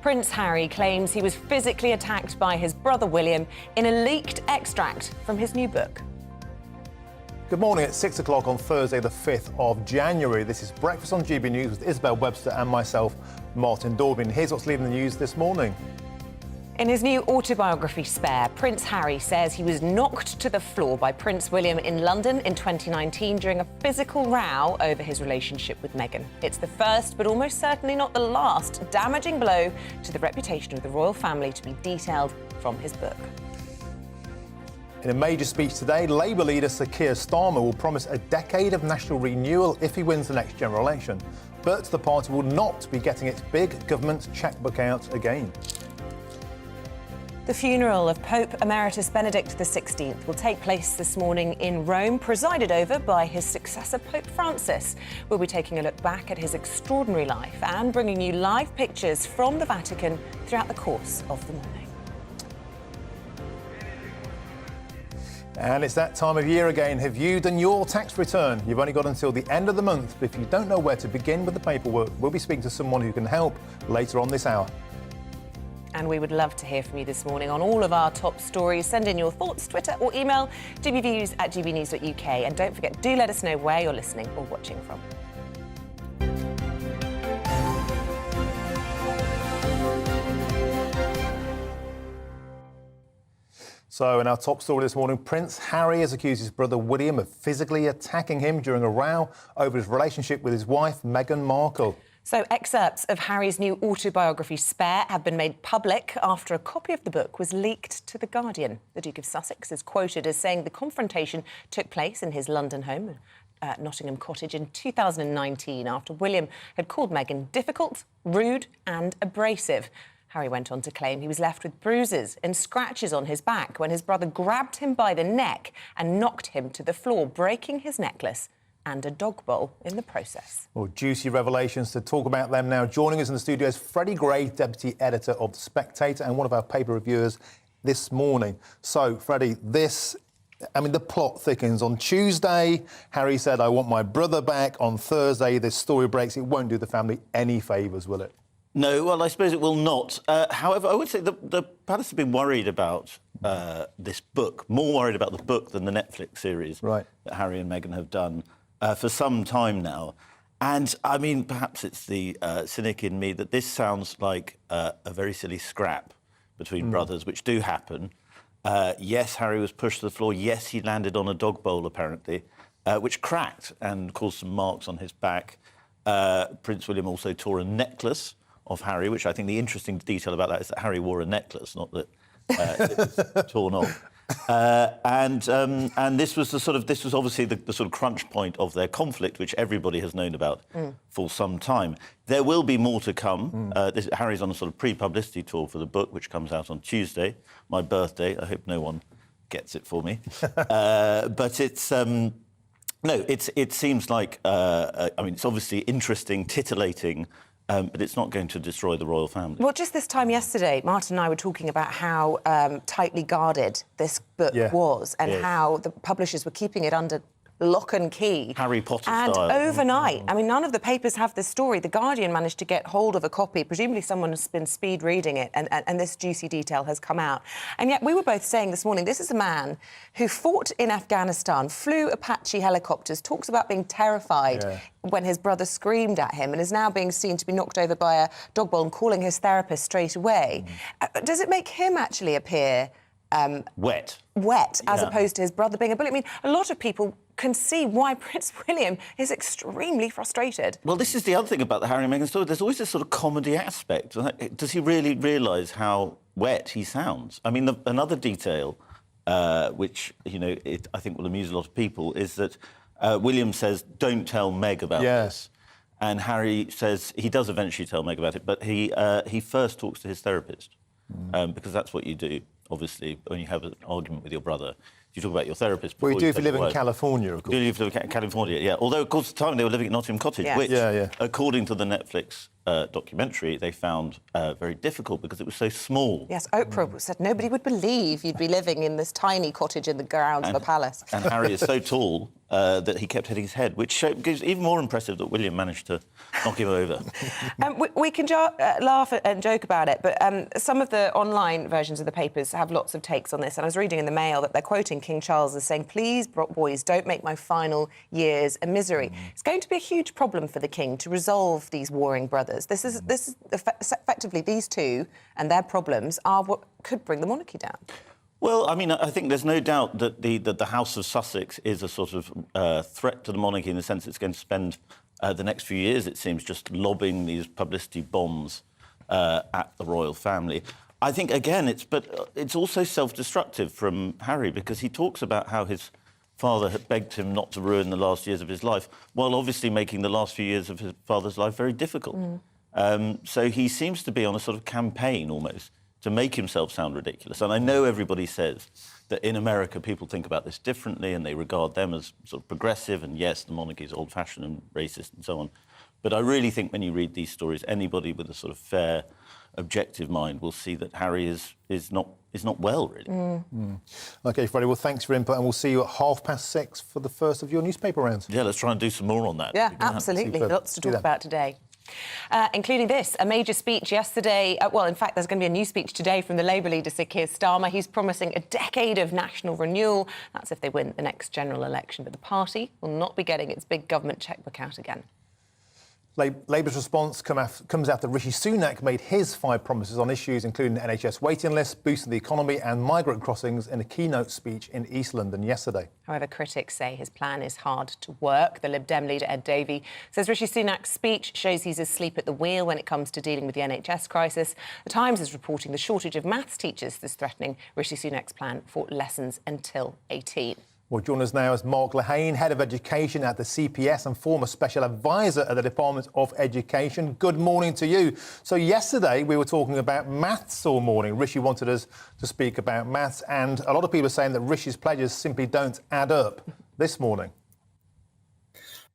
Prince Harry claims he was physically attacked by his brother William in a leaked extract from his new book. Good morning. It's 6 o'clock on Thursday, the 5th of January. This is Breakfast on GBNews with Isabel, Webster and myself, Martin Dorbin. Here's what's leading the news this morning. In his new autobiography, Spare, Prince Harry says he was knocked to the floor by Prince William in London in 2019 during a physical row over his relationship with Meghan. It's the first, but almost certainly not the last, damaging blow to the reputation of the royal family to be detailed from his book. In a major speech today, Labour leader Sir Keir Starmer will promise a decade of national renewal if he wins the next general election. But the party will not be getting its big government chequebook out again. The funeral of Pope Emeritus Benedict XVI will take place this morning in Rome, presided over by his successor, Pope Francis. We'll be taking a look back at his extraordinary life and bringing you live pictures from the Vatican throughout the course of the morning. And it's that time of year again. Have you done your tax return? You've only got until the end of the month, but if you don't know where to begin with the paperwork, we'll be speaking to someone who can help later on this hour. And we would love to hear from you this morning on all of our top stories. Send in your thoughts, Twitter or email gbviews@gbnews.uk. And don't forget, do let us know where you're listening or watching from. So in our top story this morning, Prince Harry has accused his brother William of physically attacking him during a row over his relationship with his wife, Meghan Markle. So excerpts of Harry's new autobiography, Spare, have been made public after a copy of the book was leaked to The Guardian. The Duke of Sussex is quoted as saying the confrontation took place in his London home, Nottingham Cottage, in 2019 after William had called Meghan difficult, rude and abrasive. Harry went on to claim he was left with bruises and scratches on his back when his brother grabbed him by the neck and knocked him to the floor, breaking his necklace and a dog bowl in the process. Well, juicy revelations to talk about them now. Joining us in the studio is Freddie Gray, Deputy Editor of The Spectator and one of our paper reviewers this morning. So, Freddie, the plot thickens. On Tuesday, Harry said, I want my brother back. On Thursday, this story breaks. It won't do the family any favours, will it? No, well, I suppose it will not. However, I would say the palace have been worried about this book, more worried about the book than the Netflix series that Harry and Meghan have done for some time now. And, I mean, perhaps it's the cynic in me that this sounds like a very silly scrap between brothers, which do happen. Yes, Harry was pushed to the floor. Yes, he landed on a dog bowl, apparently, which cracked and caused some marks on his back. Prince William also tore a necklace of Harry, which I think the interesting detail about that is that Harry wore a necklace, not that it was torn off. And this was obviously the sort of crunch point of their conflict, which everybody has known about for some time. There will be more to come. Harry's on a sort of pre-publicity tour for the book, which comes out on Tuesday, my birthday. I hope no one gets it for me. But it's it seems like it's obviously interesting, titillating. But it's not going to destroy the royal family. Well, just this time yesterday, Martin and I were talking about how tightly guarded this book was and how the publishers were keeping it under lock and key. Harry Potter and style. And overnight, I mean, none of the papers have this story. The Guardian managed to get hold of a copy. Presumably someone has been speed reading it and this juicy detail has come out. And yet we were both saying this morning, this is a man who fought in Afghanistan, flew Apache helicopters, talks about being terrified when his brother screamed at him and is now being seen to be knocked over by a dog bowl and calling his therapist straight away. Does it make him actually appear wet, as opposed to his brother being a bully? I mean, a lot of people can see why Prince William is extremely frustrated. Well, this is the other thing about the Harry and Meghan story. There's always this sort of comedy aspect. Does he really realise how wet he sounds? I mean, another detail, which, I think will amuse a lot of people, is that William says, don't tell Meg about this. And Harry says he does eventually tell Meg about it, but he first talks to his therapist, because that's what you do, obviously, when you have an argument with your brother. You talk about your therapist. Well, you do if you live in California, of course. You do if you live in California, yeah. Although, of course, at the time they were living at Nottingham Cottage, Yes. which, Yeah. according to the Netflix documentary, they found very difficult because it was so small. Yes, Oprah said nobody would believe you'd be living in this tiny cottage in the grounds of a palace. And Harry is so tall that he kept hitting his head, which is even more impressive that William managed to knock him over. We can laugh and joke about it, but some of the online versions of the papers have lots of takes on this. And I was reading in the Mail that they're quoting King Charles as saying, "Please, boys, don't make my final years a misery." It's going to be a huge problem for the King to resolve these warring brothers. This is effectively these two and their problems are what could bring the monarchy down. Well, I mean, I think there's no doubt that the House of Sussex is a sort of threat to the monarchy in the sense it's going to spend the next few years, it seems, just lobbing these publicity bombs at the royal family. I think, again, it's also self-destructive from Harry because he talks about how his father had begged him not to ruin the last years of his life, while obviously making the last few years of his father's life very difficult. So he seems to be on a sort of campaign almost to make himself sound ridiculous. And I know everybody says that in America people think about this differently and they regard them as sort of progressive, and yes, the monarchy is old-fashioned and racist and so on. But I really think when you read these stories, anybody with a sort of fair, objective mind will see that Harry is not well, really. OK, Freddie, well, thanks for your input, and we'll see you at 6:30 for the first of your newspaper rounds. Yeah, let's try and do some more on that. Yeah, absolutely. Lots to talk about today. Including this, a major speech yesterday. Well, in fact, there's going to be a new speech today from the Labour leader, Sir Keir Starmer. He's promising a decade of national renewal. That's if they win the next general election. But the party will not be getting its big government chequebook out again. Labour's response comes after Rishi Sunak made his 5 promises on issues including the NHS waiting list, boosting the economy and migrant crossings in a keynote speech in East London yesterday. However, critics say his plan is hard to work. The Lib Dem leader, Ed Davey, says Rishi Sunak's speech shows he's asleep at the wheel when it comes to dealing with the NHS crisis. The Times is reporting the shortage of maths teachers that's threatening Rishi Sunak's plan for lessons until 18. Well, joining us now is Mark Lehane, Head of Education at the CPS and former Special Advisor at the Department of Education. Good morning to you. So yesterday we were talking about maths all morning. Rishi wanted us to speak about maths, and a lot of people are saying that Rishi's pledges simply don't add up this morning.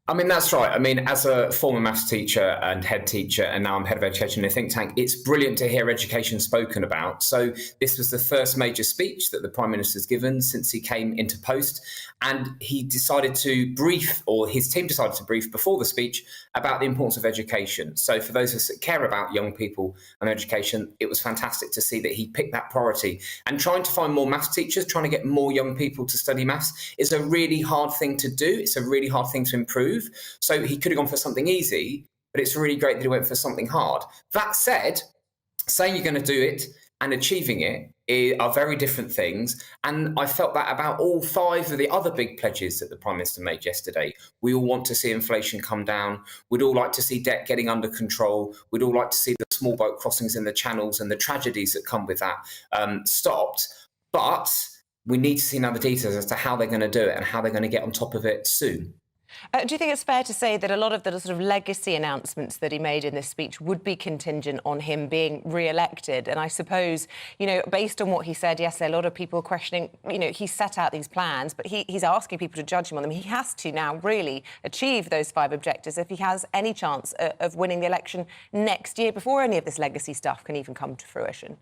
I mean, that's right. I mean, as a former maths teacher and head teacher, and now I'm head of education in a think tank, it's brilliant to hear education spoken about. So this was the first major speech that the Prime Minister's given since he came into post. And he decided to brief, or his team decided to brief before the speech about the importance of education. So for those of us that care about young people and education, it was fantastic to see that he picked that priority. And trying to find more maths teachers, trying to get more young people to study maths is a really hard thing to do. It's a really hard thing to improve. So he could have gone for something easy, but it's really great that he went for something hard. That said, saying you're going to do it and achieving it are very different things. And I felt that about all 5 of the other big pledges that the Prime Minister made yesterday. We all want to see inflation come down. We'd all like to see debt getting under control. We'd all like to see the small boat crossings in the channels and the tragedies that come with that stopped. But we need to see now the details as to how they're going to do it and how they're going to get on top of it soon. Do you think it's fair to say that a lot of the sort of legacy announcements that he made in this speech would be contingent on him being re-elected? And I suppose, you know, based on what he said yesterday, a lot of people are questioning, you know, he set out these plans, but he's asking people to judge him on them. He has to now really achieve those 5 objectives if he has any chance of winning the election next year before any of this legacy stuff can even come to fruition.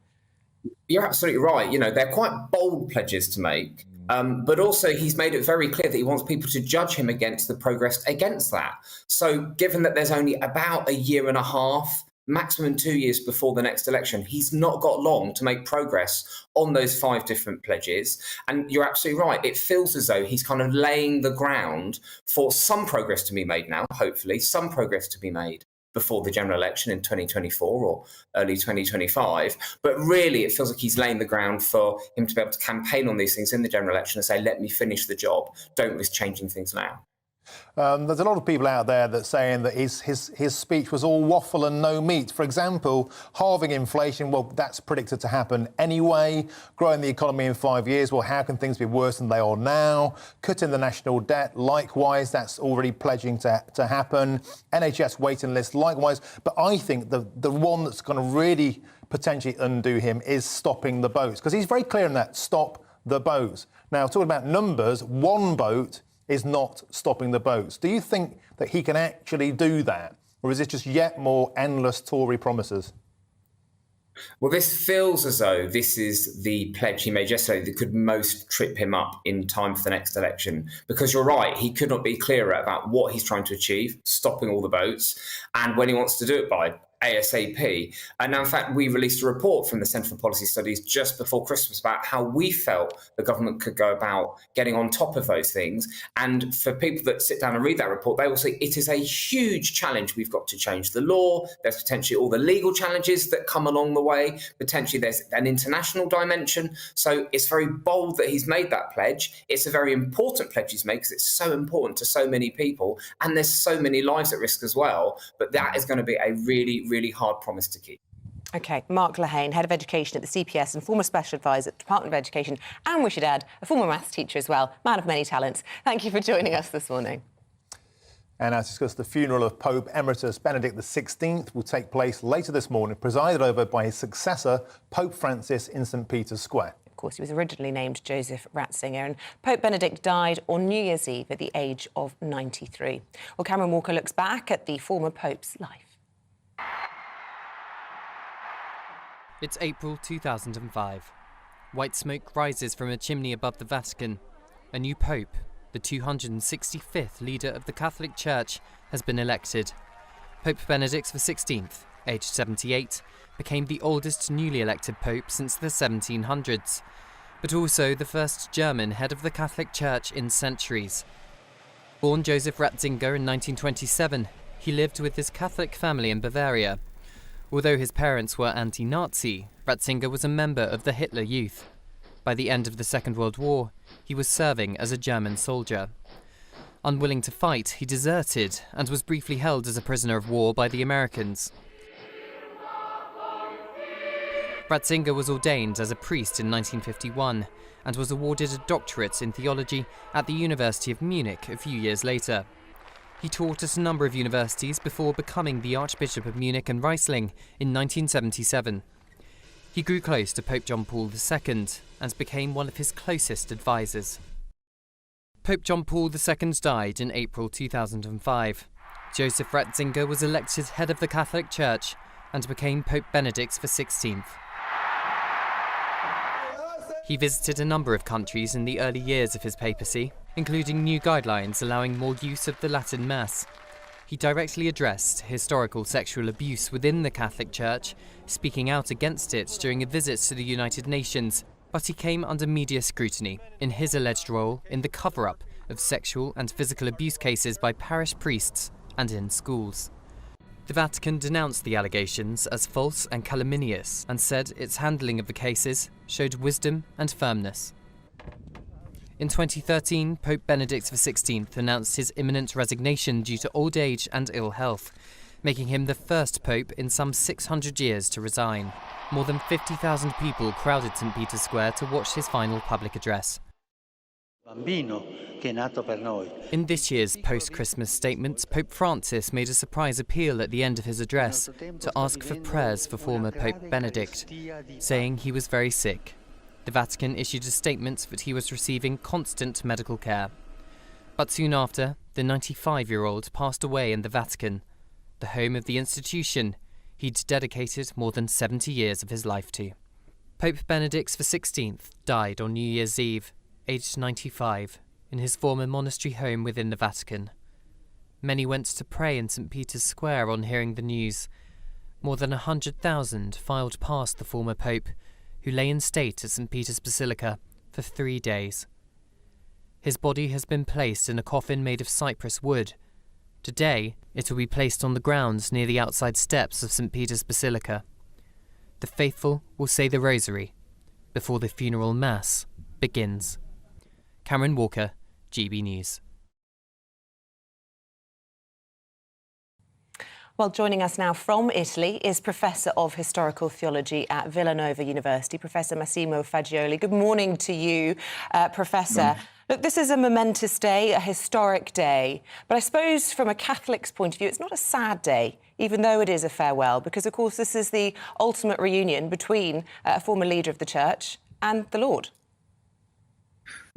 You're absolutely right. You know, they're quite bold pledges to make. But also he's made it very clear that he wants people to judge him against the progress against that. So given that there's only about a year and a half, maximum 2 years before the next election, he's not got long to make progress on those 5 different pledges. And you're absolutely right. It feels as though he's kind of laying the ground for some progress to be made now, hopefully, some progress to be made before the general election in 2024 or early 2025. But really, it feels like he's laying the ground for him to be able to campaign on these things in the general election and say, let me finish the job. Don't risk changing things now. There's a lot of people out there that saying that his speech was all waffle and no meat. For example, halving inflation, well, that's predicted to happen anyway. Growing the economy in 5 years, well, how can things be worse than they are now? Cutting the national debt, likewise, that's already pledging to happen. NHS waiting list, likewise. But I think the one that's going to really potentially undo him is stopping the boats, because he's very clear on that. Stop the boats. Now, talking about numbers, one boat is not stopping the boats. Do you think that he can actually do that? Or is it just yet more endless Tory promises? Well, this feels as though this is the pledge he made yesterday that could most trip him up in time for the next election. Because you're right, he could not be clearer about what he's trying to achieve, stopping all the boats, and when he wants to do it by. ASAP. And now, in fact, we released a report from the Centre for Policy Studies just before Christmas about how we felt the government could go about getting on top of those things. And for people that sit down and read that report, they will say it is a huge challenge. We've got to change the law. There's potentially all the legal challenges that come along the way. Potentially there's an international dimension. So it's very bold that he's made that pledge. It's a very important pledge he's made because it's so important to so many people. And there's so many lives at risk as well. But that is going to be a really hard promise to keep. OK, Mark Lehane, Head of Education at the CPS and former Special Advisor at the Department of Education, and we should add, a former maths teacher as well, man of many talents. Thank you for joining us this morning. And as discussed, the funeral of Pope Emeritus Benedict XVI will take place later this morning, presided over by his successor, Pope Francis, in St Peter's Square. Of course, he was originally named Joseph Ratzinger, and Pope Benedict died on New Year's Eve at the age of 93. Well, Cameron Walker looks back at the former Pope's life. It's April 2005. White smoke rises from a chimney above the Vatican. A new pope, the 265th leader of the Catholic Church, has been elected. Pope Benedict XVI, aged 78, became the oldest newly elected pope since the 1700s, but also the first German head of the Catholic Church in centuries. Born Joseph Ratzinger in 1927, he lived with his Catholic family in Bavaria. Although his parents were anti-Nazi, Ratzinger was a member of the Hitler Youth. By the end of the Second World War, he was serving as a German soldier. Unwilling to fight, he deserted and was briefly held as a prisoner of war by the Americans. Ratzinger was ordained as a priest in 1951 and was awarded a doctorate in theology at the University of Munich a few years later. He taught at a number of universities before becoming the Archbishop of Munich and Riesling in 1977. He grew close to Pope John Paul II and became one of his closest advisors. Pope John Paul II died in April 2005. Joseph Ratzinger was elected head of the Catholic Church and became Pope Benedict XVI. He visited a number of countries in the early years of his papacy, including new guidelines allowing more use of the Latin Mass. He directly addressed historical sexual abuse within the Catholic Church, speaking out against it during a visit to the United Nations, but he came under media scrutiny in his alleged role in the cover-up of sexual and physical abuse cases by parish priests and in schools. The Vatican denounced the allegations as false and calumnious and said its handling of the cases showed wisdom and firmness. In 2013, Pope Benedict XVI announced his imminent resignation due to old age and ill health, making him the first pope in some 600 years to resign. More than 50,000 people crowded St Peter's Square to watch his final public address. In this year's post-Christmas statement, Pope Francis made a surprise appeal at the end of his address to ask for prayers for former Pope Benedict, saying he was very sick. The Vatican issued a statement that he was receiving constant medical care. But soon after, the 95-year-old passed away in the Vatican, the home of the institution he'd dedicated more than 70 years of his life to. Pope Benedict XVI died on New Year's Eve, aged 95, in his former monastery home within the Vatican. Many went to pray in St Peter's Square on hearing the news. More than 100,000 filed past the former pope, who lay in state at St Peter's Basilica for 3 days. His body has been placed in a coffin made of cypress wood. Today, it will be placed on the grounds near the outside steps of St Peter's Basilica. The faithful will say the Rosary before the funeral mass begins. Cameron Walker, GB News. Well, joining us now from Italy is Professor of Historical Theology at Villanova University, Professor Massimo Fagioli. Good morning to you, Professor. Look, this is a momentous day, a historic day, but I suppose from a Catholic's point of view, it's not a sad day, even though it is a farewell, because, of course, this is the ultimate reunion between a former leader of the Church and the Lord.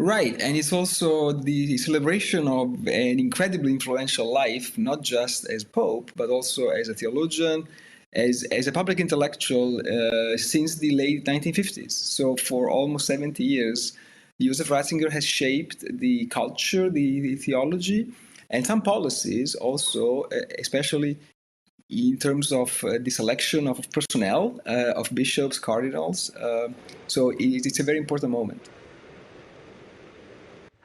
Right, and it's also the celebration of an incredibly influential life, not just as Pope, but also as a theologian, as a public intellectual since the late 1950s. So for almost 70 years, Joseph Ratzinger has shaped the culture, the theology, and some policies also, especially in terms of the selection of personnel, of bishops, cardinals. So it's a very important moment.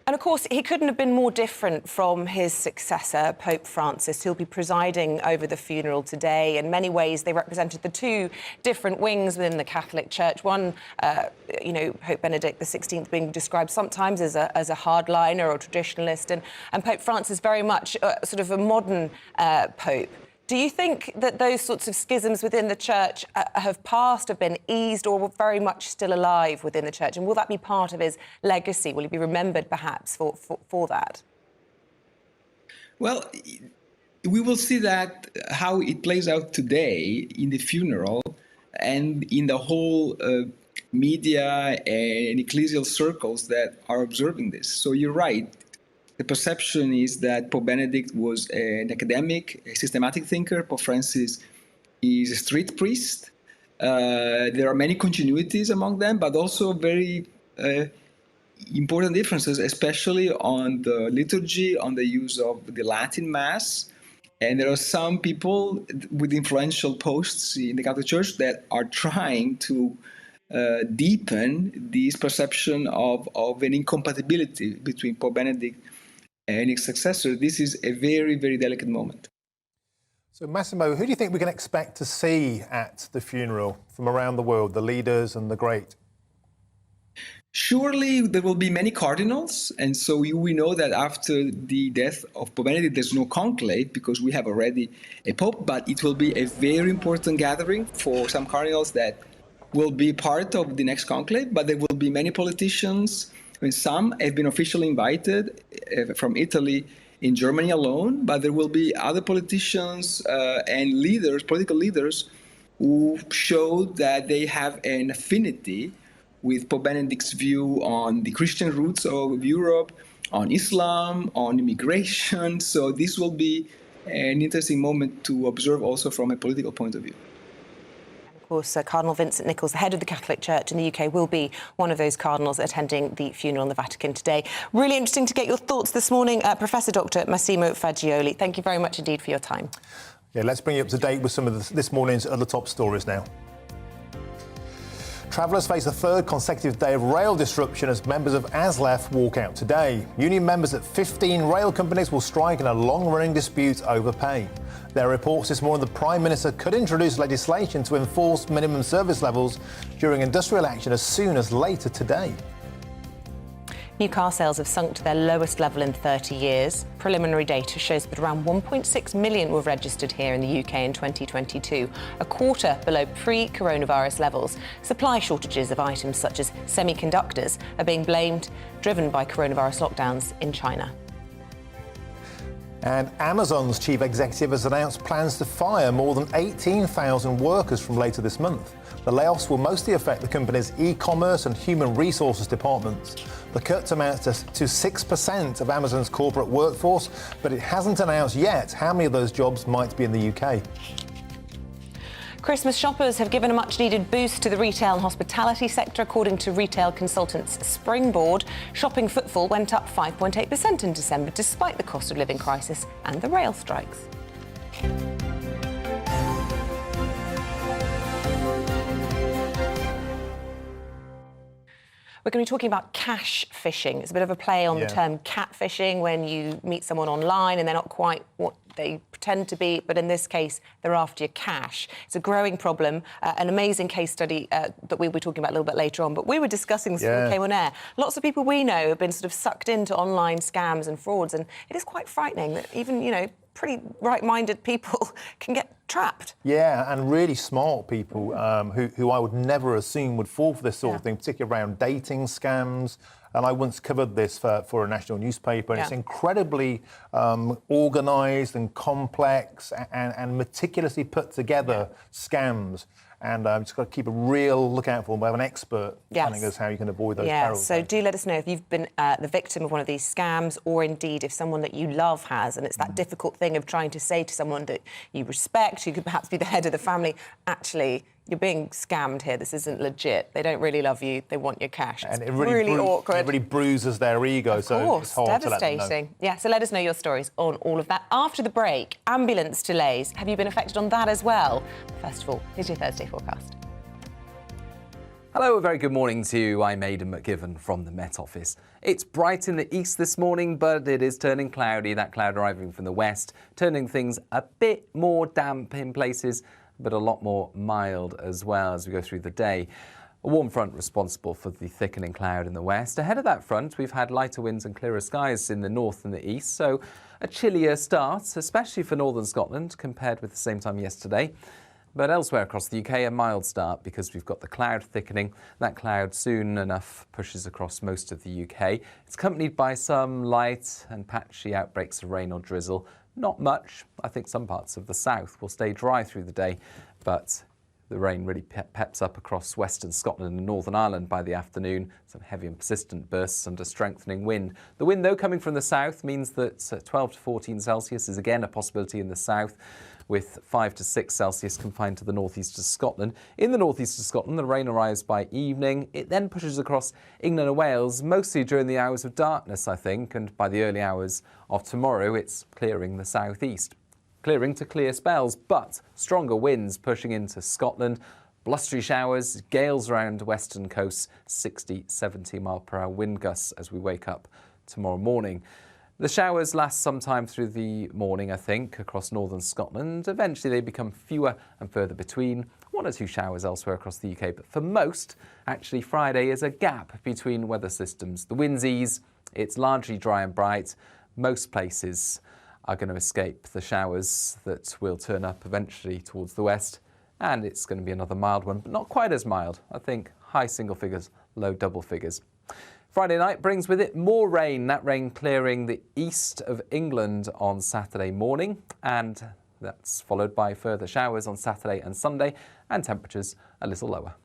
And of course, he couldn't have been more different from his successor, Pope Francis, who'll be presiding over the funeral today. In many ways, they represented the two different wings within the Catholic Church. One, Pope Benedict XVI being described sometimes as a hardliner or traditionalist, and Pope Francis very much sort of a modern pope. Do you think that those sorts of schisms within the Church have passed, have been eased, or very much still alive within the Church? And will that be part of his legacy? Will he be remembered, perhaps, for that? Well, we will see that how it plays out today in the funeral and in the whole media and ecclesial circles that are observing this. So you're right. The perception is that Pope Benedict was an academic, a systematic thinker. Pope Francis is a street priest. There are many continuities among them, but also very important differences, especially on the liturgy, on the use of the Latin Mass. And there are some people with influential posts in the Catholic Church that are trying to deepen this perception of an incompatibility between Pope Benedict and his successor. This is a very, very delicate moment. So, Massimo, who do you think we can expect to see at the funeral from around the world, the leaders and the great? Surely there will be many cardinals, and so we know that after the death of Pope Benedict, there's no conclave because we have already a pope, but it will be a very important gathering for some cardinals that will be part of the next conclave, but there will be many politicians. I mean, some have been officially invited from Italy, in Germany alone, but there will be other politicians and leaders, political leaders, who showed that they have an affinity with Pope Benedict's view on the Christian roots of Europe, on Islam, on immigration. So this will be an interesting moment to observe also from a political point of view. Of course, Cardinal Vincent Nichols, the head of the Catholic Church in the UK, will be one of those cardinals attending the funeral in the Vatican today. Really interesting to get your thoughts this morning, Professor Dr. Massimo Faggioli. Thank you very much indeed for your time. Yeah, let's bring you up to date with some of this morning's other top stories now. Travellers face a third consecutive day of rail disruption as members of ASLEF walk out today. Union members at 15 rail companies will strike in a long-running dispute over pay. There are reports this morning the Prime Minister could introduce legislation to enforce minimum service levels during industrial action as soon as later today. New car sales have sunk to their lowest level in 30 years. Preliminary data shows that around 1.6 million were registered here in the UK in 2022, a quarter below pre-coronavirus levels. Supply shortages of items such as semiconductors are being blamed, driven by coronavirus lockdowns in China. And Amazon's chief executive has announced plans to fire more than 18,000 workers from later this month. The layoffs will mostly affect the company's e-commerce and human resources departments. The cut amounts to 6% of Amazon's corporate workforce, but it hasn't announced yet how many of those jobs might be in the UK. Christmas shoppers have given a much-needed boost to the retail and hospitality sector. According to retail consultants Springboard, shopping footfall went up 5.8% in December, despite the cost of living crisis and the rail strikes. We're going to be talking about cash fishing. It's a bit of a play on the term catfishing, when you meet someone online and they're not quite what they pretend to be, but in this case, they're after your cash. It's a growing problem, an amazing case study that we'll be talking about a little bit later on, but we were discussing this before we came on air. Lots of people we know have been sort of sucked into online scams and frauds, and it is quite frightening that even, pretty right-minded people can get trapped. Yeah, and really smart people who I would never assume would fall for this sort of thing, particularly around dating scams. And I once covered this for a national newspaper, and it's incredibly organised and complex and meticulously put together scams. And just got to keep a real lookout for them. We have an expert telling us how you can avoid those perils. So do let us know if you've been the victim of one of these scams, or indeed if someone that you love has. And it's that difficult thing of trying to say to someone that you respect, who could perhaps be the head of the family, actually, you're being scammed here. This isn't legit. They don't really love you. They want your cash. It's really awkward. It really bruises their ego, so it's hard to let them know. Yeah, so let us know your stories on all of that. After the break, ambulance delays. Have you been affected on that as well? First of all, here's your Thursday forecast. Hello, a very good morning to you. I'm Aidan McGivern from the Met Office. It's bright in the east this morning, but it is turning cloudy. That cloud arriving from the west, turning things a bit more damp in places, but a lot more mild as well as we go through the day. A warm front responsible for the thickening cloud in the west. Ahead of that front, we've had lighter winds and clearer skies in the north and the east, so a chillier start, especially for northern Scotland compared with the same time yesterday. But elsewhere across the UK, a mild start because we've got the cloud thickening. That cloud soon enough pushes across most of the UK. It's accompanied by some light and patchy outbreaks of rain or drizzle. Not much. I think some parts of the south will stay dry through the day, but the rain really peps up across western Scotland and Northern Ireland by the afternoon. Some heavy and persistent bursts under strengthening wind. The wind, though, coming from the south means that 12 to 14 Celsius is again a possibility in the south, with 5 to 6 Celsius confined to the northeast of Scotland. In the northeast of Scotland, the rain arrives by evening. It then pushes across England and Wales, mostly during the hours of darkness, I think, and by the early hours of tomorrow, it's clearing the southeast. Clearing to clear spells, but stronger winds pushing into Scotland. Blustery showers, gales around western coasts, 60, 70 mile per hour wind gusts as we wake up tomorrow morning. The showers last some time through the morning, I think, across northern Scotland. Eventually they become fewer and further between. 1 or 2 showers elsewhere across the UK, but for most, actually Friday is a gap between weather systems. The winds ease, it's largely dry and bright. Most places are going to escape the showers that will turn up eventually towards the west, and it's going to be another mild one, but not quite as mild. I think high single figures, low double figures. Friday night brings with it more rain, that rain clearing the east of England on Saturday morning, and that's followed by further showers on Saturday and Sunday, and temperatures a little lower.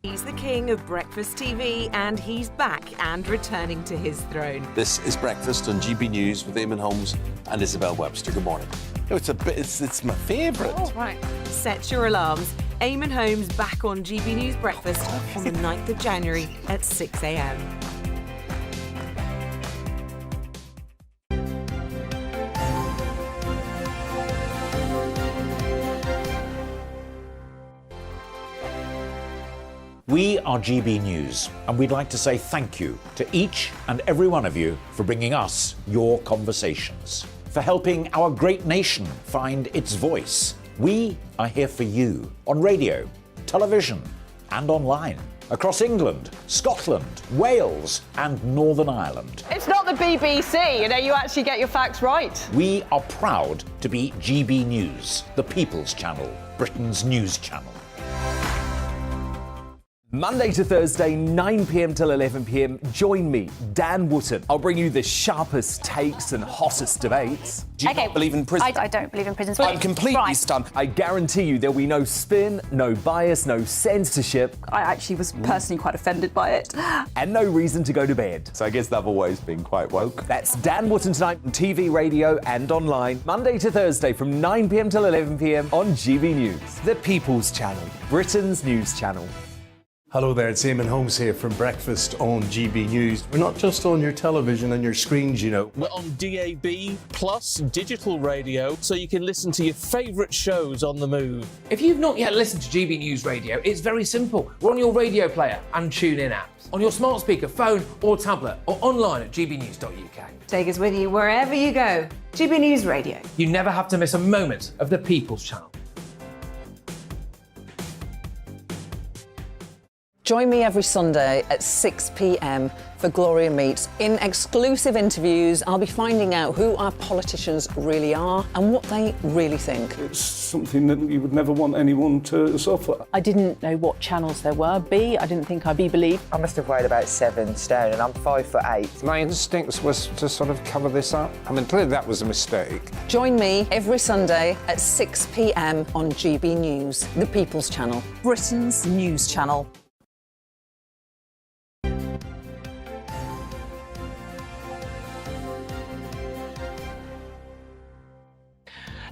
He's the king of breakfast TV, and he's back and returning to his throne. This is Breakfast on GB News with Eamonn, Holmes and Isabel Webster. Good morning. Oh, it's my favourite. Oh, right. Set your alarms. Eamonn Holmes back on GB News Breakfast on the 9th of January at 6 a.m. We are GB News, and we'd like to say thank you to each and every one of you for bringing us your conversations, for helping our great nation find its voice. We are here for you on radio, television, and online, across England, Scotland, Wales, and Northern Ireland. It's not the BBC, you actually get your facts right. We are proud to be GB News, the People's Channel, Britain's news channel. Monday to Thursday, 9 p.m. till 11 p.m. Join me, Dan Wootton. I'll bring you the sharpest takes and hottest debates. Do you not believe in prisons? I don't believe in prisons. I'm completely stunned. I guarantee you there'll be no spin, no bias, no censorship. I actually was personally quite offended by it. And no reason to go to bed. So I guess they've always been quite woke. That's Dan Wootton tonight on TV, radio and online. Monday to Thursday from 9 p.m. till 11 p.m. on GB News. The People's Channel, Britain's news channel. Hello there, it's Eamonn Holmes here from Breakfast on GB News. We're not just on your television and your screens, you know. We're on DAB plus digital radio, so you can listen to your favourite shows on the move. If you've not yet listened to GB News Radio, it's very simple. We're on your radio player and TuneIn apps, on your smart speaker, phone or tablet, or online at gbnews.uk. Take us with you wherever you go. GB News Radio. You never have to miss a moment of the People's Channel. Join me every Sunday at 6 p.m. for Gloria Meets. In exclusive interviews, I'll be finding out who our politicians really are and what they really think. It's something that you would never want anyone to suffer. I didn't know what channels there were. I didn't think I'd be believed. I must have weighed about 7 stone and I'm 5'8". My instincts was to sort of cover this up. I mean, clearly that was a mistake. Join me every Sunday at 6 p.m. on GB News, the People's Channel, Britain's news channel.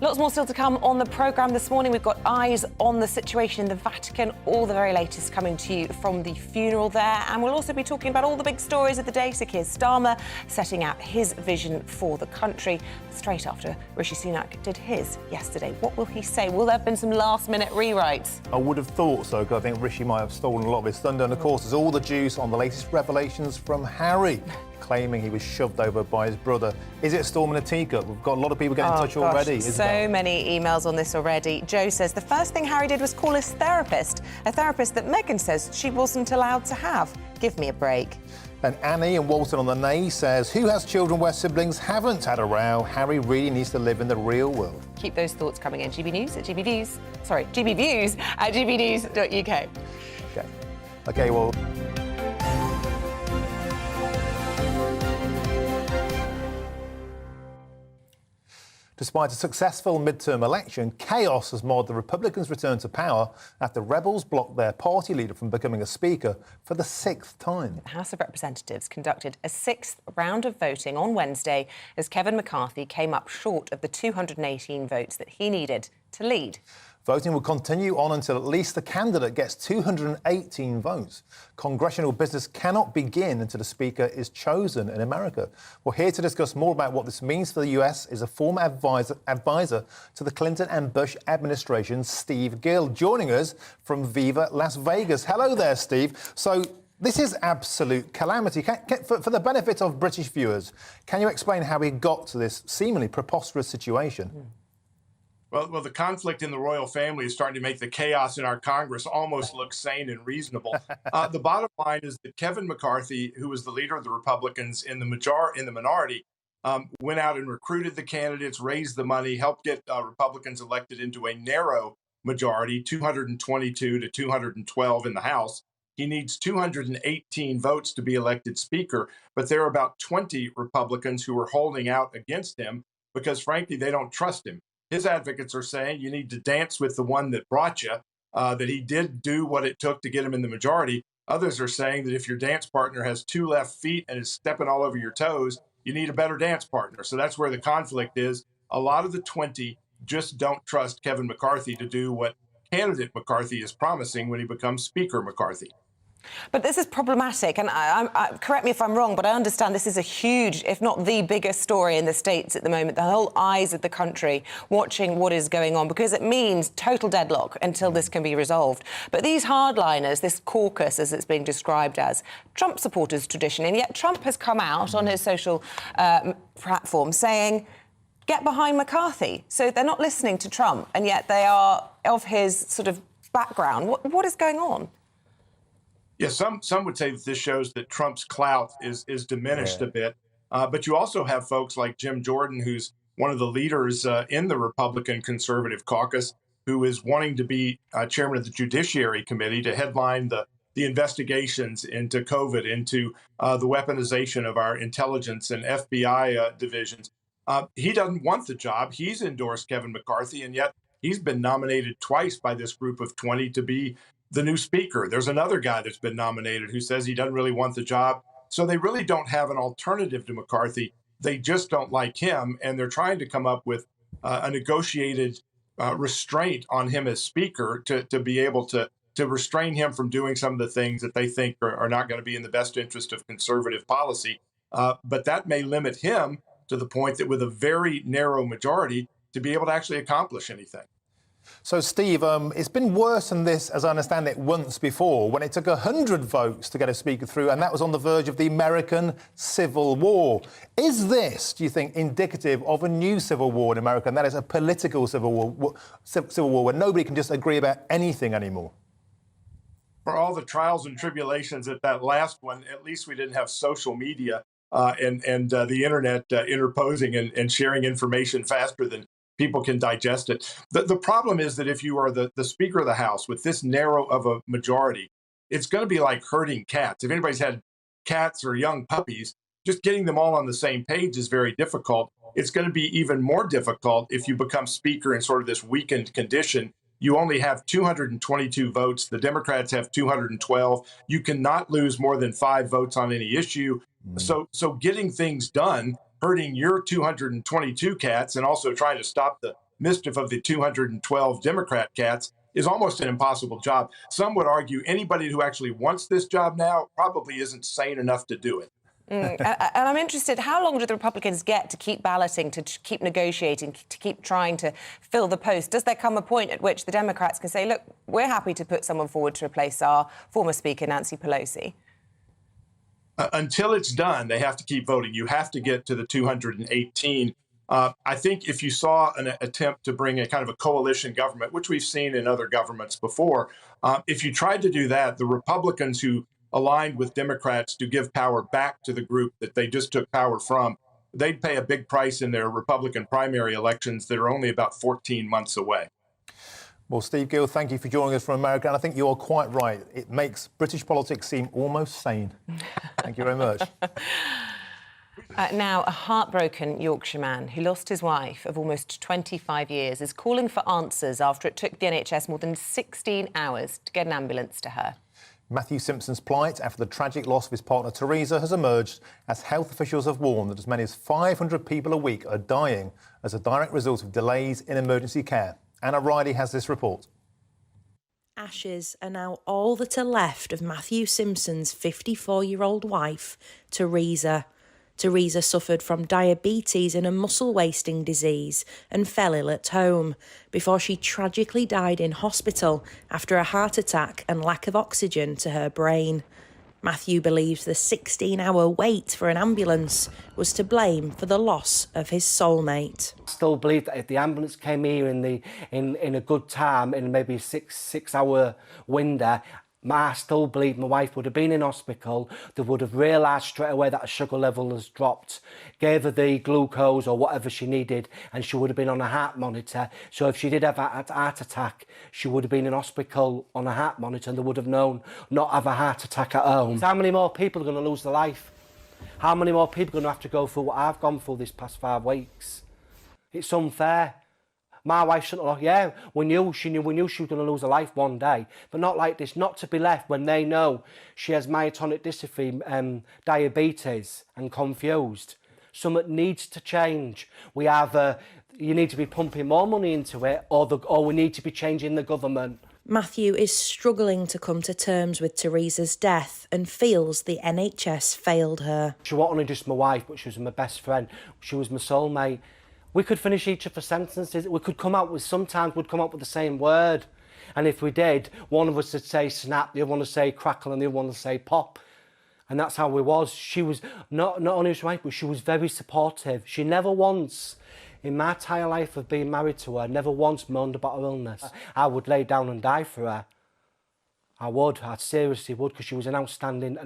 Lots more still to come on the programme this morning. We've got eyes on the situation in the Vatican, all the very latest coming to you from the funeral there. And we'll also be talking about all the big stories of the day. So Keir Starmer setting out his vision for the country straight after Rishi Sunak did his yesterday. What will he say? Will there have been some last-minute rewrites? I would have thought so, because I think Rishi might have stolen a lot of his thunder. And of course, there's all the juice on the latest revelations from Harry, claiming he was shoved over by his brother. Is it a storm in a teacup? We've got a lot of people getting in touch already. Isabel. So many emails on this already. Joe says the first thing Harry did was call his therapist, a therapist that Meghan says she wasn't allowed to have. Give me a break. And Annie and Walton on the Nay says, who has children where siblings haven't had a row? Harry really needs to live in the real world. Keep those thoughts coming in. GBnews at GBviews at gbnews.uk. Okay, well... Despite a successful midterm election, chaos has marred the Republicans' return to power after rebels blocked their party leader from becoming a speaker for the 6th time. The House of Representatives conducted a 6th round of voting on Wednesday as Kevin McCarthy came up short of the 218 votes that he needed to lead. Voting will continue on until at least the candidate gets 218 votes. Congressional business cannot begin until the Speaker is chosen in America. Well, here to discuss more about what this means for the US is a former advisor to the Clinton and Bush administration, Steve Gill, joining us from Viva Las Vegas. Hello there, Steve. So this is absolute calamity. For the benefit of British viewers, can you explain how we got to this seemingly preposterous situation? Well, the conflict in the royal family is starting to make the chaos in our Congress almost look sane and reasonable. The bottom line is that Kevin McCarthy, who was the leader of the Republicans in the minority, went out and recruited the candidates, raised the money, helped get Republicans elected into a narrow majority, 222 to 212 in the House. He needs 218 votes to be elected Speaker, but there are about 20 Republicans who are holding out against him because, frankly, they don't trust him. His advocates are saying you need to dance with the one that brought you, that he did do what it took to get him in the majority. Others are saying that if your dance partner has 2 left feet and is stepping all over your toes, you need a better dance partner. So that's where the conflict is. A lot of the 20 just don't trust Kevin McCarthy to do what candidate McCarthy is promising when he becomes Speaker McCarthy. But this is problematic, and correct me if I'm wrong, but I understand this is a huge, if not the biggest story in the States at the moment, the whole eyes of the country watching what is going on, because it means total deadlock until this can be resolved. But these hardliners, this caucus, as it's being described as, Trump supporters traditionally, and yet Trump has come out on his social platform saying, get behind McCarthy. So they're not listening to Trump, and yet they are of his sort of background. What is going on? Yeah, some would say that this shows that Trump's clout is diminished a bit. But you also have folks like Jim Jordan, who's one of the leaders in the Republican Conservative Caucus, who is wanting to be chairman of the Judiciary Committee to headline the investigations into COVID, into the weaponization of our intelligence and FBI divisions. He doesn't want the job. He's endorsed Kevin McCarthy, and yet he's been nominated twice by this group of 20 to be the new speaker. There's another guy that's been nominated who says he doesn't really want the job. So they really don't have an alternative to McCarthy. They just don't like him, and they're trying to come up with a negotiated restraint on him as speaker to be able to restrain him from doing some of the things that they think are not going to be in the best interest of conservative policy. But that may limit him to the point that with a very narrow majority to be able to actually accomplish anything. So, Steve, it's been worse than this, as I understand it, once before, when it took 100 votes to get a speaker through, and that was on the verge of the American Civil War. Is this, do you think, indicative of a new civil war in America, and that is a political civil war where nobody can just agree about anything anymore? for all the trials and tribulations at that last one, at least we didn't have social media and the internet interposing and sharing information faster than people can digest it. The problem is that if you are the Speaker of the House with this narrow of a majority, it's going to be like herding cats. If anybody's had cats or young puppies, just getting them all on the same page is very difficult. It's going to be even more difficult if you become Speaker in sort of this weakened condition. You only have 222 votes. The Democrats have 212. You cannot lose more than 5 votes on any issue. So getting things done, hurting your 222 cats and also trying to stop the mischief of the 212 Democrat cats is almost an impossible job. Some would argue anybody who actually wants this job now probably isn't sane enough to do it. And I'm interested, how long do the Republicans get to keep balloting, to keep negotiating, to keep trying to fill the post? Does there come a point at which the Democrats can say, look, we're happy to put someone forward to replace our former Speaker, Nancy Pelosi? Until it's done, they have to keep voting. You have to get to the 218. I think if you saw an attempt to bring a kind of a coalition government, which we've seen in other governments before, if you tried to do that, the Republicans who aligned with Democrats to give power back to the group that they just took power from, they'd pay a big price in their Republican primary elections that are only about 14 months away. Well, Steve Gill, thank you for joining us from America. And I think you're quite right. It makes British politics seem almost sane. Thank you very much. Now, a heartbroken Yorkshire man who lost his wife of almost 25 years is calling for answers after it took the NHS more than 16 hours to get an ambulance to her. Matthew Simpson's plight after the tragic loss of his partner Teresa has emerged as health officials have warned that as many as 500 people a week are dying as a direct result of delays in emergency care. Anna Riley has this report. Ashes are now all that are left of Matthew Simpson's 54-year-old wife, Teresa. Teresa suffered from diabetes and a muscle wasting disease and fell ill at home before she tragically died in hospital after a heart attack and lack of oxygen to her brain. Matthew believes the 16-hour wait for an ambulance was to blame for the loss of his soulmate. I still believe that if the ambulance came here in a good time, in maybe a six-hour window, I still believe my wife would have been in hospital. They would have realised straight away that her sugar level has dropped, gave her the glucose or whatever she needed, and she would have been on a heart monitor. So if she did have a heart attack, she would have been in hospital on a heart monitor, and they would have known not have a heart attack at home. How many more people are going to lose their life? How many more people are going to have to go through what I've gone through this past 5 weeks? It's unfair. My wife shouldn't have, we knew she was going to lose her life one day, but not like this, not to be left when they know she has myotonic dystrophy, diabetes and confused. Something needs to change. We either, you need to be pumping more money into it or we need to be changing the government. Matthew is struggling to come to terms with Teresa's death and feels the NHS failed her. She wasn't only just my wife, but she was my best friend. She was my soulmate. We could finish each other's sentences. We could come out with, sometimes we'd come up with the same word. And if we did, one of us would say snap, the other one would say crackle, and the other one would say pop. And that's how we was. She was not only his wife, but she was very supportive. She never once, in my entire life of being married to her, never once moaned about her illness. I would lay down and die for her. I seriously would, because she was an outstanding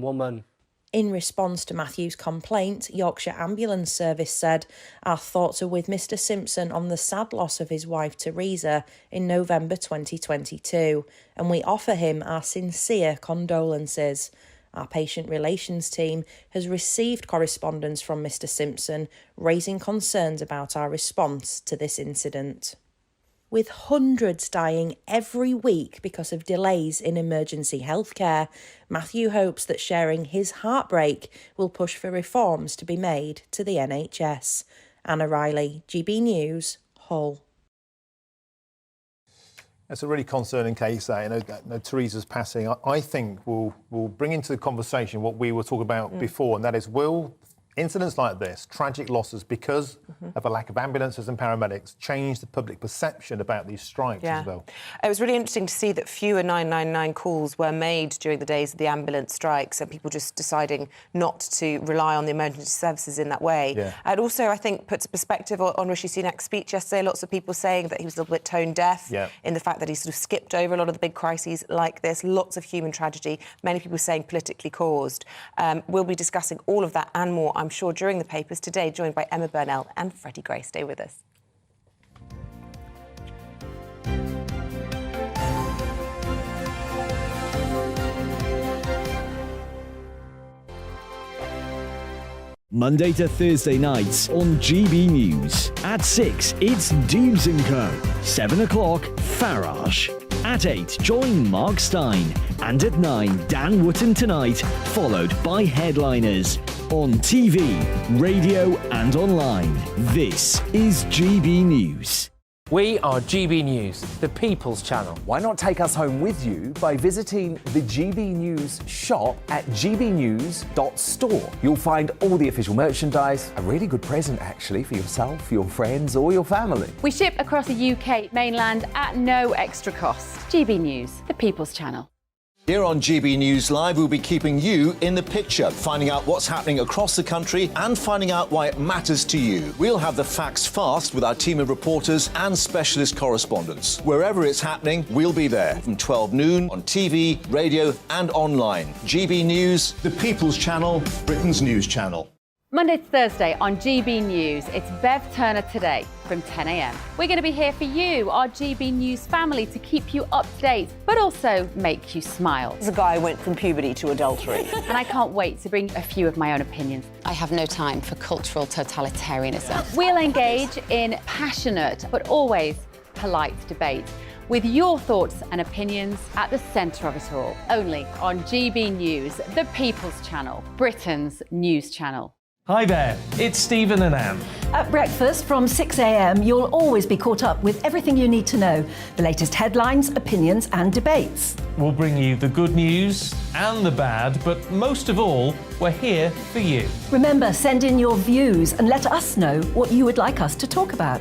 woman. In response to Matthew's complaint, Yorkshire Ambulance Service said, "Our thoughts are with Mr Simpson on the sad loss of his wife Teresa in November 2022, and we offer him our sincere condolences." Our patient relations team has received correspondence from Mr Simpson raising concerns about our response to this incident. With hundreds dying every week because of delays in emergency healthcare, Matthew hopes that sharing his heartbreak will push for reforms to be made to the NHS. Anna Riley, GB News, Hull. It's a really concerning case, Teresa's passing. I think will bring into the conversation what we were talking about before, and that is, will Incidents like this, tragic losses because of a lack of ambulances and paramedics, change the public perception about these strikes as well. It was really interesting to see that fewer 999 calls were made during the days of the ambulance strikes and people just deciding not to rely on the emergency services in that way. It also, I think, puts a perspective on Rishi Sunak's speech yesterday. Lots of people saying that he was a little bit tone deaf in the fact that he sort of skipped over a lot of the big crises like this. Lots of human tragedy, many people saying politically caused. We'll be discussing all of that and more, I'm sure, during the papers today, joined by Emma Burnell and Freddie Gray. Stay with us. Monday to Thursday nights on GB News. At 6, it's Dubes & Co. 7 o'clock, Farage. At 8, join Mark Stein. And at 9, Dan Wootton Tonight, followed by Headliners. On TV, radio and online. This is GB News. We are GB News, the People's Channel. Why not take us home with you by visiting the GB News shop at gbnews.store. You'll find all the official merchandise, a really good present actually for yourself, your friends or your family. We ship across the UK mainland at no extra cost. GB News, the People's Channel. Here on GB News Live, we'll be keeping you in the picture, finding out what's happening across the country and finding out why it matters to you. We'll have the facts fast with our team of reporters and specialist correspondents. Wherever it's happening, we'll be there from 12 noon on TV, radio and online. GB News, the People's Channel, Britain's news channel. Monday to Thursday on GB News, it's Bev Turner Today from 10 a.m. We're going to be here for you, our GB News family, to keep you up to date, but also make you smile. There's a guy who went from puberty to adultery. And I can't wait to bring a few of my own opinions. I have no time for cultural totalitarianism. We'll engage in passionate, but always polite debate, with your thoughts and opinions at the centre of it all. Only on GB News, the People's Channel, Britain's news channel. Hi there, it's Stephen and Anne. At breakfast from 6 a.m, you'll always be caught up with everything you need to know, the latest headlines, opinions and debates. We'll bring you the good news and the bad, but most of all, we're here for you. Remember, send in your views and let us know what you would like us to talk about.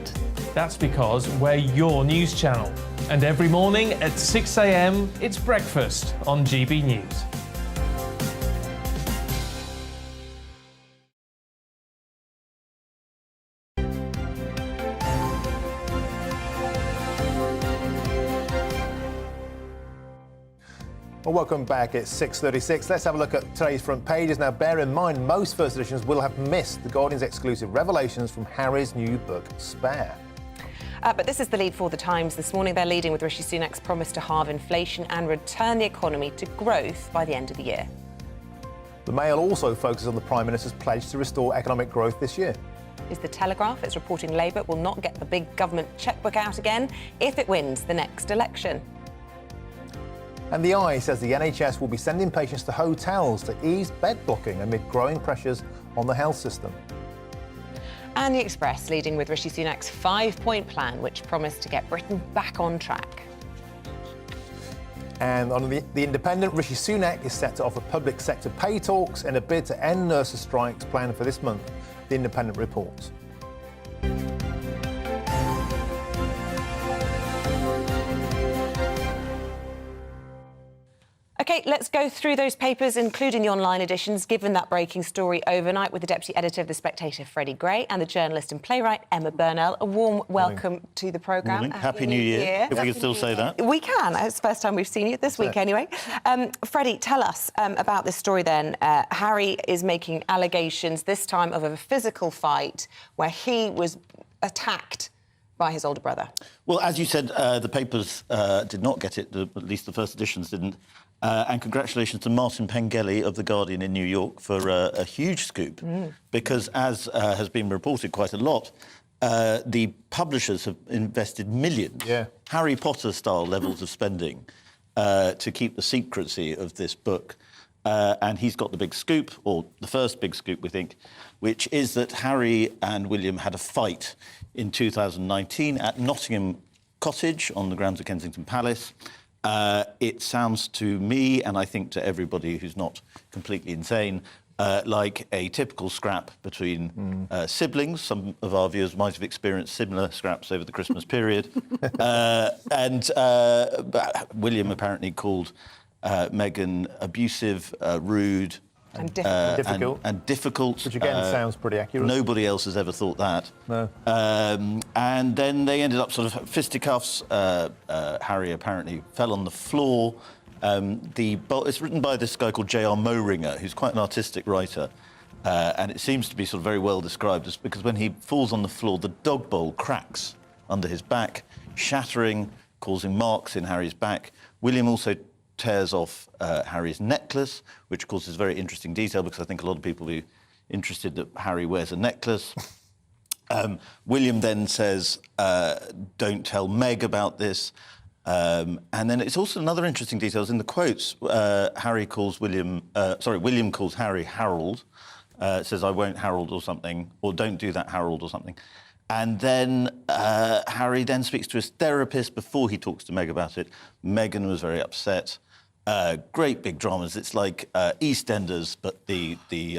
That's because we're your news channel. And every morning at 6 a.m, it's breakfast on GB News. Well, welcome back. It's 6:36. Let's have a look at today's front pages. Now, bear in mind, most first editions will have missed the Guardian's exclusive revelations from Harry's new book, Spare. But this is the lead for The Times this morning. They're leading with Rishi Sunak's promise to halve inflation and return the economy to growth by the end of the year. The Mail also focuses on the Prime Minister's pledge to restore economic growth this year. Is the Telegraph. It's reporting Labour will not get the big government chequebook out again if it wins the next election. And the Eye says the NHS will be sending patients to hotels to ease bed blocking amid growing pressures on the health system. And the Express leading with Rishi Sunak's 5-point plan, which promised to get Britain back on track. And on the Independent, Rishi Sunak is set to offer public sector pay talks in a bid to end nurses' strikes planned for this month, the Independent reports. OK, let's go through those papers, including the online editions, given that breaking story overnight, with the Deputy Editor of The Spectator, Freddie Gray, and the journalist and playwright, Emma Burnell. A warm welcome to the programme. Happy New Year. If we can still say that. We can. It's the first time we've seen you this week, anyway. Freddie, tell us about this story then. Harry is making allegations, this time of a physical fight where he was attacked by his older brother. Well, as you said, the papers did not get it, at least the first editions didn't. And congratulations to Martin Pengelly of The Guardian in New York for a huge scoop, because as has been reported quite a lot, the publishers have invested millions, Harry Potter-style levels of spending, to keep the secrecy of this book. And he's got the big scoop, or the first big scoop, we think, which is that Harry and William had a fight in 2019 at Nottingham Cottage on the grounds of Kensington Palace. It sounds to me, and I think to everybody who's not completely insane, like a typical scrap between siblings. Some of our viewers might have experienced similar scraps over the Christmas period. And William apparently called Meghan abusive, rude, and difficult. And difficult. Which again sounds pretty accurate. Nobody else has ever thought that. No. And then they ended up sort of fisticuffs. Harry apparently fell on the floor. It's written by this guy called J.R. Moehringer, who's quite an artistic writer. And it seems to be sort of very well described, just because when he falls on the floor, the dog bowl cracks under his back, shattering, causing marks in Harry's back. William also tears off Harry's necklace, which causes very interesting detail, because I think a lot of people will be interested that Harry wears a necklace. William then says, don't tell Meg about this. And then it's also another interesting detail is in the quotes. William calls Harry Harold, says, I won't Harold or something, or don't do that, Harold or something. And then Harry then speaks to his therapist before he talks to Meg about it. Meghan was very upset. Great big dramas. It's like EastEnders, but the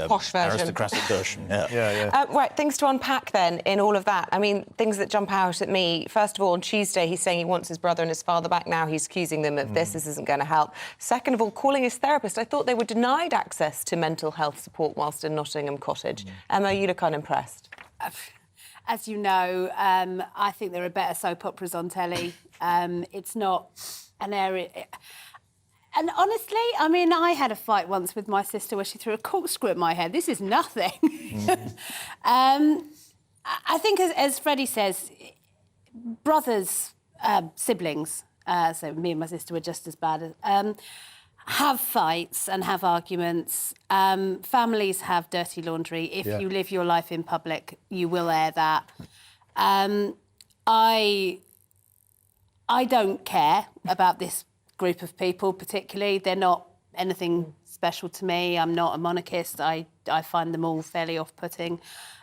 posh version. Aristocratic version. Right, things to unpack then in all of that. I mean, things that jump out at me. First of all, on Tuesday, he's saying he wants his brother and his father back. Now he's accusing them of this isn't going to help. Second of all, calling his therapist. I thought they were denied access to mental health support whilst in Nottingham Cottage. Emma, you look unimpressed. As you know, I think there are better soap operas on telly. It's not an area... And honestly, I mean, I had a fight once with my sister where she threw a corkscrew at my head. This is nothing. I think, as Freddie says, brothers, siblings, so me and my sister were just as bad, have fights and have arguments. Families have dirty laundry. If you live your life in public, you will air that. I don't care about this group of people particularly. They're not anything special to me. I'm not a monarchist. I find them all fairly off-putting.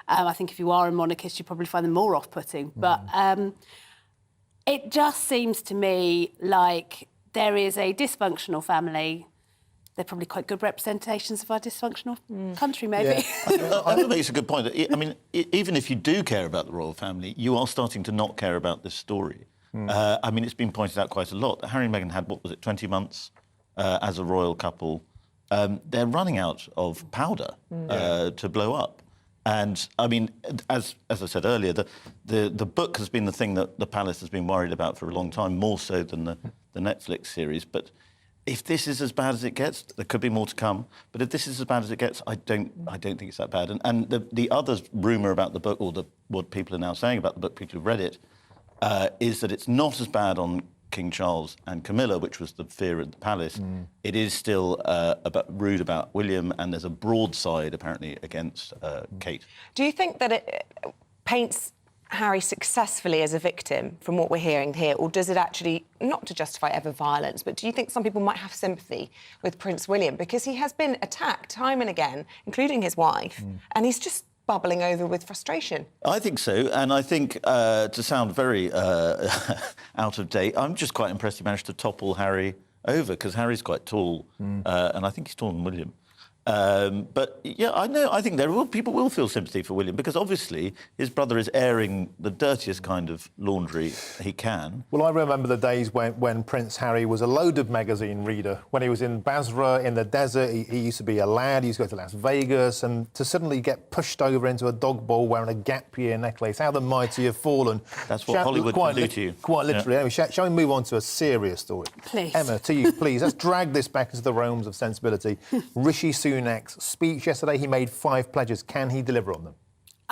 I think if you are a monarchist, you probably find them more off-putting. But it just seems to me like there is a dysfunctional family. They're probably quite good representations of our dysfunctional country, maybe. Yeah. I think that's a good point. I mean, even if you do care about the royal family, you are starting to not care about this story. I mean, it's been pointed out quite a lot. Harry and Meghan had, 20 months as a royal couple. They're running out of powder to blow up. And, I mean, as I said earlier, the book has been the thing that the palace has been worried about for a long time, more so than the Netflix series. But if this is as bad as it gets, there could be more to come. But if this is as bad as it gets, I don't think it's that bad. And the other rumour about the book, or what people are now saying about the book, people who've read it, is that it's not as bad on King Charles and Camilla, which was the fear at the palace. It is still rude about William, and there's a broadside, apparently, against Kate. Do you think that it paints Harry successfully as a victim, from what we're hearing here, or does it actually, not to justify ever violence, but do you think some people might have sympathy with Prince William? Because he has been attacked time and again, including his wife, and he's just bubbling over with frustration. I think so, and I think, to sound very out of date, I'm just quite impressed he managed to topple Harry over, because Harry's quite tall, and I think he's taller than William. But, yeah, I think people will feel sympathy for William, because obviously his brother is airing the dirtiest kind of laundry he can. Well, I remember the days when Prince Harry was a loaded magazine reader. When he was in Basra, in the desert, he used to be a lad, he used to go to Las Vegas, and to suddenly get pushed over into a dog bowl wearing a Gap Year necklace, how the mighty have fallen. That's what Hollywood can do to you. Quite literally. Yeah. Anyway, shall we move on to a serious story? Please. Emma, to you, please. Let's drag this back into the realms of sensibility. Rishi Sunak's speech yesterday, he made 5 pledges. Can he deliver on them?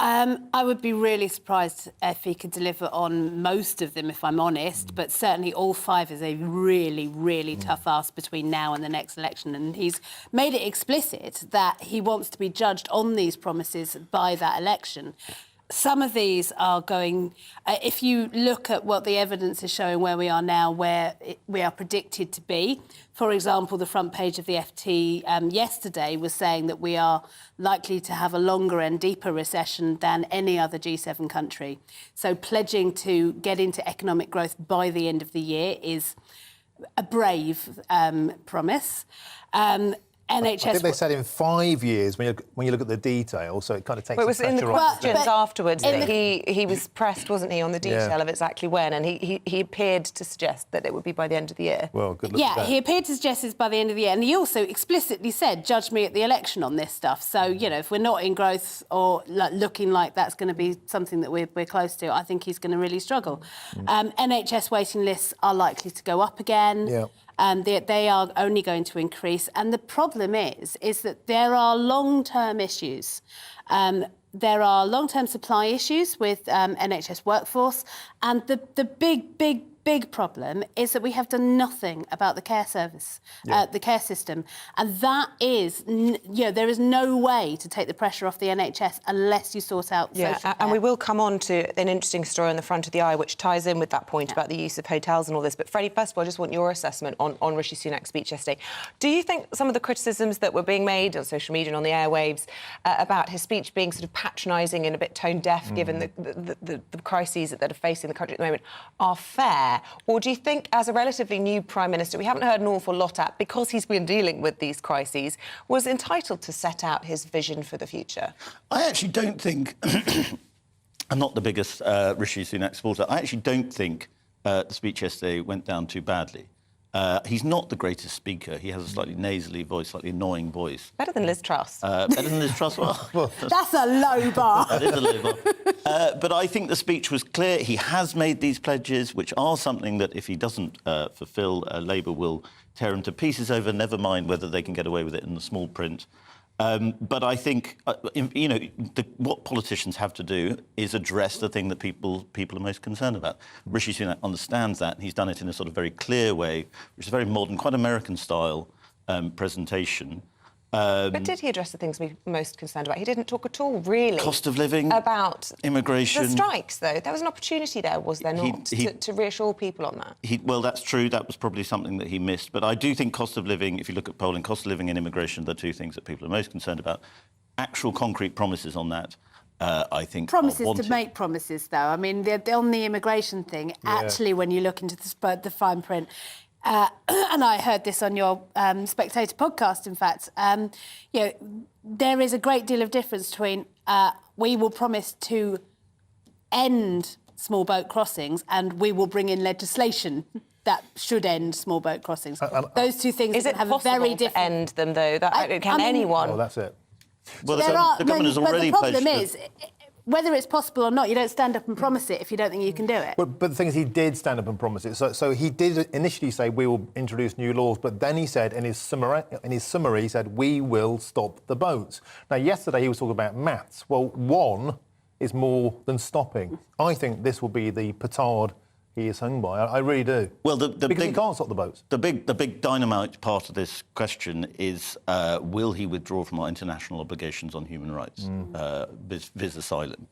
I would be really surprised if he could deliver on most of them, if I'm honest, but certainly all 5 is a really, really tough ask between now and the next election, and he's made it explicit that he wants to be judged on these promises by that election. Some of these are going... if you look at what the evidence is showing where we are now, where we are predicted to be, for example, the front page of the FT yesterday was saying that we are likely to have a longer and deeper recession than any other G7 country. So pledging to get into economic growth by the end of the year is a brave promise. NHS... I think they said in 5 years when you look at the detail, so it kind of takes Well, it was in the questions afterwards that he was pressed, wasn't he, on the detail of exactly when, and he appeared to suggest that it would be by the end of the year. Well, good luck with that. He appeared to suggest it's by the end of the year, and he also explicitly said, judge me at the election on this stuff. So, you know, if we're not in growth or looking like that's going to be something that we're close to, I think he's going to really struggle. NHS waiting lists are likely to go up again. Yeah. They are only going to increase. And the problem is that there are long-term issues. There are long-term supply issues with NHS workforce. And the big problem is that we have done nothing about the care service, the care system. And that is, there is no way to take the pressure off the NHS unless you sort out social care. And we will come on to an interesting story on the front of the Eye, which ties in with that point about the use of hotels and all this. But Freddie, first of all, I just want your assessment on Rishi Sunak's speech yesterday. Do you think some of the criticisms that were being made on social media and on the airwaves about his speech being sort of patronising and a bit tone-deaf, given the crises that are facing the country at the moment, are fair? Or do you think, as a relatively new Prime Minister, we haven't heard an awful lot at, because he's been dealing with these crises, was entitled to set out his vision for the future? I actually don't think... I'm not the biggest Rishi Sunak supporter. I actually don't think the speech yesterday went down too badly. He's not the greatest speaker. He has a slightly nasally voice, slightly annoying voice. Better than Liz Truss. Better than Liz Truss. Well, that's a low bar. That is a low bar. But I think the speech was clear. He has made these pledges, which are something that if he doesn't fulfil, Labour will tear him to pieces over, never mind whether they can get away with it in the small print. But I think, what politicians have to do is address the thing that people are most concerned about. Rishi Sunak understands that, and he's done it in a sort of very clear way, which is a very modern, quite American-style presentation. But did he address the things we're most concerned about? He didn't talk at all, really. Cost of living. About immigration. The strikes, though. There was an opportunity there, was there not, to reassure people on that? Well, that's true. That was probably something that he missed. But I do think cost of living, if you look at polling, cost of living and immigration are the two things that people are most concerned about. Actual concrete promises on that, I think, promises to make promises, though. I mean, on the immigration thing, actually, when you look into the fine print... and I heard this on your Spectator podcast, in fact, there is a great deal of difference between we will promise to end small boat crossings and we will bring in legislation that should end small boat crossings. Those two things have a very different... to end them, though? Can anyone? Oh, that's it. Well, the government has already... But the problem is... Whether it's possible or not, you don't stand up and promise it if you don't think you can do it. But the thing is, he did stand up and promise it. So he did initially say, we will introduce new laws, but then he said, in his summary, he said, we will stop the boats. Now, yesterday he was talking about maths. Well, one is more than stopping. I think this will be the petard he is hung by. I really do. Well, because he can't stop the boats. The big dynamite part of this question is, will he withdraw from our international obligations on human rights, vis asylum?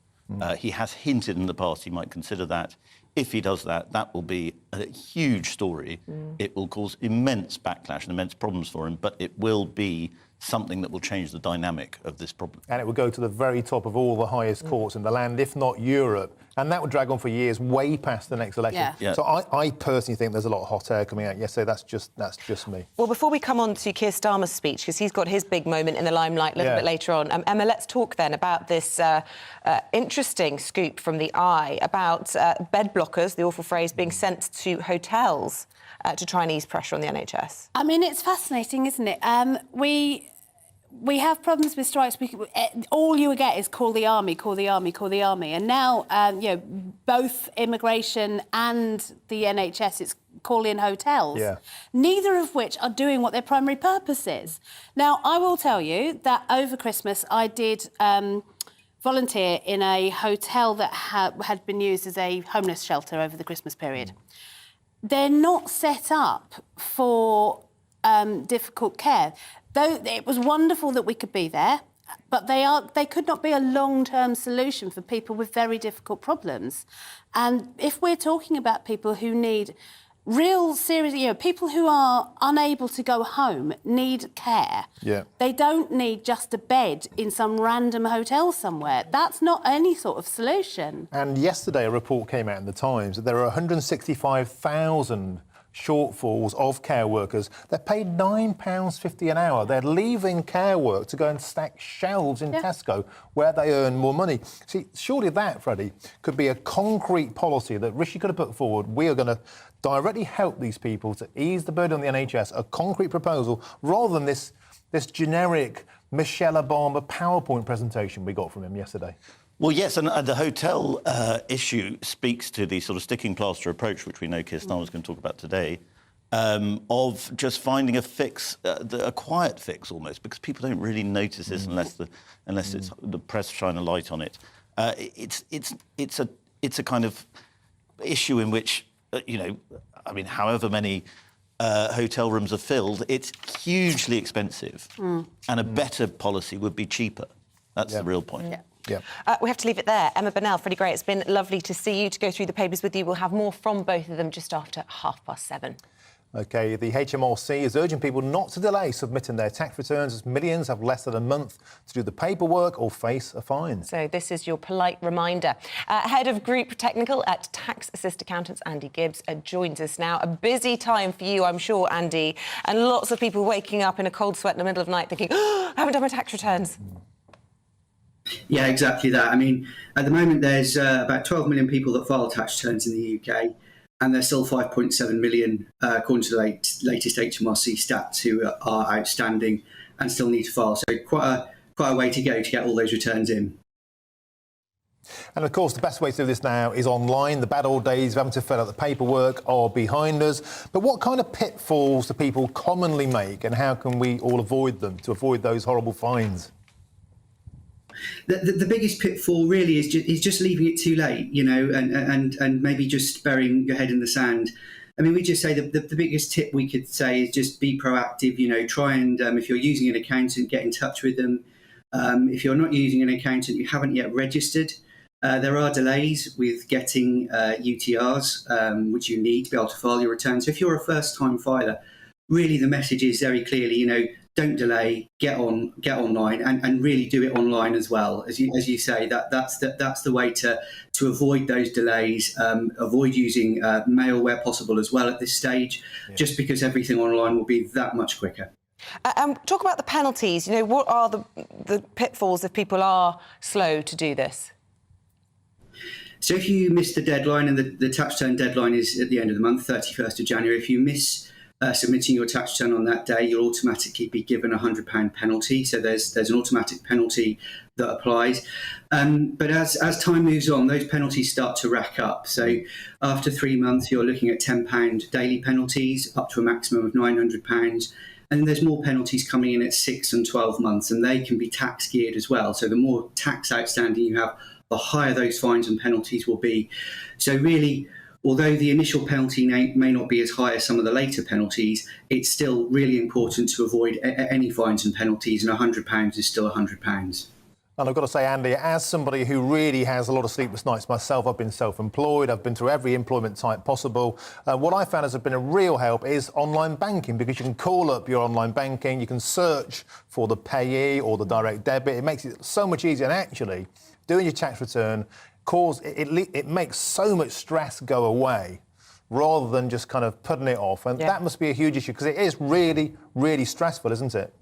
He has hinted in the past he might consider that. If he does that, that will be a huge story. It will cause immense backlash and immense problems for him, but it will be something that will change the dynamic of this problem. And it will go to the very top of all the highest courts in the land, if not Europe. And that will drag on for years, way past the next election. Yeah. So I personally think there's a lot of hot air coming out yesterday. That's just me. Well, before we come on to Keir Starmer's speech, because he's got his big moment in the limelight a little bit later on, Emma, let's talk then about this interesting scoop from the Eye about bed blockers, the awful phrase, being sent to hotels to try and ease pressure on the NHS. I mean, it's fascinating, isn't it? We have problems with strikes. All you get is call the army, call the army, call the army. And now, both immigration and the NHS, it's call in hotels, neither of which are doing what their primary purpose is. Now, I will tell you that over Christmas I did volunteer in a hotel that had been used as a homeless shelter over the Christmas period. They're not set up for difficult care. Though it was wonderful that we could be there, but they could not be a long-term solution for people with very difficult problems. And if we're talking about people who need real serious, people who are unable to go home need care. Yeah. They don't need just a bed in some random hotel somewhere. That's not any sort of solution. And yesterday a report came out in the Times that there are 165,000 shortfalls of care workers. They're paid £9.50 an hour. They're leaving care work to go and stack shelves in Tesco where they earn more money. See, surely that, Freddie, could be a concrete policy that Rishi could have put forward. We are going to directly help these people to ease the burden on the NHS, a concrete proposal, rather than this generic Michelle Obama PowerPoint presentation we got from him yesterday. Well, yes, and the hotel issue speaks to the sort of sticking plaster approach, which we know Keir Starmer's going to talk about today, of just finding a fix, a quiet fix almost, because people don't really notice this unless it's the press shine a light on it. It's a kind of issue in which I mean, however many hotel rooms are filled, it's hugely expensive, and a better policy would be cheaper. That's the real point. Yeah. We have to leave it there. Emma Burnell, Freddie Gray, it's been lovely to see you, to go through the papers with you. We'll have more from both of them just after 7:30. OK, the HMRC is urging people not to delay submitting their tax returns, as millions have less than a month to do the paperwork or face a fine. So this is your polite reminder. Head of Group Technical at Tax Assist Accountants, Andy Gibbs, joins us now. A busy time for you, I'm sure, Andy, and lots of people waking up in a cold sweat in the middle of the night thinking, I haven't done my tax returns. Yeah, exactly that. I mean, at the moment, there's about 12 million people that file tax returns in the UK, and there's still 5.7 million, according to the latest HMRC stats, who are outstanding and still need to file. So quite a way to go to get all those returns in. And of course, the best way to do this now is online. The bad old days of having to fill out the paperwork are behind us. But what kind of pitfalls do people commonly make, and how can we all avoid them, to avoid those horrible fines? The biggest pitfall really is just leaving it too late, and maybe just burying your head in the sand. I mean, we just say the biggest tip we could say is just be proactive, try and, if you're using an accountant, get in touch with them. If you're not using an accountant, you haven't yet registered, there are delays with getting UTRs, which you need to be able to file your return. So if you're a first-time filer, really the message is very clearly, don't delay, get online and really do it online as well. As you say, that's the way to avoid those delays, avoid using mail where possible as well at this stage, just because everything online will be that much quicker. Talk about the penalties. What are the pitfalls if people are slow to do this? So if you miss the deadline, and the tax return deadline is at the end of the month, 31st of January, if you miss submitting your tax return on that day, you'll automatically be given a £100 penalty. So there's an automatic penalty that applies. But as time moves on, those penalties start to rack up. So after 3 months, you're looking at £10 daily penalties, up to a maximum of £900. And there's more penalties coming in at 6 and 12 months, and they can be tax geared as well. So the more tax outstanding you have, the higher those fines and penalties will be. So really, although the initial penalty may not be as high as some of the later penalties, it's still really important to avoid any fines and penalties, and £100 is still £100. And I've got to say, Andy, as somebody who really has a lot of sleepless nights myself, I've been self-employed, I've been through every employment type possible. What I found has been a real help is online banking, because you can call up your online banking, you can search for the payee or the direct debit. It makes it so much easier. And actually, doing your tax return, it makes so much stress go away rather than just kind of putting it off. And that must be a huge issue, because it is really, really stressful, isn't it?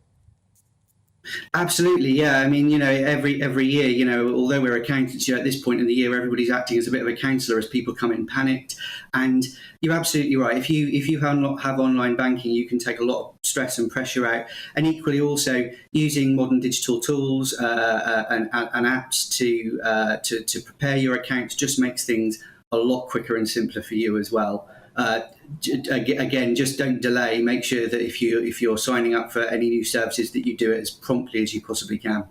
Absolutely, yeah. I mean, every year, although we're accountants, at this point in the year, everybody's acting as a bit of a counsellor as people come in panicked. And you're absolutely right. If you have online banking, you can take a lot of stress and pressure out. And equally, also using modern digital tools and apps to prepare your account just makes things a lot quicker and simpler for you as well. Again, just don't delay. Make sure that if you're signing up for any new services, that you do it as promptly as you possibly can.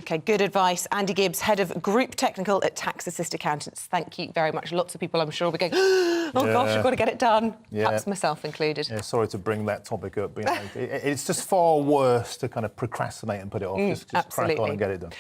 OK, good advice. Andy Gibbs, Head of Group Technical at Tax Assist Accountants. Thank you very much. Lots of people, I'm sure, will be going, gosh, I've got to get it done. Perhaps myself included. Yeah, sorry to bring that topic up, but it's just far worse to kind of procrastinate and put it off. Just crack on and get it done.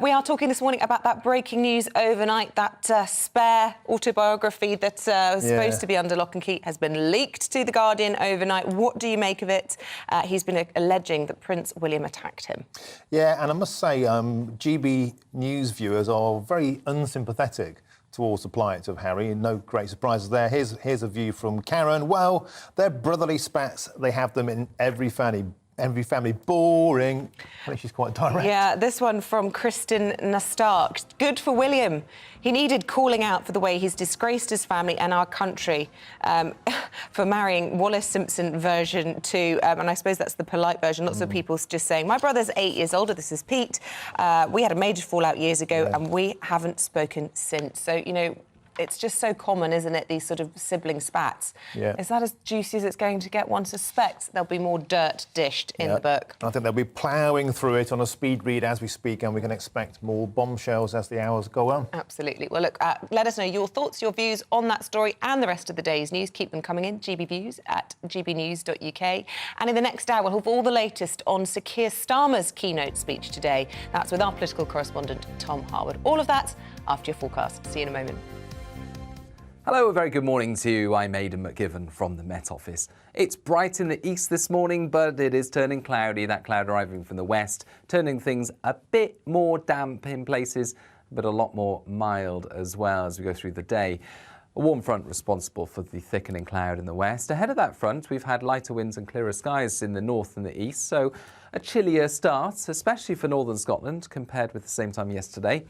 We are talking this morning about that breaking news overnight, that spare autobiography that was supposed to be under lock and key has been leaked to The Guardian overnight. What do you make of it? He's been alleging that Prince William attacked him. Yeah, and I must say, GB News viewers are very unsympathetic towards the plight of Harry. No great surprises there. Here's a view from Karen. Well, they're brotherly spats. They have them in every family. Boring. I think she's quite direct. Yeah, this one from Kristen Nastark. Good for William. He needed calling out for the way he's disgraced his family and our country for marrying Wallace Simpson version 2. And I suppose that's the polite version. Lots of people just saying, my brother's 8 years older. This is Pete. We had a major fallout years ago and we haven't spoken since. So, you know, it's just so common, isn't it, these sort of sibling spats? Yeah. Is that as juicy as it's going to get? One suspects there'll be more dirt dished in the book. I think they'll be ploughing through it on a speed read as we speak, and we can expect more bombshells as the hours go on. Absolutely. Well, look, let us know your thoughts, your views on that story and the rest of the day's news. Keep them coming in, gbviews@gbnews.uk. And in the next hour, we'll have all the latest on Sir Keir Starmer's keynote speech today. That's with our political correspondent, Tom Harwood. All of that after your forecast. See you in a moment. Hello, a very good morning to you. I'm Aidan McGivern from the Met Office. It's bright in the east this morning, but it is turning cloudy. That cloud arriving from the west, turning things a bit more damp in places, but a lot more mild as well as we go through the day. A warm front responsible for the thickening cloud in the west. Ahead of that front, we've had lighter winds and clearer skies in the north and the east, so a chillier start, especially for northern Scotland, compared with the same time yesterday.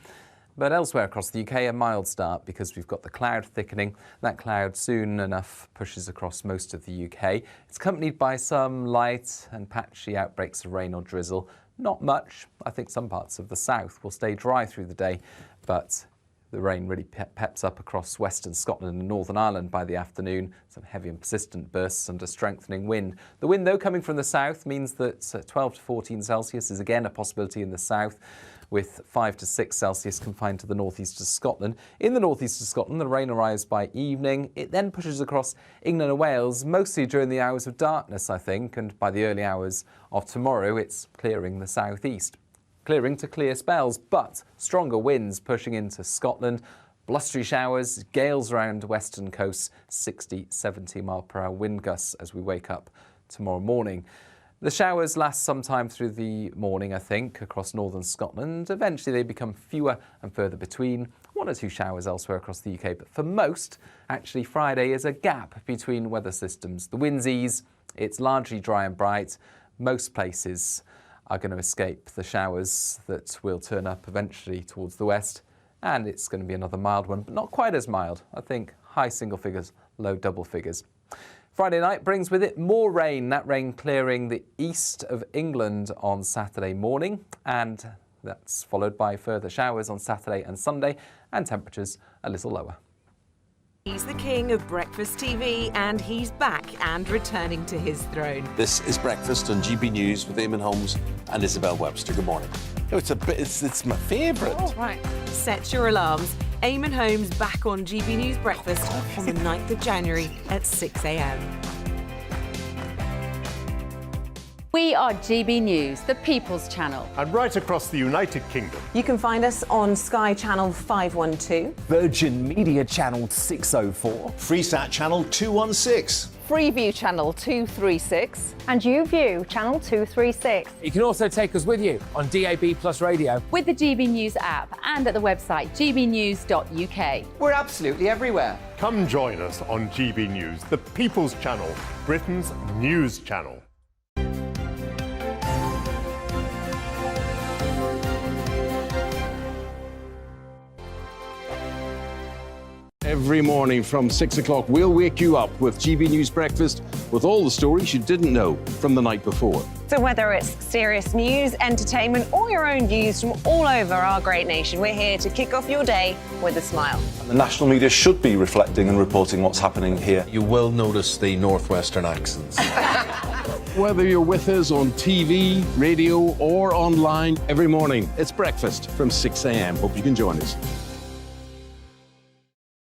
But elsewhere across the UK, a mild start because we've got the cloud thickening. That cloud soon enough pushes across most of the UK. It's accompanied by some light and patchy outbreaks of rain or drizzle. Not much. I think some parts of the south will stay dry through the day, but the rain really peps up across western Scotland and Northern Ireland by the afternoon. Some heavy and persistent bursts under strengthening wind. The wind, though, coming from the south means that 12 to 14 Celsius is again a possibility in the south, with 5 to 6 Celsius confined to the northeast of Scotland. In the northeast of Scotland, the rain arrives by evening. It then pushes across England and Wales, mostly during the hours of darkness, I think, and by the early hours of tomorrow, it's clearing the southeast. Clearing to clear spells, but stronger winds pushing into Scotland. Blustery showers, gales around western coasts, 60, 70 mile per hour wind gusts as we wake up tomorrow morning. The showers last some time through the morning, I think, across northern Scotland. Eventually they become fewer and further between. 1 or 2 showers elsewhere across the UK. But for most, actually Friday is a gap between weather systems. The winds ease, it's largely dry and bright. Most places are going to escape the showers that will turn up eventually towards the west. And it's going to be another mild one, but not quite as mild. I think high single figures, low double figures. Friday night brings with it more rain, that rain clearing the east of England on Saturday morning, and that's followed by further showers on Saturday and Sunday, and temperatures a little lower. He's the king of breakfast TV, and he's back and returning to his throne. This is Breakfast on GB News with Eamonn, Holmes and Isabel Webster. Good morning. Oh, it's my favourite. Oh, right. Set your alarms. Eamonn Holmes back on GB News Breakfast on the 9th of January at 6 a.m. We are GB News, the People's Channel. And right across the United Kingdom. You can find us on Sky Channel 512. Virgin Media Channel 604. Freesat Channel 216. Freeview Channel 236. And YouView Channel 236. You can also take us with you on DAB Plus Radio. With the GB News app and at the website gbnews.uk. We're absolutely everywhere. Come join us on GB News, the People's Channel, Britain's news channel. Every morning from 6 o'clock, we'll wake you up with GB News Breakfast with all the stories you didn't know from the night before. So whether it's serious news, entertainment, or your own views from all over our great nation, we're here to kick off your day with a smile. And the national media should be reflecting and reporting what's happening here. You will notice the northwestern accents. Whether you're with us on TV, radio, or online, every morning, it's breakfast from 6 a.m. Hope you can join us.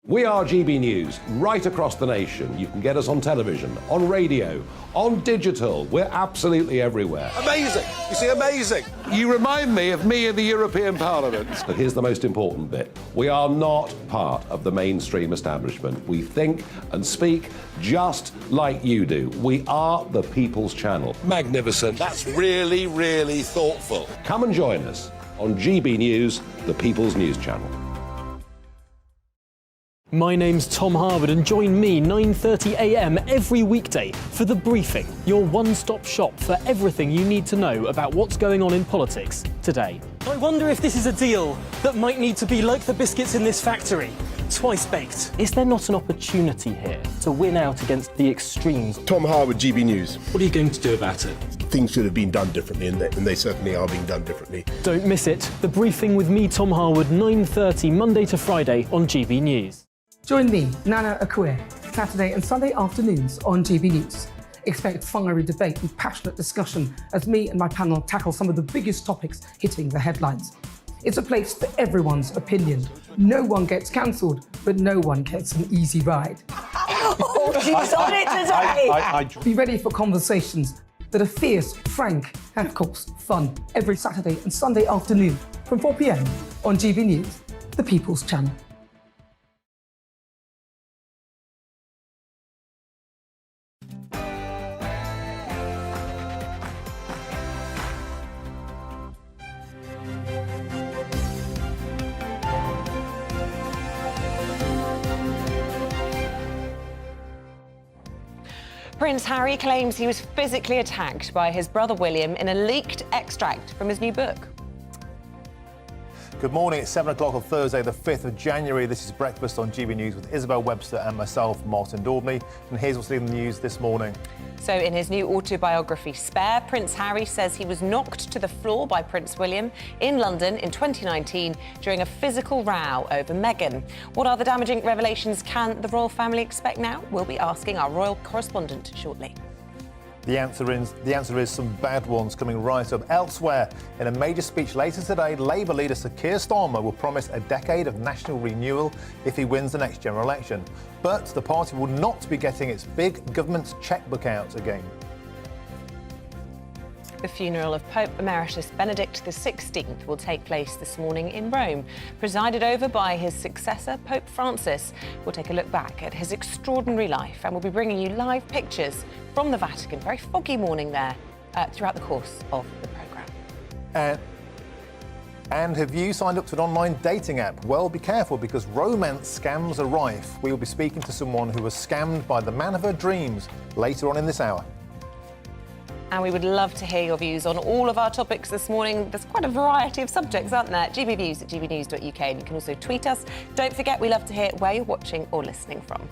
We are GB News, right across the nation. You can get us on television, on radio, on digital. We're absolutely everywhere. Amazing! You see, amazing! You remind me of me in the European Parliament. But here's the most important bit. We are not part of the mainstream establishment. We think and speak just like you do. We are the People's Channel. Magnificent. That's really, really thoughtful. Come and join us on GB News, the People's News Channel. My name's Tom Harwood and join me 9:30 a.m. every weekday for The Briefing, your one-stop shop for everything you need to know about what's going on in politics today. I wonder if this is a deal that might need to be like the biscuits in this factory, twice baked. Is there not an opportunity here to win out against the extremes? Tom Harwood, GB News. What are you going to do about it? Things should have been done differently, and they certainly are being done differently. Don't miss it. The Briefing with me, Tom Harwood, 9:30 Monday to Friday on GB News. Join me, Nana Akue, Saturday and Sunday afternoons on GB News. Expect fiery debate and passionate discussion as me and my panel tackle some of the biggest topics hitting the headlines. It's a place for everyone's opinion. No one gets cancelled, but no one gets an easy ride. Oh, she's on it today! Be ready for conversations that are fierce, frank, and of course, fun. Every Saturday and Sunday afternoon from 4 p.m. on GB News, the People's Channel. Prince Harry claims he was physically attacked by his brother William in a leaked extract from his new book. Good morning. It's 7 o'clock on Thursday, the 5th of January. This is Breakfast on GB News with Isabel, Webster and myself, Martin Daubney. And here's what's in the news this morning. So in his new autobiography, Spare, Prince Harry says he was knocked to the floor by Prince William in London in 2019 during a physical row over Meghan. What other damaging revelations can the royal family expect now? We'll be asking our royal correspondent shortly. The answer is some bad ones coming right up. Elsewhere, in a major speech later today, Labour leader Sir Keir Starmer will promise a decade of national renewal if he wins the next general election. But the party will not be getting its big government chequebook out again. The funeral of Pope Emeritus Benedict XVI will take place this morning in Rome, presided over by his successor, Pope Francis. We'll take a look back at his extraordinary life and we'll be bringing you live pictures from the Vatican. Very foggy morning there throughout the course of the programme. And have you signed up to an online dating app? Well, be careful because romance scams are rife. We will be speaking to someone who was scammed by the man of her dreams later on in this hour. And we would love to hear your views on all of our topics this morning. There's quite a variety of subjects, aren't there? GBViews at gbnews.uk, and you can also tweet us. Don't forget, we love to hear where you're watching or listening from.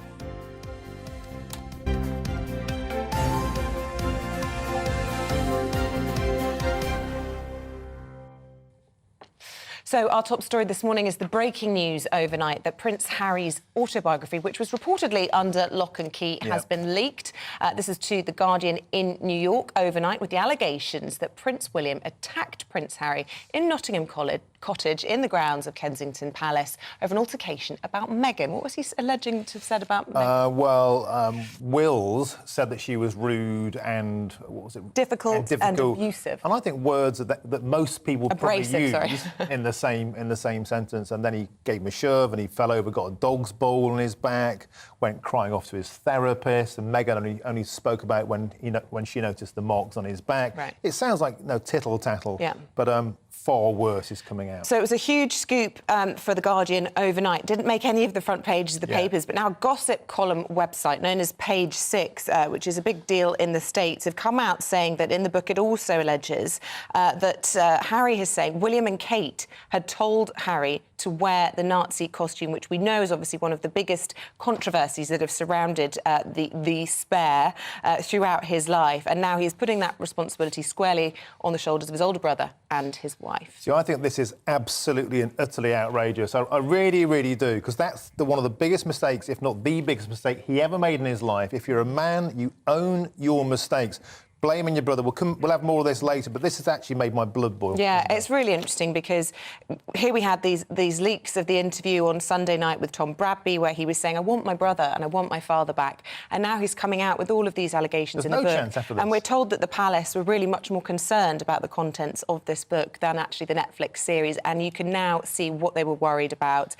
So our top story this morning is the breaking news overnight that Prince Harry's autobiography, which was reportedly under lock and key, has been leaked. This is to The Guardian in New York overnight with the allegations that Prince William attacked Prince Harry in Nottingham Cottage in the grounds of Kensington Palace over an altercation about Meghan. What was he alleging to have said about Meghan? Wills said that she was rude and, what was it? Difficult and abusive. And I think words that most people Abrasive, probably use in the same sentence. And then he gave him a shove and he fell over, got a dog's bowl on his back, went crying off to his therapist. And Meghan only spoke about when she noticed the marks on his back. Right. It sounds like tittle tattle. Yeah. But far worse is coming out. So it was a huge scoop for The Guardian overnight. Didn't make any of the front pages of the papers, but now a gossip column website known as Page 6, which is a big deal in the States, have come out saying that in the book it also alleges that Harry is saying William and Kate had told Harry to wear the Nazi costume, which we know is obviously one of the biggest controversies that have surrounded the Spare throughout his life. And now he's putting that responsibility squarely on the shoulders of his older brother and his wife. So I think this is absolutely and utterly outrageous. I really, really do, because that's one of the biggest mistakes, if not the biggest mistake he ever made in his life. If you're a man, you own your mistakes. Blaming your brother. We'll have more of this later, but this has actually made my blood boil. Yeah, it's really interesting because here we had these leaks of the interview on Sunday night with Tom Bradby where he was saying, I want my brother and I want my father back. And now he's coming out with all of these allegations in the book. There's no chance after this. And we're told that the palace were really much more concerned about the contents of this book than actually the Netflix series. And you can now see what they were worried about.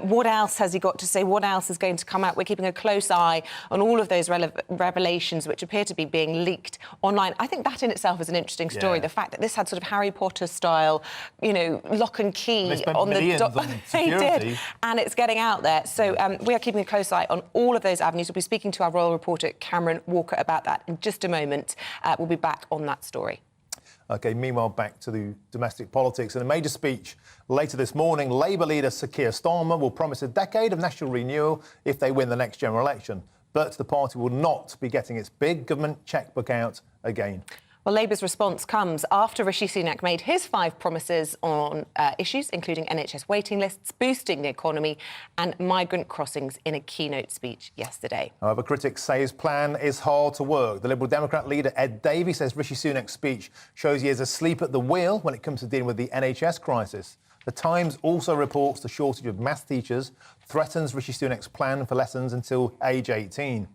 What else has he got to say? What else is going to come out? We're keeping a close eye on all of those revelations which appear to be being leaked online. I think that in itself is an interesting story. Yeah. The fact that this had sort of Harry Potter style, you know, lock and key They spent on the millions on They security. did, and it's getting out there. So we are keeping a close eye on all of those avenues. We'll be speaking to our royal reporter Cameron Walker about that in just a moment. We'll be back on that story. OK, meanwhile, back to the domestic politics. In a major speech later this morning, Labour leader Sir Keir Starmer will promise a decade of national renewal if they win the next general election. But the party will not be getting its big government chequebook out again. Well, Labour's response comes after Rishi Sunak made his 5 promises on issues, including NHS waiting lists, boosting the economy and migrant crossings in a keynote speech yesterday. However, critics say his plan is hard to work. The Liberal Democrat leader Ed Davey says Rishi Sunak's speech shows he is asleep at the wheel when it comes to dealing with the NHS crisis. The Times also reports the shortage of maths teachers threatens Rishi Sunak's plan for lessons until age 18.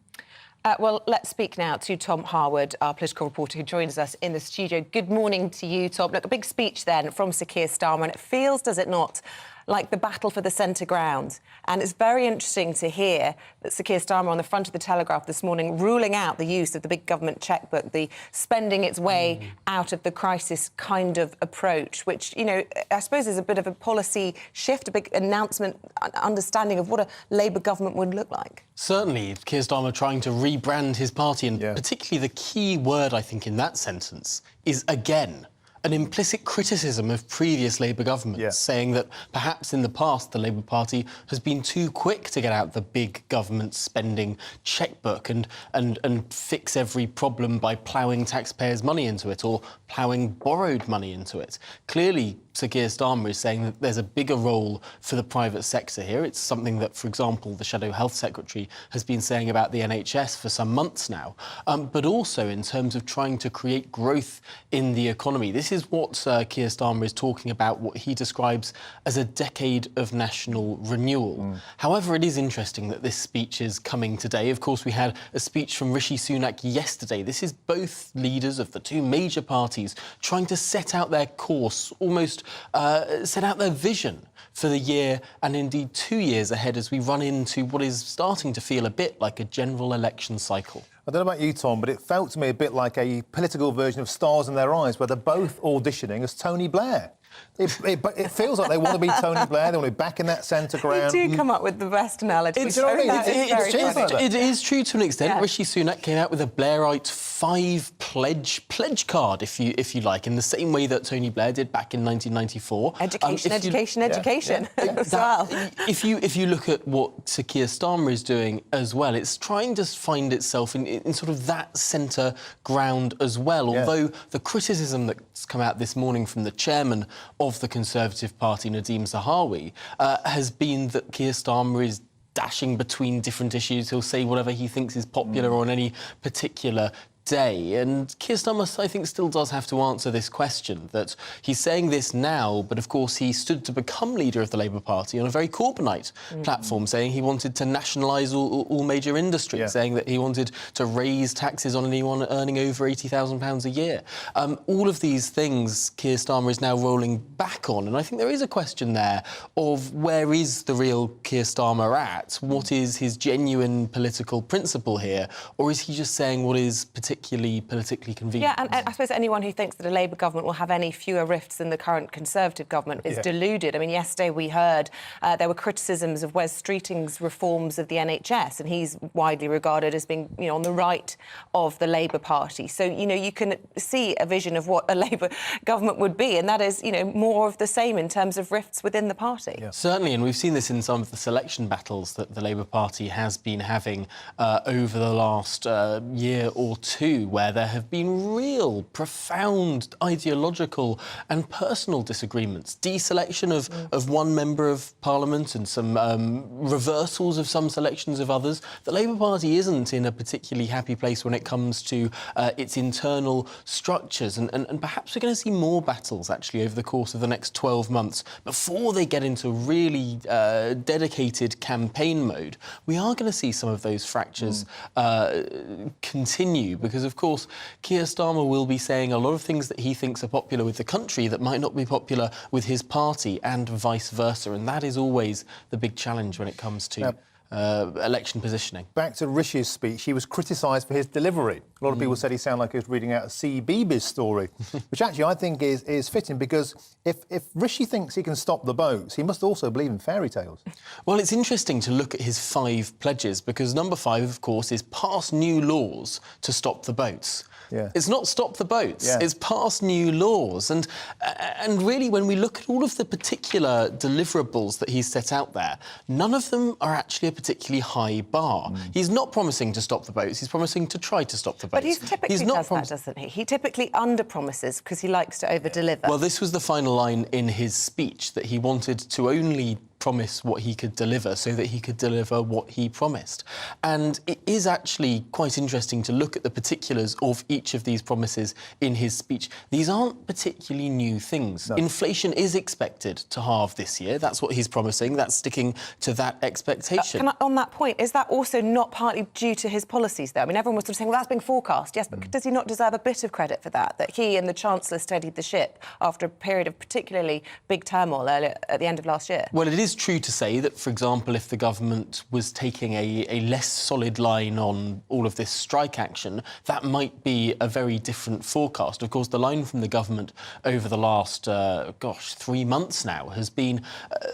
Well, let's speak now to Tom Harwood, our political reporter who joins us in the studio. Good morning to you, Tom. Look, a big speech then from Sir Keir Starmer, and it feels, does it not, like the battle for the centre ground. And it's very interesting to hear that Sir Keir Starmer on the front of the Telegraph this morning ruling out the use of the big government chequebook, the spending its way out of the crisis kind of approach, which, you know, I suppose is a bit of a policy shift, a big announcement, understanding of what a Labour government would look like. Certainly, Keir Starmer trying to rebrand his party, and particularly the key word, I think, in that sentence is again. An implicit criticism of previous Labour governments, saying that perhaps in the past the Labour Party has been too quick to get out the big government spending chequebook and fix every problem by ploughing taxpayers' money into it or ploughing borrowed money into it. Clearly, Sir Keir Starmer is saying that there's a bigger role for the private sector here. It's something that, for example, the Shadow Health Secretary has been saying about the NHS for some months now, but also in terms of trying to create growth in the economy. This is what Keir Starmer is talking about, what he describes as a decade of national renewal. However, it is interesting that this speech is coming today. Of course, we had a speech from Rishi Sunak yesterday. This is both leaders of the 2 major parties trying to set out their course, almost set out their vision for the year and indeed 2 years ahead as we run into what is starting to feel a bit like a general election cycle. I don't know about you, Tom, but it felt to me a bit like a political version of Stars in Their Eyes, where they're both auditioning as Tony Blair. It feels like they want to be Tony Blair, they want to be back in that centre ground. You do come up with the best analogy. It is true to an extent. Yeah. Rishi Sunak came out with a Blairite 5 pledge card, if you like, in the same way that Tony Blair did back in 1994. Education as well. If you look at what Sir Keir Starmer is doing as well, it's trying to find itself in sort of that centre ground as well. Although the criticism that's come out this morning from the chairman of the Conservative Party, Nadhim Zahawi, has been that Keir Starmer is dashing between different issues. He'll say whatever he thinks is popular on any particular day. And Keir Starmer, I think, still does have to answer this question, that he's saying this now, but of course he stood to become leader of the Labour Party on a very Corbynite platform, saying he wanted to nationalise all major industries, saying that he wanted to raise taxes on anyone earning over £80,000 a year. All of these things Keir Starmer is now rolling back on, and I think there is a question there of where is the real Keir Starmer at? What is his genuine political principle here? Or is he just saying what is particularly convenient? Yeah, and I suppose anyone who thinks that a Labour government will have any fewer rifts than the current Conservative government is deluded. I mean, yesterday we heard there were criticisms of Wes Streeting's reforms of the NHS, and he's widely regarded as being, you know, on the right of the Labour Party. So, you know, you can see a vision of what a Labour government would be, and that is, you know, more of the same in terms of rifts within the party. Certainly, and we've seen this in some of the selection battles that the Labour Party has been having over the last year or two, where there have been real, profound ideological and personal disagreements. Deselection of one member of Parliament and some reversals of some selections of others. The Labour Party isn't in a particularly happy place when it comes to its internal structures, and perhaps we're going to see more battles, actually, over the course of the next 12 months. Before they get into really dedicated campaign mode, we are going to see some of those fractures continue, because, of course, Keir Starmer will be saying a lot of things that he thinks are popular with the country that might not be popular with his party, and vice versa. And that is always the big challenge when it comes to election positioning. Back to Rishi's speech, he was criticised for his delivery. A lot of people said he sounded like he was reading out a CBeebies story, which actually I think is fitting, because if Rishi thinks he can stop the boats, he must also believe in fairy tales. Well, it's interesting to look at his 5 pledges, because number 5, of course, is pass new laws to stop the boats. Yeah. It's not stop the boats, Yeah. it's pass new laws. And really, when we look at all of the particular deliverables that he's set out there, none of them are actually a particularly high bar. He's not promising to stop the boats, he's promising to try to stop the boats. But he typically does that, doesn't he? He typically under-promises because he likes to over-deliver. Well, this was the final line in his speech, that he wanted to only promise what he could deliver so that he could deliver what he promised. And it is actually quite interesting to look at the particulars of each of these promises in his speech. These aren't particularly new things. No. Inflation is expected to halve this year. That's what he's promising. That's sticking to that expectation. On that point, is that also not partly due to his policies, though? I mean, everyone was sort of saying, well, that's being forecast, yes, but does he not deserve a bit of credit for that he and the Chancellor steadied the ship after a period of particularly big turmoil earlier at the end of last year? Well, it is true to say that, for example, if the government was taking a less solid line on all of this strike action, that might be a very different forecast. Of course, the line from the government over the last, 3 months now has been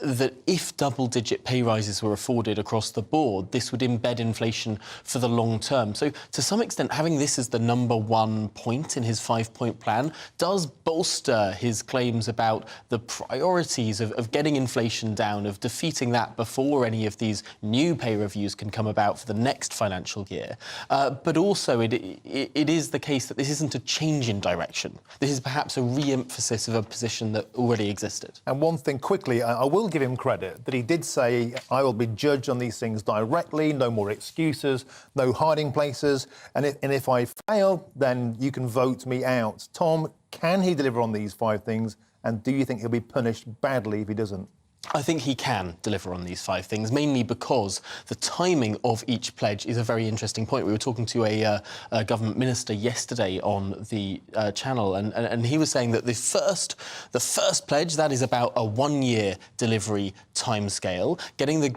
that if double-digit pay rises were afforded across the board, this would embed inflation for the long term. So, to some extent, having this as the number 1 point in his 5-point plan does bolster his claims about the priorities of getting inflation down, of defeating that before any of these new pay reviews can come about for the next financial year. But also it is the case that this isn't a change in direction. This is perhaps a re-emphasis of a position that already existed. And one thing quickly, I will give him credit that he did say, I will be judged on these things directly, no more excuses, no hiding places, and if I fail, then you can vote me out. Tom, can he deliver on these 5 things, and do you think he'll be punished badly if he doesn't? I think he can deliver on these 5 things, mainly because the timing of each pledge is a very interesting point. We were talking to a government minister yesterday on the channel, and he was saying that the first pledge, that is about a 1-year delivery timescale. Getting the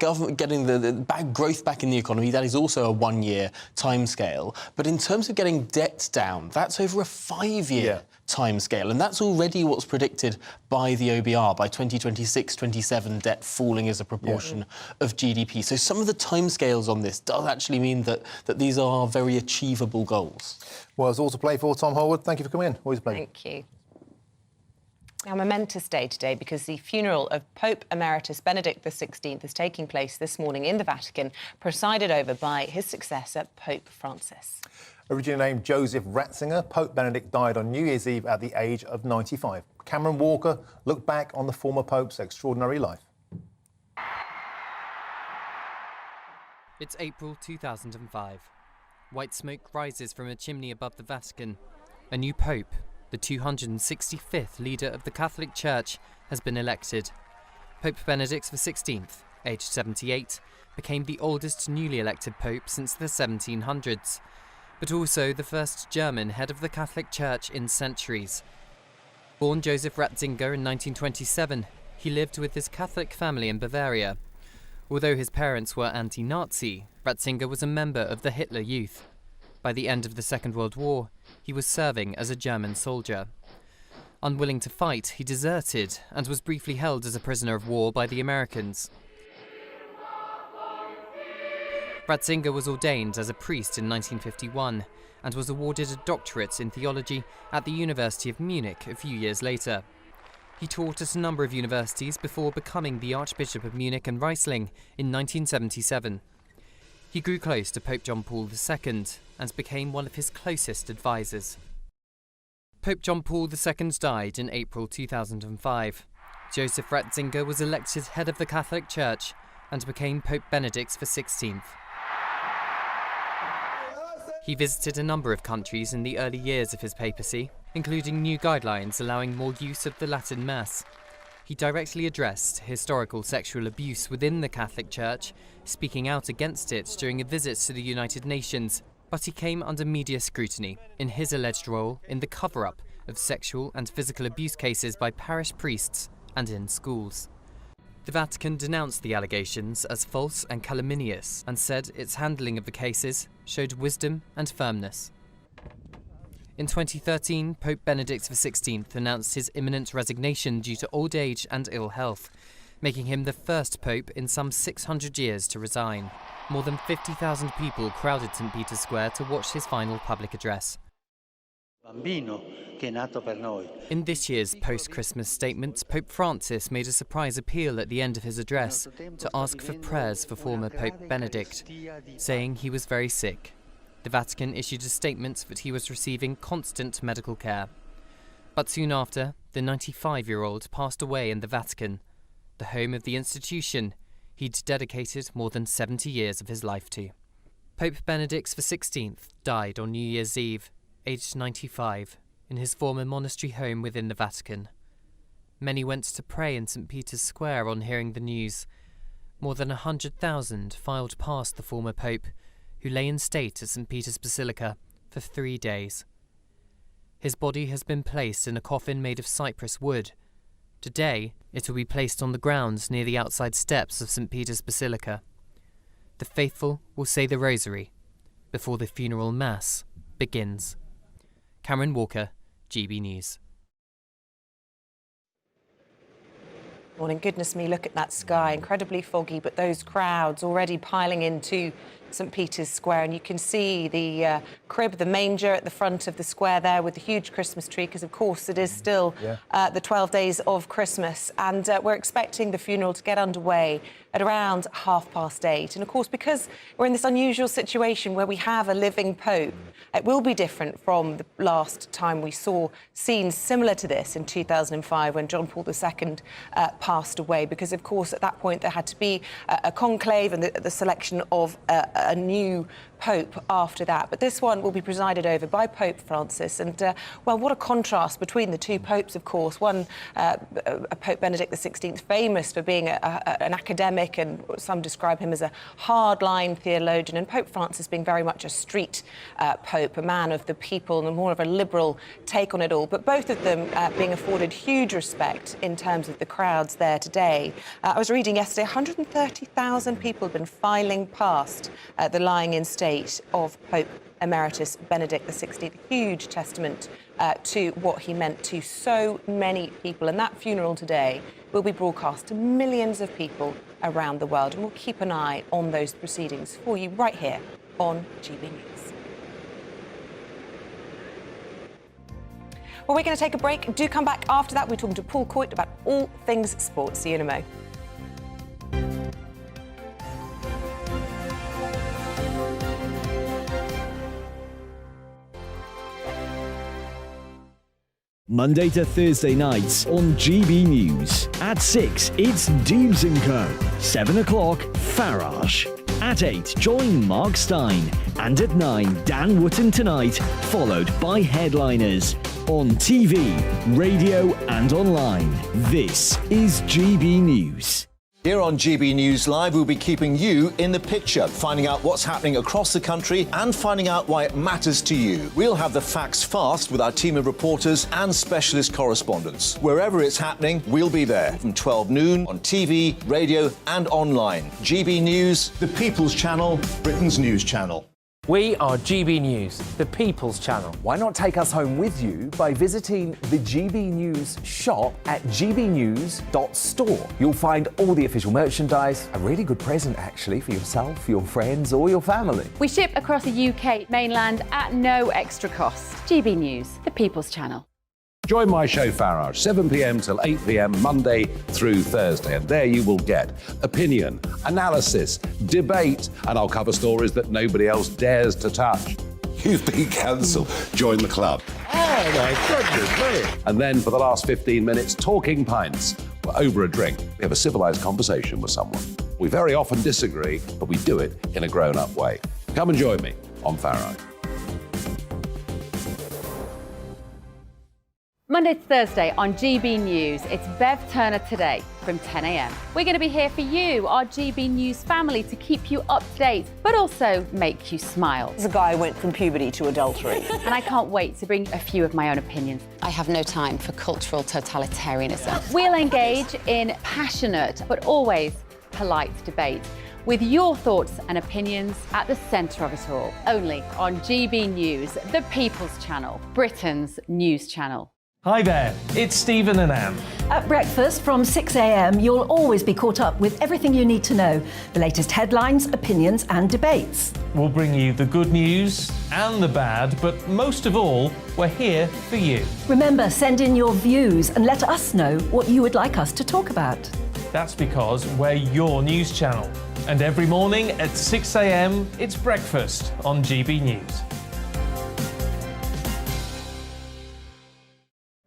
growth back in the economy, that is also a 1-year timescale. But in terms of getting debt down, that's over a 5-year timescale, and that's already what's predicted by the OBR. By 2026-27, debt falling as a proportion of GDP. So some of the timescales on this does actually mean that these are very achievable goals. Well, it's all to play for. Tom Holwood, thank you for coming in. Always a pleasure. Thank you. Now, momentous day today because the funeral of Pope Emeritus Benedict XVI is taking place this morning in the Vatican, presided over by his successor, Pope Francis. Originally named Joseph Ratzinger, Pope Benedict died on New Year's Eve at the age of 95. Cameron Walker looked back on the former Pope's extraordinary life. It's April 2005. White smoke rises from a chimney above the Vatican. A new Pope, the 265th leader of the Catholic Church, has been elected. Pope Benedict XVI, aged 78, became the oldest newly elected Pope since the 1700s. But also the first German head of the Catholic Church in centuries. Born Joseph Ratzinger in 1927, he lived with his Catholic family in Bavaria. Although his parents were anti-Nazi, Ratzinger was a member of the Hitler Youth. By the end of the Second World War, he was serving as a German soldier. Unwilling to fight, he deserted and was briefly held as a prisoner of war by the Americans. Ratzinger was ordained as a priest in 1951 and was awarded a doctorate in theology at the University of Munich a few years later. He taught at a number of universities before becoming the Archbishop of Munich and Riesling in 1977. He grew close to Pope John Paul II and became one of his closest advisors. Pope John Paul II died in April 2005. Joseph Ratzinger was elected head of the Catholic Church and became Pope Benedict XVI. He visited a number of countries in the early years of his papacy, including new guidelines allowing more use of the Latin Mass. He directly addressed historical sexual abuse within the Catholic Church, speaking out against it during a visit to the United Nations, but he came under media scrutiny in his alleged role in the cover-up of sexual and physical abuse cases by parish priests and in schools. The Vatican denounced the allegations as false and calumnious and said its handling of the cases showed wisdom and firmness. In 2013, Pope Benedict XVI announced his imminent resignation due to old age and ill health, making him the first pope in some 600 years to resign. More than 50,000 people crowded St. Peter's Square to watch his final public address. In this year's post-Christmas statement, Pope Francis made a surprise appeal at the end of his address to ask for prayers for former Pope Benedict, saying he was very sick. The Vatican issued a statement that he was receiving constant medical care. But soon after, the 95-year-old passed away in the Vatican, the home of the institution he'd dedicated more than 70 years of his life to. Pope Benedict XVI died on New Year's Eve, aged 95, in his former monastery home within the Vatican. Many went to pray in St. Peter's Square on hearing the news. More than 100,000 filed past the former pope, who lay in state at St. Peter's Basilica for 3 days. His body has been placed in a coffin made of cypress wood. Today, it will be placed on the grounds near the outside steps of St. Peter's Basilica. The faithful will say the rosary before the funeral mass begins. Cameron Walker, GB News. Morning, goodness me, look at that sky, incredibly foggy, but those crowds already piling into St. Peter's Square, and you can see the crib, the manger at the front of the square there with the huge Christmas tree, because of course it is still the 12 days of Christmas, and we're expecting the funeral to get underway at around 8:30. And of course, because we're in this unusual situation where we have a living Pope, it will be different from the last time we saw scenes similar to this in 2005 when John Paul II passed away, because of course at that point there had to be a conclave and the selection of a new Pope after that. But this one will be presided over by Pope Francis, and well, what a contrast between the two popes, of course. One, Pope Benedict XVI, famous for being an academic, and some describe him as a hardline theologian, and Pope Francis being very much a street pope, a man of the people, and more of a liberal take on it all. But both of them being afforded huge respect in terms of the crowds there today. I was reading yesterday, 130,000 people have been filing past the lying-in state of Pope Emeritus Benedict XVI. A huge testament to what he meant to so many people. And that funeral today will be broadcast to millions of people around the world. And we'll keep an eye on those proceedings for you right here on GB News. Well, we're going to take a break. Do come back after that. We're talking to Paul Coit about all things sports. See you in a mo. Monday to Thursday nights on GB News. At 6, it's Dubes & Co. 7 o'clock, Farage. At 8, join Mark Stein. And at 9, Dan Wootton Tonight, followed by headliners. On TV, radio and online. This is GB News. Here on GB News Live, we'll be keeping you in the picture, finding out what's happening across the country and finding out why it matters to you. We'll have the facts fast with our team of reporters and specialist correspondents. Wherever it's happening, we'll be there from 12 noon on TV, radio and online. GB News, the People's Channel, Britain's news channel. We are GB News, the People's Channel. Why not take us home with you by visiting the GB News shop at gbnews.store. You'll find all the official merchandise, a really good present actually for yourself, your friends or your family. We ship across the UK mainland at no extra cost. GB News, the People's Channel. Join my show Farage, 7 p.m. till 8 p.m. Monday through Thursday, and there you will get opinion, analysis, debate, and I'll cover stories that nobody else dares to touch. You've been cancelled. Join the club. Oh my goodness me! And then for the last 15 minutes, talking pints. We're over a drink. We have a civilised conversation with someone. We very often disagree, but we do it in a grown-up way. Come and join me on Farage. Monday to Thursday on GB News, it's Bev Turner Today from 10 a.m. We're going to be here for you, our GB News family, to keep you up to date, but also make you smile. There's a guy who went from puberty to adultery. And I can't wait to bring a few of my own opinions. I have no time for cultural totalitarianism. We'll engage in passionate, but always polite debate, with your thoughts and opinions at the centre of it all. Only on GB News, the People's Channel, Britain's news channel. Hi there, it's Stephen and Anne. At breakfast from 6 a.m, you'll always be caught up with everything you need to know, the latest headlines, opinions and debates. We'll bring you the good news and the bad, but most of all, we're here for you. Remember, send in your views and let us know what you would like us to talk about. That's because we're your news channel. And every morning at 6 a.m, it's breakfast on GB News.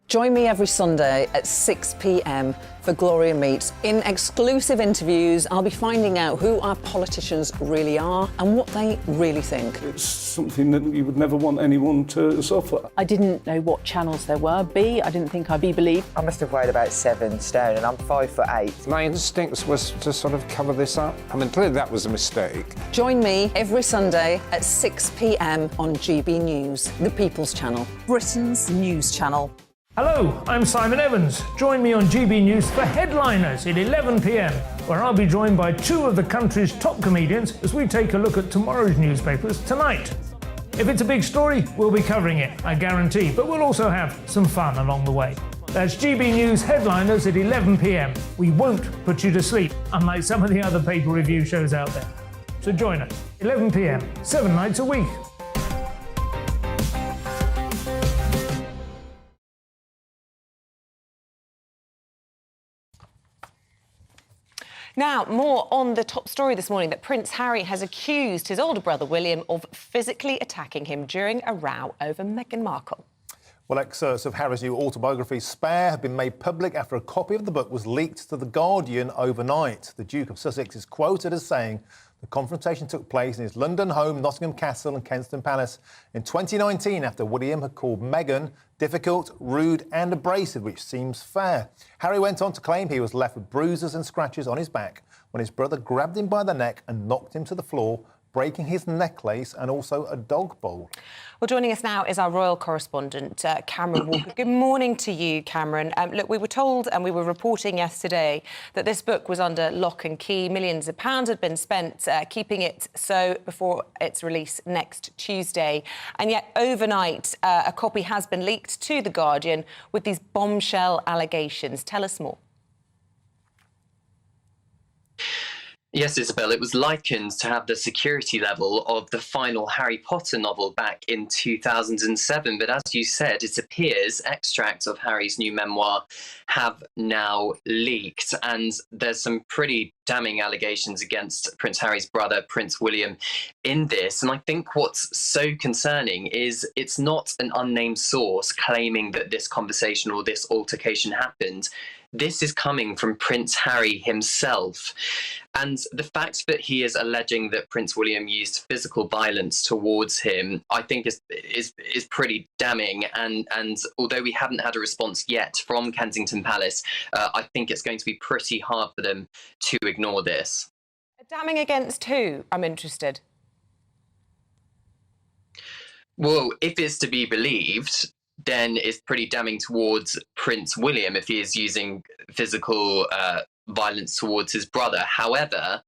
Join me every Sunday at 6 p.m. for Gloria Meets. In exclusive interviews, I'll be finding out who our politicians really are and what they really think. It's something that you would never want anyone to suffer. I didn't know what channels there were. I didn't think I'd be believed. I must have weighed about 7 stone and I'm 5'8". My instincts was to sort of cover this up. I mean, clearly that was a mistake. Join me every Sunday at 6 p.m. on GB News, the People's Channel, Britain's news channel. Hello, I'm Simon Evans. Join me on GB News for Headliners at 11 p.m, where I'll be joined by 2 of the country's top comedians as we take a look at tomorrow's newspapers tonight. If it's a big story, we'll be covering it, I guarantee, but we'll also have some fun along the way. That's GB News Headliners at 11 p.m. We won't put you to sleep, unlike some of the other paper review shows out there. So join us, 11 p.m, 7 nights a week. Now, more on the top story this morning, that Prince Harry has accused his older brother William of physically attacking him during a row over Meghan Markle. Well, excerpts of Harry's new autobiography, Spare, have been made public after a copy of the book was leaked to The Guardian overnight. The Duke of Sussex is quoted as saying the confrontation took place in his London home, Nottingham Castle and Kensington Palace in 2019 after William had called Meghan difficult, rude and abrasive, which seems fair. Harry went on to claim he was left with bruises and scratches on his back when his brother grabbed him by the neck and knocked him to the floor, breaking his necklace and also a dog bowl. Well, joining us now is our royal correspondent, Cameron Walker. Good morning to you, Cameron. Look, we were told and we were reporting yesterday that this book was under lock and key. Millions of pounds had been spent keeping it so before its release next Tuesday. And yet overnight, a copy has been leaked to The Guardian with these bombshell allegations. Tell us more. Yes, Isabel, it was likened to have the security level of the final Harry Potter novel back in 2007. But as you said, it appears extracts of Harry's new memoir have now leaked. And there's some pretty damning allegations against Prince Harry's brother, Prince William, in this. And I think what's so concerning is it's not an unnamed source claiming that this conversation or this altercation happened. This is coming from Prince Harry himself. And the fact that he is alleging that Prince William used physical violence towards him, I think is pretty damning. And although we haven't had a response yet from Kensington Palace, I think it's going to be pretty hard for them to ignore this. Damning against who? I'm interested. Well, if it's to be believed, then it's pretty damning towards Prince William if he is using physical violence towards his brother. However,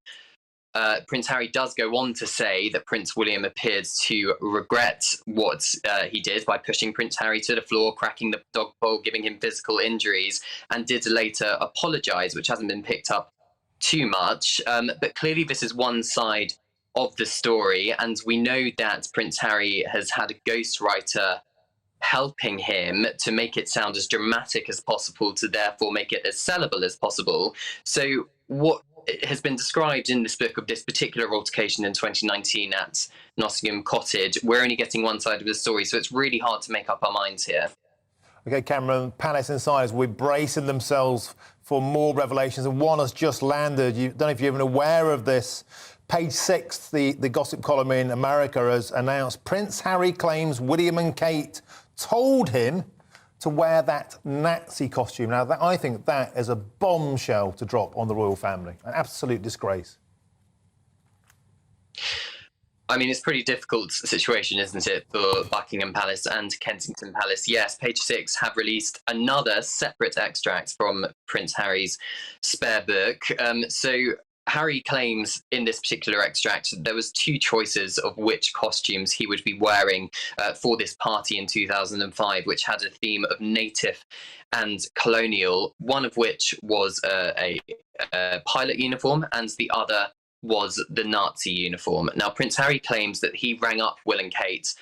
Prince Harry does go on to say that Prince William appears to regret what he did by pushing Prince Harry to the floor, cracking the dog bowl, giving him physical injuries, and did later apologise, which hasn't been picked up too much. But clearly this is one side of the story, and we know that Prince Harry has had a ghostwriter helping him to make it sound as dramatic as possible, to therefore make it as sellable as possible. So what has been described in this book of this particular altercation in 2019 at Nottingham Cottage, we're only getting one side of the story, so it's really hard to make up our minds here. OK, Cameron, Palace insiders were bracing themselves for more revelations, and one has just landed. You don't know if you're even aware of this. Page 6, the gossip column in America has announced Prince Harry claims William and Kate told him to wear that Nazi costume. Now, I think that is a bombshell to drop on the royal family. An absolute disgrace. I mean, it's a pretty difficult situation, isn't it, for Buckingham Palace and Kensington Palace? Yes, Page Six have released another separate extract from Prince Harry's spare book. So Harry claims in this particular extract there was two choices of which costumes he would be wearing for this party in 2005, which had a theme of native and colonial, one of which was a pilot uniform and the other was the Nazi uniform. Now, Prince Harry claims that he rang up Will and Kate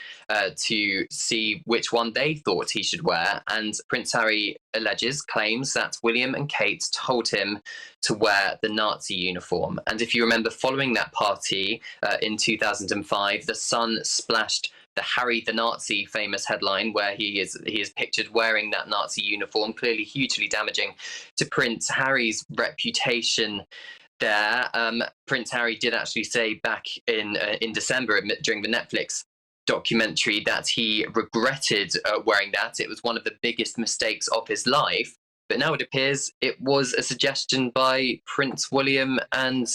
to see which one they thought he should wear, and Prince Harry claims that William and Kate told him to wear the Nazi uniform. And if you remember, following that party in 2005, The Sun splashed the Harry the Nazi famous headline, where he is pictured wearing that Nazi uniform, clearly hugely damaging to Prince Harry's reputation there. Prince Harry did actually say back in December during the Netflix documentary that he regretted wearing that. It was one of the biggest mistakes of his life. But now it appears it was a suggestion by Prince William and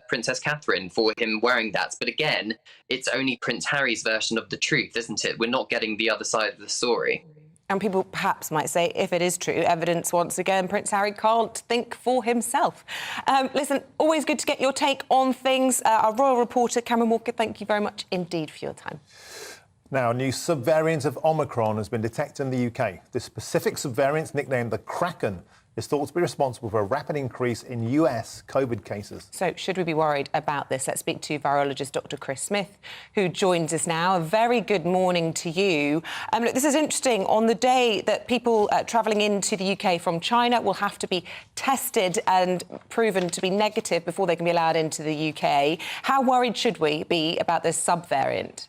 Princess Catherine for him wearing that. But again, it's only Prince Harry's version of the truth, isn't it? We're not getting the other side of the story. And people perhaps might say, if it is true, evidence once again, Prince Harry can't think for himself. Listen, always good to get your take on things. Our royal reporter, Cameron Walker, thank you very much indeed for your time. Now, a new subvariant of Omicron has been detected in the UK. This specific subvariant, nicknamed the Kraken, is thought to be responsible for a rapid increase in US COVID cases. So should we be worried about this? Let's speak to virologist Dr. Chris Smith, who joins us now. A very good morning to you. Look, this is interesting. On the day that people travelling into the UK from China will have to be tested and proven to be negative before they can be allowed into the UK, how worried should we be about this subvariant?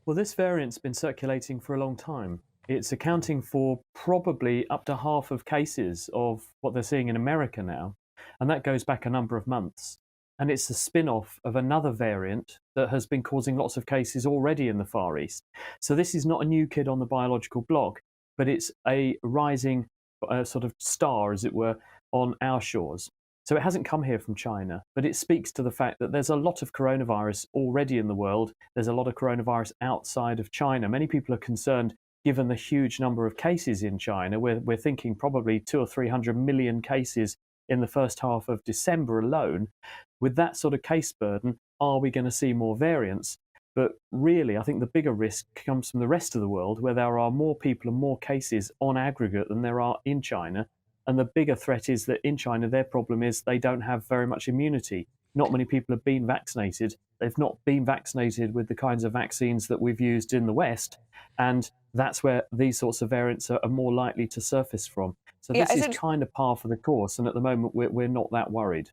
Well, this variant's been circulating for a long time. It's accounting for probably up to half of cases of what they're seeing in America now, and that goes back a number of months. And it's a spin-off of another variant that has been causing lots of cases already in the Far East. So this is not a new kid on the biological block, but it's a rising sort of star, as it were, on our shores. So it hasn't come here from China, but it speaks to the fact that there's a lot of coronavirus already in the world. There's a lot of coronavirus outside of China. Many people are concerned, given the huge number of cases in China. We're thinking probably 200 or 300 million cases in the first half of December alone. With that sort of case burden, are we going to see more variants? But really, I think the bigger risk comes from the rest of the world, where there are more people and more cases on aggregate than there are in China. And the bigger threat is that in China, their problem is they don't have very much immunity. Not many people have been vaccinated. They've not been vaccinated with the kinds of vaccines that we've used in the West. And that's where these sorts of variants are more likely to surface from. So this is kind of par for the course. And at the moment, we're not that worried.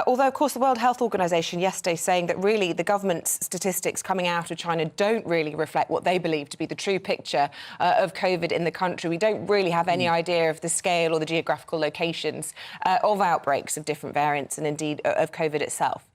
Although, of course, the World Health Organization yesterday saying that really the government's statistics coming out of China don't really reflect what they believe to be the true picture of COVID in the country. We don't really have any idea of the scale or the geographical locations of outbreaks of different variants and indeed of COVID itself.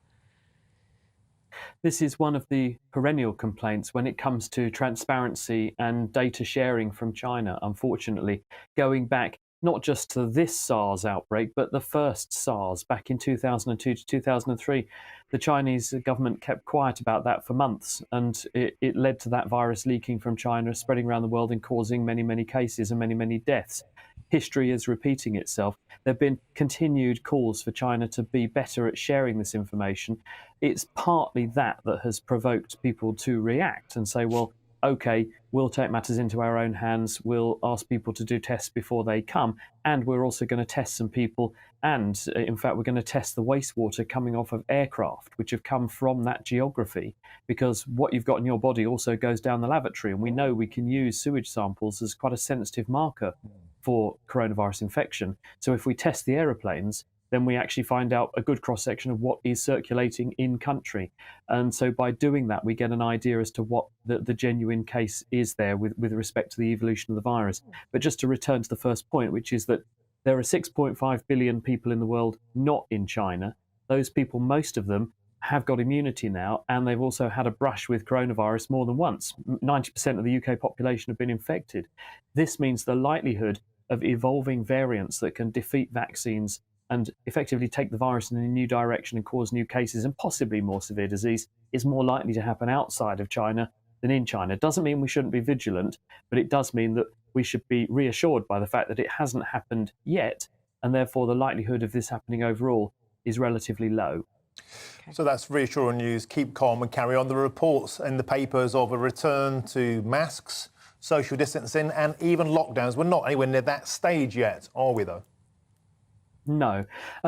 This is one of the perennial complaints when it comes to transparency and data sharing from China, unfortunately, going back not just to this SARS outbreak, but the first SARS back in 2002 to 2003. The Chinese government kept quiet about that for months, and it led to that virus leaking from China, spreading around the world and causing many, many cases and many, many deaths. History is repeating itself. There have been continued calls for China to be better at sharing this information. It's partly that has provoked people to react and say, well, OK, we'll take matters into our own hands. We'll ask people to do tests before they come. And we're also going to test some people. And in fact, we're going to test the wastewater coming off of aircraft, which have come from that geography, because what you've got in your body also goes down the lavatory. And we know we can use sewage samples as quite a sensitive marker for coronavirus infection. So if we test the aeroplanes, then we actually find out a good cross-section of what is circulating in country. And so by doing that, we get an idea as to what the genuine case is there with respect to the evolution of the virus. But just to return to the first point, which is that there are 6.5 billion people in the world not in China. Those people, most of them, have got immunity now, and they've also had a brush with coronavirus more than once. 90% of the UK population have been infected. This means the likelihood of evolving variants that can defeat vaccines and effectively take the virus in a new direction and cause new cases and possibly more severe disease is more likely to happen outside of China than in China. It doesn't mean we shouldn't be vigilant, but it does mean that we should be reassured by the fact that it hasn't happened yet, and therefore the likelihood of this happening overall is relatively low. So that's reassuring news. Keep calm and carry on. The reports in the papers of a return to masks, social distancing and even lockdowns. We're not anywhere near that stage yet, are we, though? No.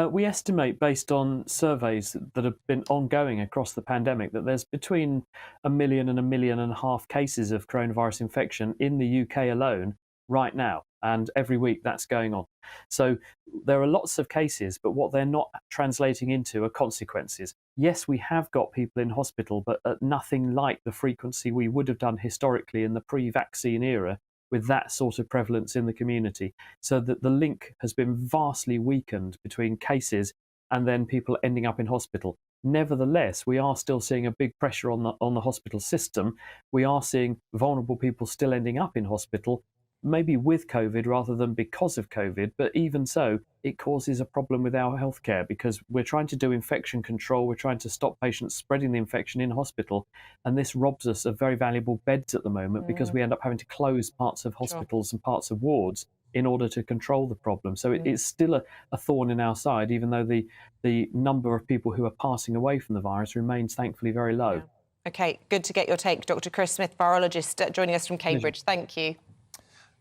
We estimate, based on surveys that have been ongoing across the pandemic, that there's between 1 million and 1.5 million cases of coronavirus infection in the UK alone right now. And every week that's going on. So there are lots of cases, but what they're not translating into are consequences. Yes, we have got people in hospital, but at nothing like the frequency we would have done historically in the pre-vaccine era, with that sort of prevalence in the community, so that the link has been vastly weakened between cases and then people ending up in hospital. Nevertheless, we are still seeing a big pressure on the hospital system. We are seeing vulnerable people still ending up in hospital, maybe with COVID rather than because of COVID, but even so, it causes a problem with our healthcare because we're trying to do infection control, we're trying to stop patients spreading the infection in hospital, and this robs us of very valuable beds at the moment because we end up having to close parts of hospitals and parts of wards in order to control the problem. So it's still a thorn in our side, even though the number of people who are passing away from the virus remains thankfully very low. Yeah. OK, good to get your take. Dr. Chris Smith, virologist, joining us from Cambridge. Thank you.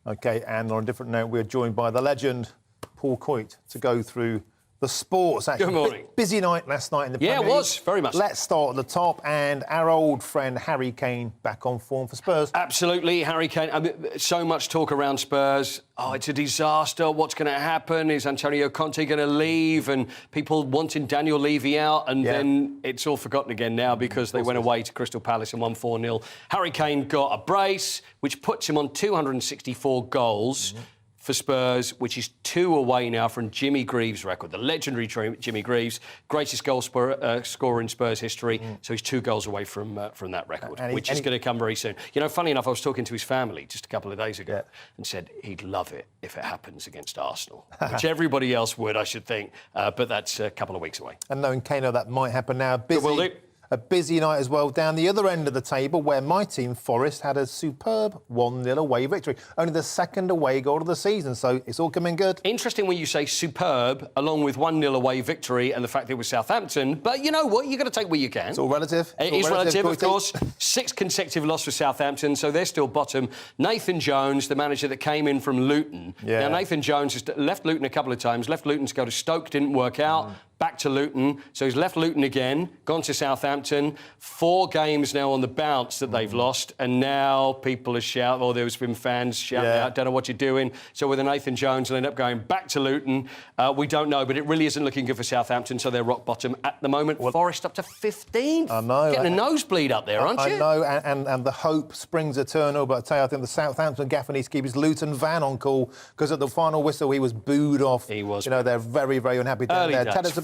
OK, and on a different note, we're joined by the legend, Paul Coit, to go through the sports. Actually, good morning. Busy night last night in the Premier League. Yeah, it was, very much. Let's start at the top, and our old friend Harry Kane back on form for Spurs. Absolutely, Harry Kane. I mean, so much talk around Spurs. Oh, it's a disaster. What's going to happen? Is Antonio Conte going to leave? And people wanting Daniel Levy out, and then it's all forgotten again now because they went away to Crystal Palace and won 4-0. Harry Kane got a brace, which puts him on 264 goals. For Spurs, which is 2 away now from Jimmy Greaves' record, the legendary Jimmy Greaves, greatest goal scorer in Spurs history. So he's 2 goals away from that record, which is going to come very soon. You know, funny enough, I was talking to his family just a couple of days ago and said he'd love it if it happens against Arsenal, which everybody else would, I should think, but that's a couple of weeks away. And knowing Kano, that might happen now. A busy night as well down the other end of the table where my team, Forest, had a superb 1-0 away victory. Only the second away goal of the season, so it's all coming good. Interesting when you say superb, along with 1-0 away victory and the fact that it was Southampton. But you know what? You've got to take what you can. It's all relative. It is relative, of course. 6 consecutive losses for Southampton, so they're still bottom. Nathan Jones, the manager that came in from Luton. Now, Nathan Jones has left Luton a couple of times. Left Luton to go to Stoke, didn't work out. Back to Luton. So he's left Luton again, gone to Southampton. 4 games now on the bounce that they've lost, and now people are shouting, or there's been fans shouting out, don't know what you're doing. So with Nathan Jones, they'll end up going back to Luton. We don't know, but it really isn't looking good for Southampton, so they're rock bottom at the moment. Forest up to 15th. I know. Getting a nosebleed up there, aren't you? I know, and the hope springs eternal, but I tell you, I think the Southampton gaffer needs to keep his Luton van on call, because at the final whistle, he was booed off. He was. You know, they're very, very unhappy down there. Tell us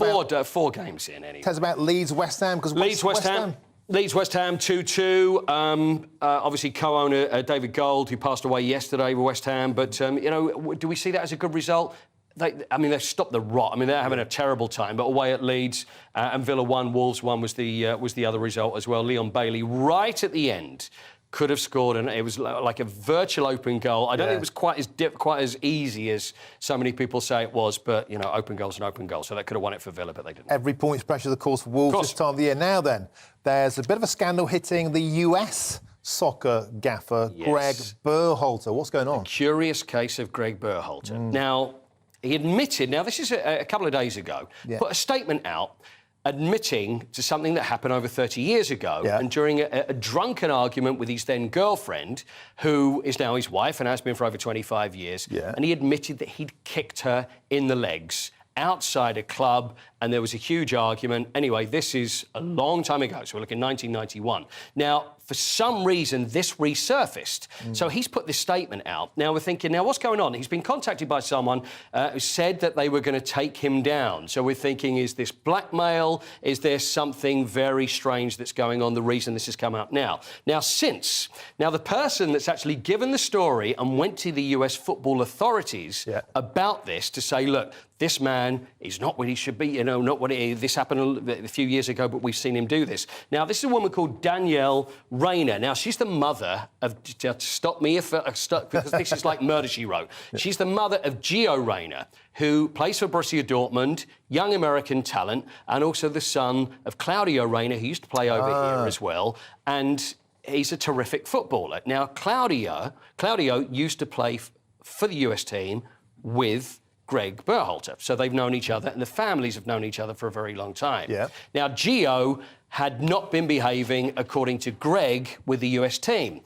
four games in, anyway. Tell us about Leeds West Ham, because West Ham 2-2. Obviously, co-owner David Gold, who passed away yesterday with West Ham. But, you know, do we see that as a good result? They've stopped the rot. I mean, they're having a terrible time. But away at Leeds, and Villa 1, Wolves 1 was the other result as well. Leon Bailey, right at the end, could have scored, and it was like a virtual open goal. I don't think it was quite as easy as so many people say it was, but, you know, open goal's an open goal, so they could have won it for Villa, but they didn't. Every point's precious, of course, for Wolves this time of the year. Now then, there's a bit of a scandal hitting the US soccer gaffer, Greg Berhalter. What's going on? A curious case of Greg Berhalter. Now, he admitted, this is a couple of days ago, put a statement out admitting to something that happened over 30 years ago, and during a drunken argument with his then girlfriend, who is now his wife and has been for over 25 years, and he admitted that he'd kicked her in the legs outside a club, and there was a huge argument. Anyway, this is a long time ago, so we're looking 1991. Now, for some reason, this resurfaced. So he's put this statement out. Now we're thinking, now what's going on? He's been contacted by someone who said that they were going to take him down. So we're thinking, is this blackmail? Is there something very strange that's going on? The reason this has come up now. Now the person that's actually given the story and went to the US football authorities about this to say, look, this man is not what he should be, not what this happened a few years ago, but we've seen him do this. Now, this is a woman called Danielle Rayner. Now, she's the mother of, stop me if because this is like Murder, She Wrote. She's the mother of Gio Rayner, who plays for Borussia Dortmund, young American talent, and also the son of Claudio Rayner, who used to play over here as well, and he's a terrific footballer. Now, Claudio used to play for the US team with Greg Berhalter. So they've known each other, and the families have known each other for a very long time. Now, Gio had not been behaving according to Greg with the US team.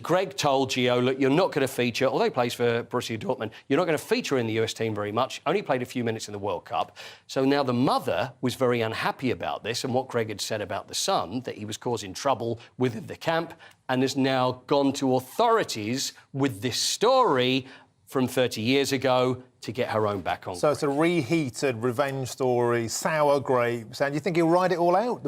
Greg told Gio, look, you're not going to feature, although he plays for Borussia Dortmund, you're not going to feature in the US team very much, only played a few minutes in the World Cup. So now the mother was very unhappy about this and what Greg had said about the son, that he was causing trouble within the camp, and has now gone to authorities with this story from 30 years ago to get her own back on. So it's a reheated revenge story, sour grapes, and you think he'll ride it all out?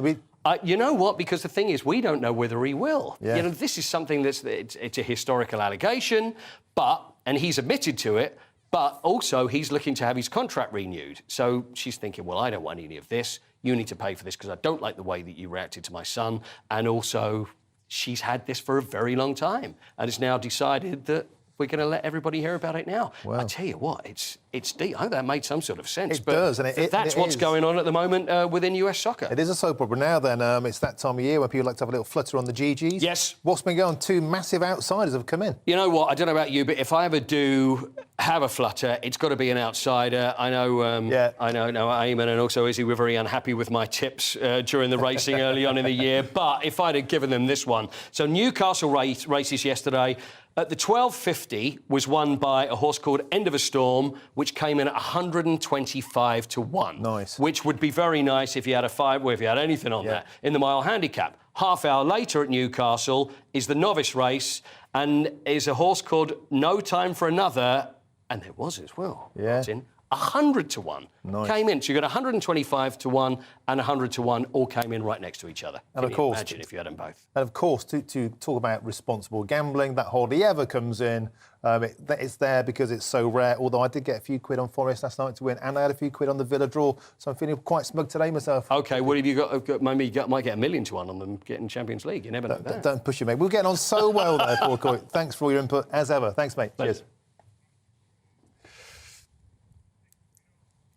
You know what? Because the thing is, we don't know whether he will. This is something it's a historical allegation, and he's admitted to it, but also he's looking to have his contract renewed. So she's thinking, well, I don't want any of this. You need to pay for this because I don't like the way that you reacted to my son. And also, she's had this for a very long time and has now decided that we're going to let everybody hear about it now. Well, I tell you what, it's deep. I hope that made some sort of sense. It does, and that's what's going on at the moment within US soccer. It is a soap opera now. Then it's that time of year when people like to have a little flutter on the GGs. Yes. What's been going on? Two massive outsiders have come in. You know what? I don't know about you, but if I ever do have a flutter, it's got to be an outsider. I know Eamonn and also Izzy were very unhappy with my tips during the racing early on in the year. But if I'd have given them this one, so Newcastle races yesterday. At the 12.50 was won by a horse called End of a Storm, which came in at 125 to 1. Nice. Which would be very nice if you had if you had anything on that in the mile handicap. Half hour later at Newcastle is the novice race and is a horse called No Time for Another, and there was as well. Martin, 100 to 1 came in. So you got 125 to 1 and 100 to 1 all came in right next to each other. And of course, imagine if you had them both. And of course, to talk about responsible gambling, that hardly ever comes in. It's there because it's so rare. Although I did get a few quid on Forest last night to win, and I had a few quid on the Villa draw, so I'm feeling quite smug today myself. OK, what have you got? Maybe you might get 1 million to 1 on them getting Champions League. You never know that. Don't push it, mate. We're getting on so well there, Paul Coy. Thanks for all your input as ever. Thanks, mate. Cheers.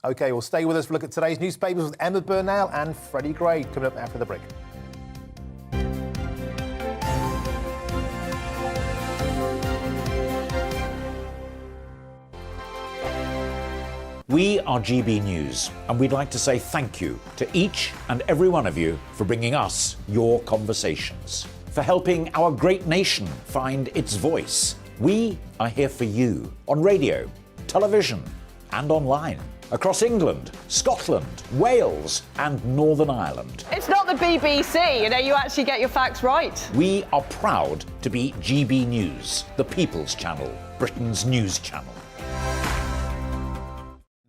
OK, well, stay with us for a look at today's newspapers with Emma Burnell and Freddie Gray coming up after the break. We are GB News, and we'd like to say thank you to each and every one of you for bringing us your conversations, for helping our great nation find its voice. We are here for you on radio, television, and online. Across England, Scotland, Wales, and Northern Ireland. It's not the BBC, you actually get your facts right. We are proud to be GB News, the People's Channel, Britain's news channel.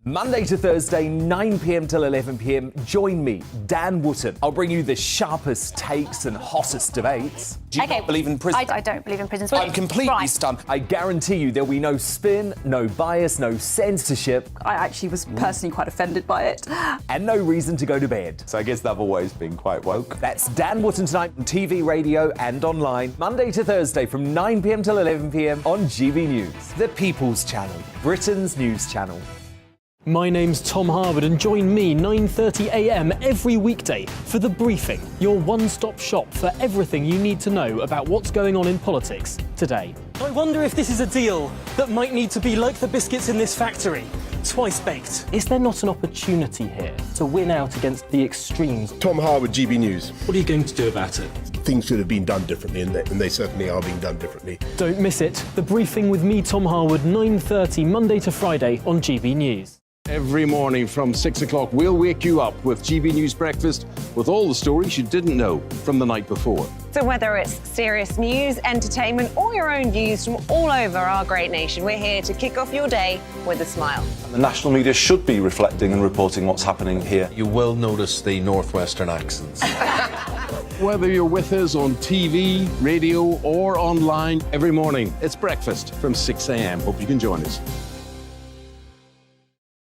Monday to Thursday, 9 p.m. till 11 p.m. Join me, Dan Wootton. I'll bring you the sharpest takes and hottest debates. Do you not believe in prisons? I don't believe in prisons. I'm completely stunned. I guarantee you there'll be no spin, no bias, no censorship. I actually was personally quite offended by it. And no reason to go to bed. So I guess they've always been quite woke. That's Dan Wootton tonight on TV, radio and online. Monday to Thursday from 9 p.m. till 11 p.m. on GB News. The People's Channel, Britain's news channel. My name's Tom Harwood and join me 9:30 a.m. every weekday for The Briefing, your one-stop shop for everything you need to know about what's going on in politics today. I wonder if this is a deal that might need to be like the biscuits in this factory, twice baked. Is there not an opportunity here to win out against the extremes? Tom Harwood, GB News. What are you going to do about it? Things should have been done differently, and they certainly are being done differently. Don't miss it. The Briefing with me, Tom Harwood, 9:30 Monday to Friday on GB News. Every morning from 6 o'clock, we'll wake you up with GB News Breakfast with all the stories you didn't know from the night before. So whether it's serious news, entertainment, or your own views from all over our great nation, we're here to kick off your day with a smile. The national media should be reflecting and reporting what's happening here. You will notice the northwestern accents. Whether you're with us on TV, radio, or online, every morning, it's breakfast from 6 a.m. Hope you can join us.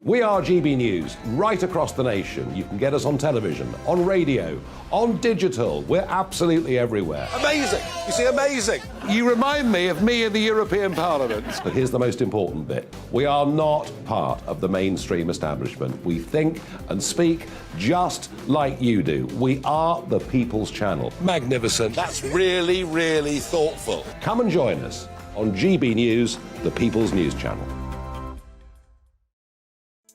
We are GB News, right across the nation. You can get us on television, on radio, on digital. We're absolutely everywhere. Amazing! You see, amazing! You remind me of me in the European Parliament. But here's the most important bit. We are not part of the mainstream establishment. We think and speak just like you do. We are the People's Channel. Magnificent. That's really, really thoughtful. Come and join us on GB News, the People's News Channel.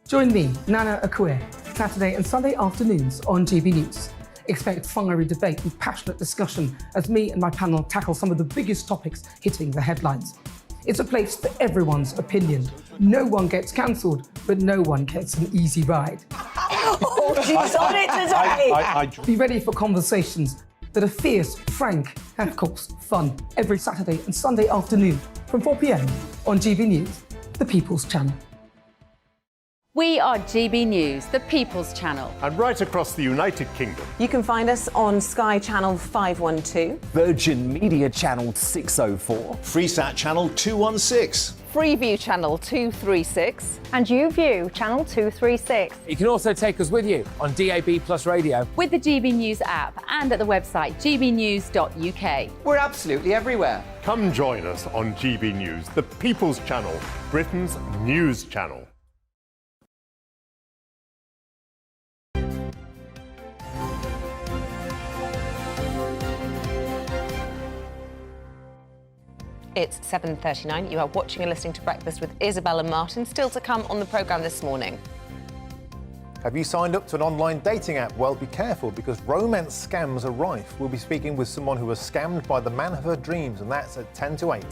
Join me, Nana Akue, Saturday and Sunday afternoons on GB News. Expect fiery debate and passionate discussion as me and my panel tackle some of the biggest topics hitting the headlines. It's a place for everyone's opinion. No one gets cancelled, but no one gets an easy ride. Oh, she's on it today! Be ready for conversations that are fierce, frank, and of course, fun. Every Saturday and Sunday afternoon from 4 p.m. on GB News, the People's Channel. We are GB News, the People's Channel. And right across the United Kingdom. You can find us on Sky Channel 512. Virgin Media Channel 604. Freesat Channel 216. Freeview Channel 236. And YouView Channel 236. You can also take us with you on DAB Plus Radio. With the GB News app and at the website gbnews.uk. We're absolutely everywhere. Come join us on GB News, the People's Channel, Britain's news channel. It's 7:39. You are watching and listening to Breakfast with Isabel and Martin. Still to come on the programme this morning. Have you signed up to an online dating app? Well, be careful because romance scams are rife. We'll be speaking with someone who was scammed by the man of her dreams, and that's at 10 to 8.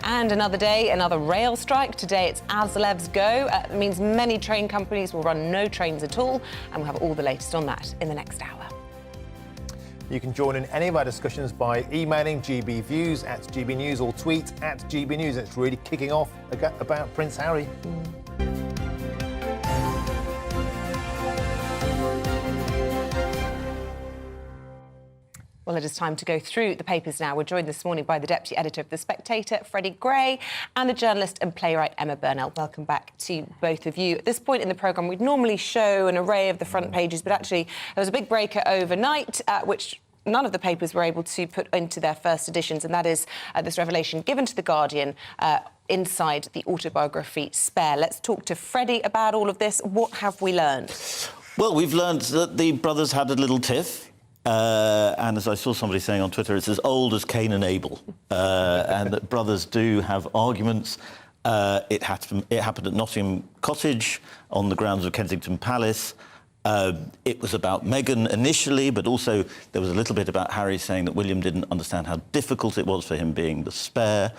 And another day, another rail strike. Today it's Azlev's go. It means many train companies will run no trains at all, and we'll have all the latest on that in the next hour. You can join in any of our discussions by emailing GBViews at GB News or tweet at GB News. It's really kicking off about Prince Harry. Well, it is time to go through the papers now. We're joined this morning by the Deputy Editor of The Spectator, Freddie Gray, and the journalist and playwright Emma Burnell. Welcome back to both of you. At this point in the programme, we'd normally show an array of the front pages, but actually there was a big breaker overnight, which none of the papers were able to put into their first editions, and that is this revelation given to The Guardian inside the autobiography Spare. Let's talk to Freddie about all of this. What have we learned? Well, we've learned that the brothers had a little tiff. And as I saw somebody saying on Twitter, it's as old as Cain and Abel, and that brothers do have arguments. It happened at Nottingham Cottage on the grounds of Kensington Palace. It was about Meghan initially, but also there was a little bit about Harry saying that William didn't understand how difficult it was for him being the spare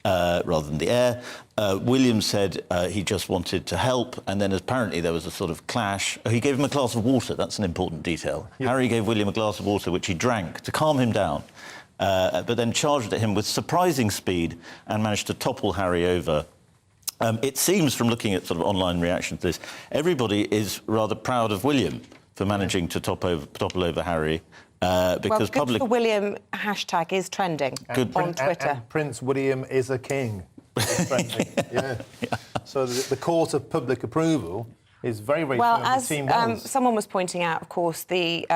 rather than the heir. William said he just wanted to help, and then apparently there was a sort of clash. He gave him a glass of water. That's an important detail. Yep. Harry gave William a glass of water, which he drank to calm him down, but then charged at him with surprising speed and managed to topple Harry over. It seems, from looking at sort of online reaction to this, everybody is rather proud of William for managing to topple over Harry. Because well, good for William hashtag is trending on Twitter. And Prince William is a king. Is trending. Yeah. So the court of public approval is very, very well, firm. as the team was. Someone was pointing out, of course, the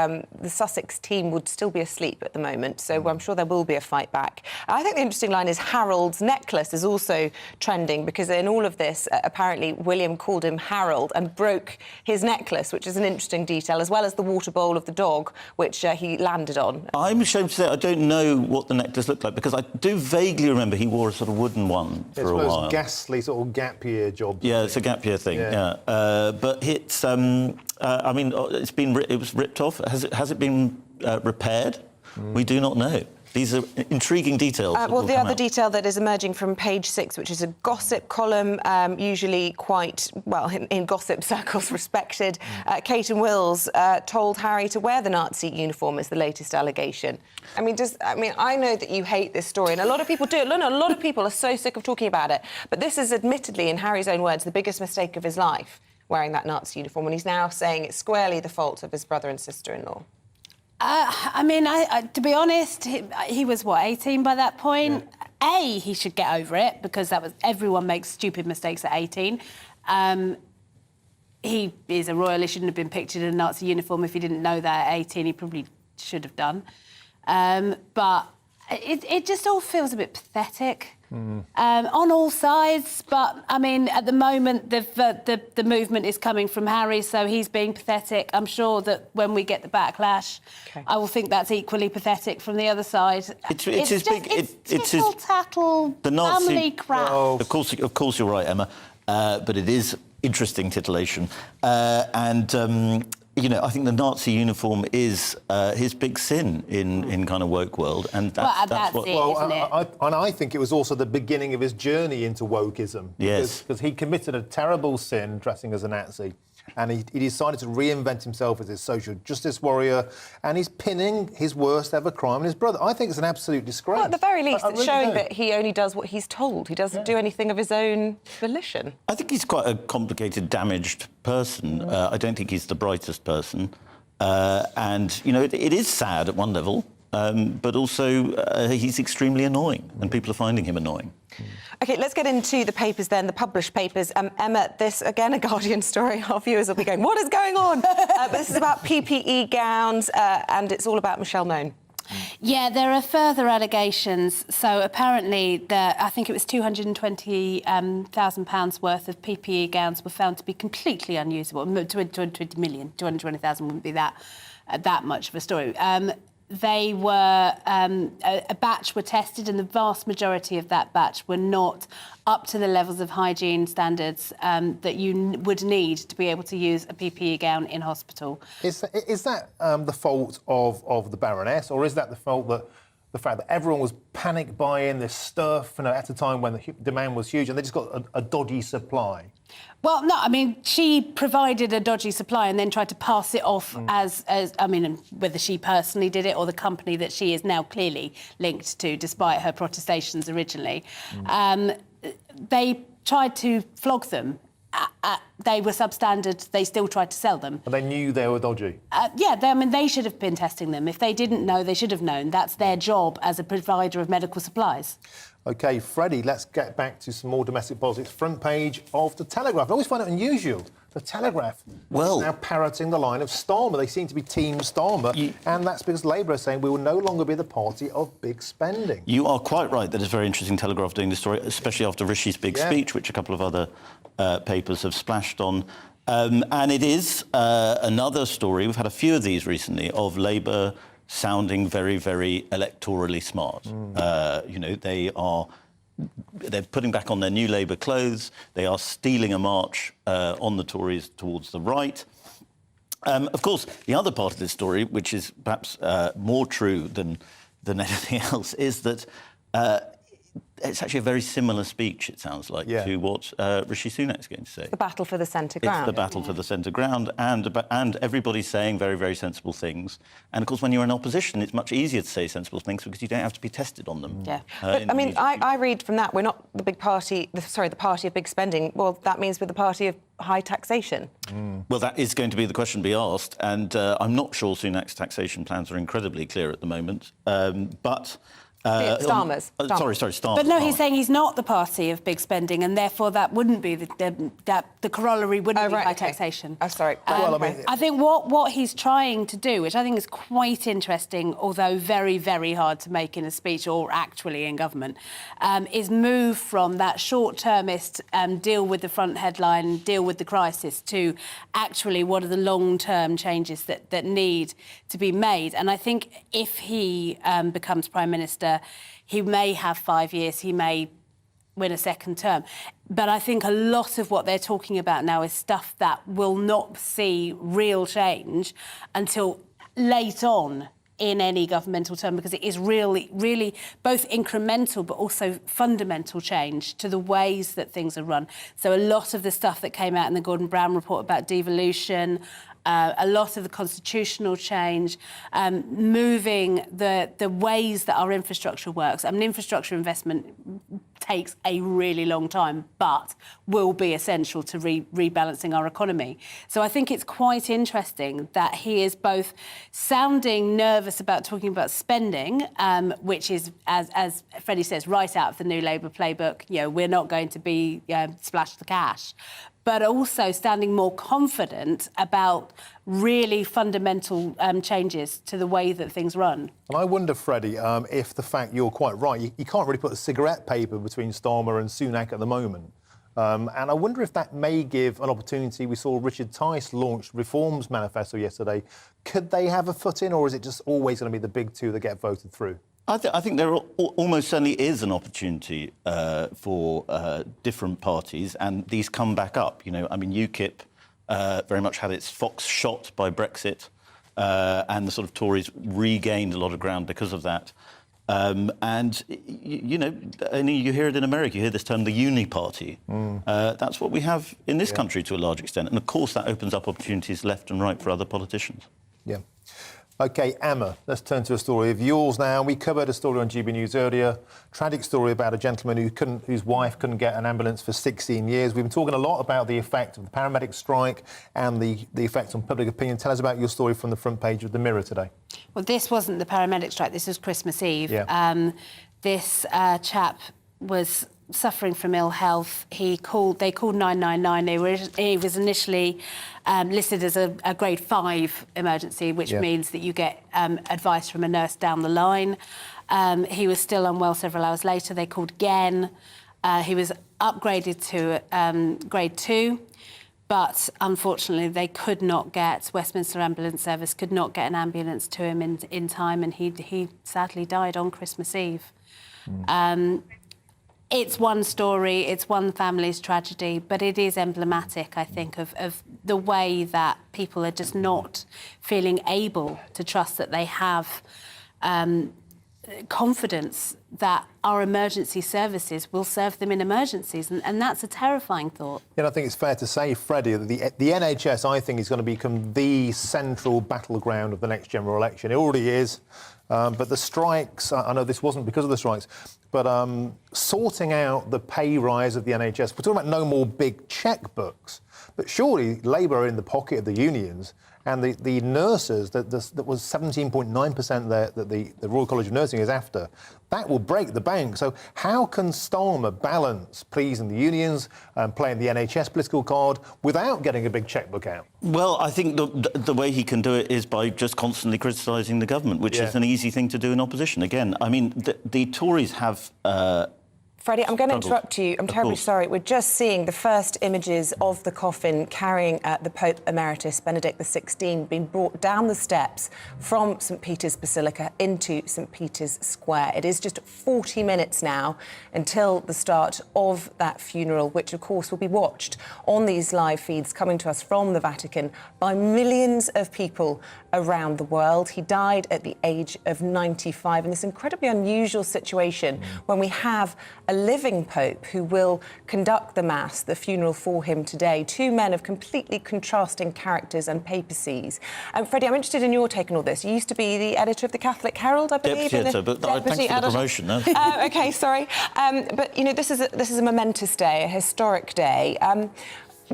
Sussex team would still be asleep at the moment, so I'm sure there will be a fight back. I think the interesting line is Harold's necklace is also trending, because in all of this, apparently William called him Harold and broke his necklace, which is an interesting detail, as well as the water bowl of the dog, which he landed on. I'm ashamed to say I don't know what the necklace looked like, because I do vaguely remember he wore a sort of wooden one for a while. It's those ghastly sort of gap year jobs. Yeah, it's a gap year thing, yeah. But it's, I mean, it was ripped off. Has it been repaired? We do not know. These are intriguing details. Well, the other detail that is emerging from Page 6, which is a gossip column, usually quite, well, in gossip circles, respected. Kate and Wills told Harry to wear the Nazi uniform as the latest allegation. I mean, I know that you hate this story, and a lot of people do. A lot of people are so sick of talking about it. But this is admittedly, in Harry's own words, the biggest mistake of his life, wearing that Nazi uniform, and he's now saying it's squarely the fault of his brother and sister-in-law. I mean, to be honest, he was, what, 18 by that point? Yeah. He should get over it, because everyone makes stupid mistakes at 18. He is a royal. He shouldn't have been pictured in a Nazi uniform. If he didn't know that at 18, he probably should have done. But it just all feels a bit pathetic. On all sides, but I mean, at the moment, the movement is coming from Harry, so he's being pathetic. I'm sure that when we get the backlash, I will think that's equally pathetic from the other side. It's his tattle, family crap. Of course, you're right, Emma. But it is interesting titillation, you know, I think the Nazi uniform is his big sin in kind of woke world, and that's what. Isn't it? And I think it was also the beginning of his journey into wokeism. Yes, because he committed a terrible sin dressing as a Nazi, and he decided to reinvent himself as his social justice warrior, and he's pinning his worst ever crime on his brother. I think it's an absolute disgrace. Well, at the very least, it's showing that he only does what he's told. He doesn't do anything of his own volition. I think he's quite a complicated, damaged person. I don't think he's the brightest person. And, you know, it is sad at one level, but also he's extremely annoying, and people are finding him annoying. OK, let's get into the papers then, the published papers. Emma, this, again, a Guardian story. Our viewers will be going, what is going on? But this is about PPE gowns, and it's all about Michelle Mone. Yeah, there are further allegations. So apparently, I think it was £220,000 worth of PPE gowns were found to be completely unusable. 220 million, 220,000 wouldn't be that much of a story. They were a batch were tested, and the vast majority of that batch were not up to the levels of hygiene standards that you would need to be able to use a PPE gown in hospital. Is that the fault of the Baroness, or is that the fact that everyone was panic buying this stuff, you know, at a time when the demand was huge, and they just got a dodgy supply? Well, no, I mean, she provided a dodgy supply and then tried to pass it off as I mean, whether she personally did it or the company that she is now clearly linked to, despite her protestations originally. They tried to flog them. They were substandard. They still tried to sell them. And they knew they were dodgy? Yeah, I mean, they should have been testing them. If they didn't know, they should have known. That's their job as a provider of medical supplies. OK, Freddie, let's get back to some more domestic politics. Front page of The Telegraph. I always find it unusual. The Telegraph is now parroting the line of Starmer. They seem to be Team Starmer, and that's because Labour are saying we will no longer be the party of big spending. You are quite right. That is very interesting, Telegraph doing this story, especially after Rishi's big speech, which a couple of other papers have splashed on. And it is another story, we've had a few of these recently, of Labour sounding very, very electorally smart. You know, they're putting back on their new Labour clothes. They are stealing a march on the Tories towards the right. Of course, the other part of this story, which is perhaps more true than anything else, is that it's actually a very similar speech, it sounds like, to what Rishi Sunak's going to say. The battle for the centre ground. It's the battle for the centre ground, and everybody's saying very, very sensible things. And, of course, when you're in opposition, it's much easier to say sensible things because you don't have to be tested on them. Yeah. But, I mean, I read from that, we're not the big party, the party of big spending. Well, that means we're the party of high taxation. Well, that is going to be the question to be asked, and I'm not sure Sunak's taxation plans are incredibly clear at the moment, but... Starmer's. Sorry, Starmer. But no, he's saying he's not the party of big spending, and therefore that wouldn't be the corollary wouldn't be high taxation. Oh, sorry. I think what he's trying to do, which I think is quite interesting, although very, very hard to make in a speech or actually in government, is move from that short-termist deal with the front headline, deal with the crisis, to actually what are the long-term changes that need to be made. And I think if he becomes Prime Minister, he may have 5 years, he may win a second term. But I think a lot of what they're talking about now is stuff that will not see real change until late on in any governmental term, because it is really both incremental but also fundamental change to the ways that things are run. So a lot of the stuff that came out in the Gordon Brown report about devolution, a lot of the constitutional change, moving the ways that our infrastructure works. I mean, infrastructure investment takes a really long time, but will be essential to rebalancing our economy. So I think it's quite interesting that he is both sounding nervous about talking about spending, which is, as Freddie says, right out of the New Labour playbook. You know, we're not going to be splash the cash, but also standing more confident about really fundamental changes to the way that things run. And I wonder, Freddie, if the fact you're quite right, you can't really put a cigarette paper between Starmer and Sunak at the moment. And I wonder if that may give an opportunity. We saw Richard Tice launch Reform's manifesto yesterday. Could they have a foot in, or is it just always going to be the big two that get voted through? I think there almost certainly is an opportunity for different parties, and these come back up. You know, I mean, UKIP very much had its fox shot by Brexit, and the sort of Tories regained a lot of ground because of that. And, you know, you hear it in America, you hear this term, the uni party. That's what we have in this country to a large extent. And, of course, that opens up opportunities left and right for other politicians. Yeah. OK, Emma, let's turn to a story of yours now. We covered a story on GB News earlier, tragic story about a gentleman whose wife couldn't get an ambulance for 16 years. We've been talking a lot about the effect of the paramedic strike and the effect on public opinion. Tell us about your story from the front page of the Mirror today. Well, this wasn't the paramedic strike, this was Christmas Eve. Yeah. This chap was suffering from ill health. They called 999. He was initially listed as a grade 5 emergency, which means that you get advice from a nurse down the line. He was still unwell several hours later. They called again. He was upgraded to grade 2. But unfortunately, they could not get, Westminster Ambulance Service could not get an ambulance to him in time, and he sadly died on Christmas Eve. It's one story, it's one family's tragedy, but it is emblematic, I think, of the way that people are just not feeling able to trust that they have confidence that our emergency services will serve them in emergencies, and that's a terrifying thought. Yeah, I think it's fair to say, Freddie, that the NHS, I think, is going to become the central battleground of the next general election. It already is, but the strikes, I know this wasn't because of the strikes, but sorting out the pay rise of the NHS, we're talking about no more big chequebooks, but surely Labour are in the pocket of the unions, and the nurses, that was 17.9% that the Royal College of Nursing is after, that will break the bank. So how can Starmer balance pleasing the unions and playing the NHS political card without getting a big chequebook out? Well, I think the way he can do it is by just constantly criticising the government, which is an easy thing to do in opposition. Again, I mean, the Tories have... Freddie, I'm going to interrupt you. I'm terribly sorry. We're just seeing the first images of the coffin carrying the Pope Emeritus, Benedict XVI, being brought down the steps from St Peter's Basilica into St Peter's Square. It is just 40 minutes now until the start of that funeral, which, of course, will be watched on these live feeds coming to us from the Vatican by millions of people around the world. He died at the age of 95 in this incredibly unusual situation when we have a living Pope who will conduct the Mass, the funeral for him today. Two men of completely contrasting characters and papacies. Freddie, I'm interested in your take on all this. You used to be the editor of the Catholic Herald, I believe. Deputy editor, but thanks for the promotion. No? OK, sorry. But, you know, this is a momentous day, a historic day.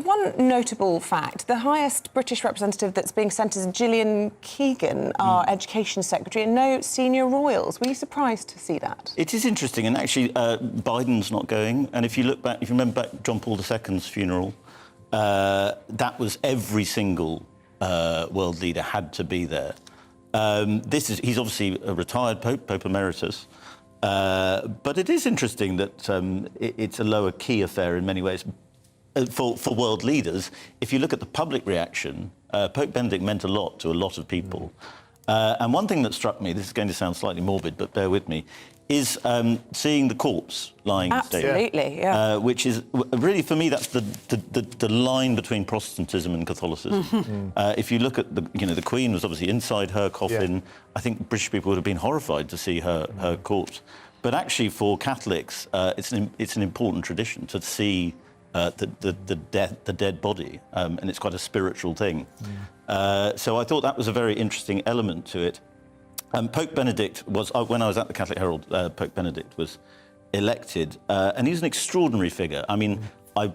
One notable fact, the highest British representative that's being sent is Gillian Keegan, our Education Secretary, and no senior royals. Were you surprised to see that? It is interesting, and actually Biden's not going. And if you look back, if you remember back John Paul II's funeral, that was every single world leader had to be there. He's obviously a retired Pope, Pope Emeritus, but it is interesting that it's a lower key affair in many ways. For world leaders, if you look at the public reaction, Pope Benedict meant a lot to a lot of people. And one thing that struck me, this is going to sound slightly morbid, but bear with me, is seeing the corpse lying Absolutely, yeah. which is really, for me, that's the line between Protestantism and Catholicism. If you look at the Queen was obviously inside her coffin. I think British people would have been horrified to see her corpse. But actually, for Catholics, it's an important tradition to see the dead body, and it's quite a spiritual thing. So I thought that was a very interesting element to it. Pope Benedict was, when I was at the Catholic Herald, Pope Benedict was elected, and he's an extraordinary figure. I mean, I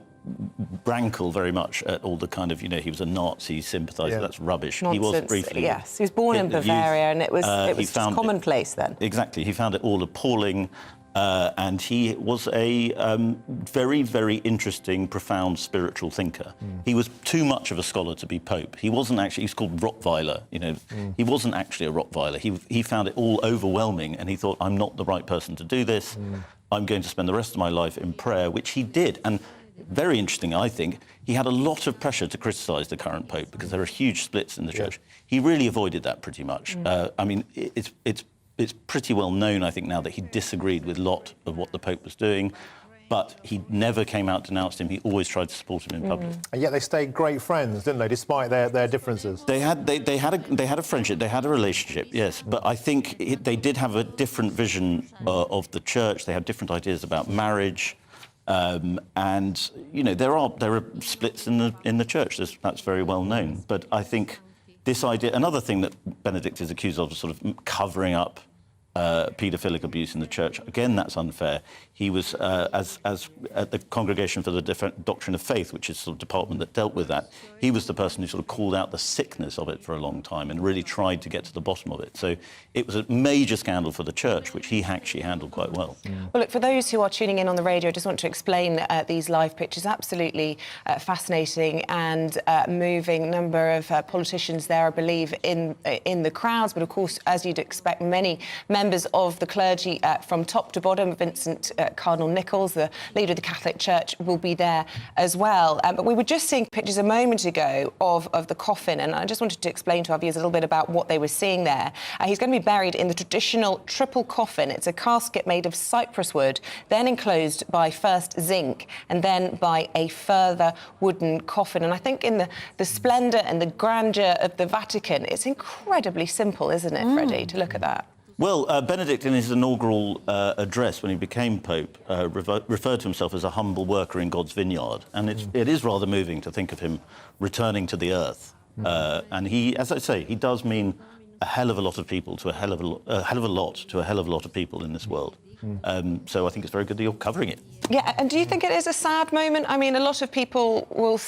rankle very much at all the kind of, he was a Nazi sympathiser. That's rubbish. Nonsense. He was briefly. Yes, he was born in Bavaria, and it was just commonplace then. Exactly. He found it all appalling. And he was a very, very interesting, profound spiritual thinker. He was too much of a scholar to be Pope. He wasn't actually, he's called Rottweiler, He wasn't actually a Rottweiler. He found it all overwhelming, and he thought, I'm not the right person to do this. I'm going to spend the rest of my life in prayer, which he did. And very interesting, I think, he had a lot of pressure to criticise the current Pope because there are huge splits in the Church. He really avoided that pretty much. I mean, it's pretty well known, I think, now that he disagreed with a lot of what the Pope was doing, but he never came out, denounced him. He always tried to support him in public. And yet they stayed great friends, didn't they, despite their differences? They had a friendship, they had a relationship, yes, but I think they did have a different vision of the Church. They had different ideas about marriage, and there are splits in the Church. That's very well known. But I think this idea, another thing that Benedict is accused of, sort of covering up paedophilic abuse in the Church. Again, that's unfair. He was, as at the Congregation for the Doctrine of Faith, which is sort of department that dealt with that, he was the person who sort of called out the sickness of it for a long time and really tried to get to the bottom of it. So it was a major scandal for the Church, which he actually handled quite well. Well, look, for those who are tuning in on the radio, I just want to explain these live pictures. Absolutely fascinating and moving. Number of politicians there, I believe, in the crowds. But of course, as you'd expect, many members of the clergy from top to bottom. Vincent Cardinal Nichols, the leader of the Catholic Church, will be there as well. But we were just seeing pictures a moment ago of the coffin, and I just wanted to explain to our viewers a little bit about what they were seeing there. He's going to be buried in the traditional triple coffin. It's a casket made of cypress wood, then enclosed by first zinc and then by a further wooden coffin. And I think in the splendour and the grandeur of the Vatican, it's incredibly simple, isn't it, Freddie, to look at that? Well, Benedict, in his inaugural address when he became Pope, referred to himself as a humble worker in God's vineyard. And it is rather moving to think of him returning to the earth. And he, as I say, he does mean a hell of a lot of people to a hell of a lot of people in this world. So I think it's very good that you're covering it. Yeah, and do you think it is a sad moment? I mean, a lot of people will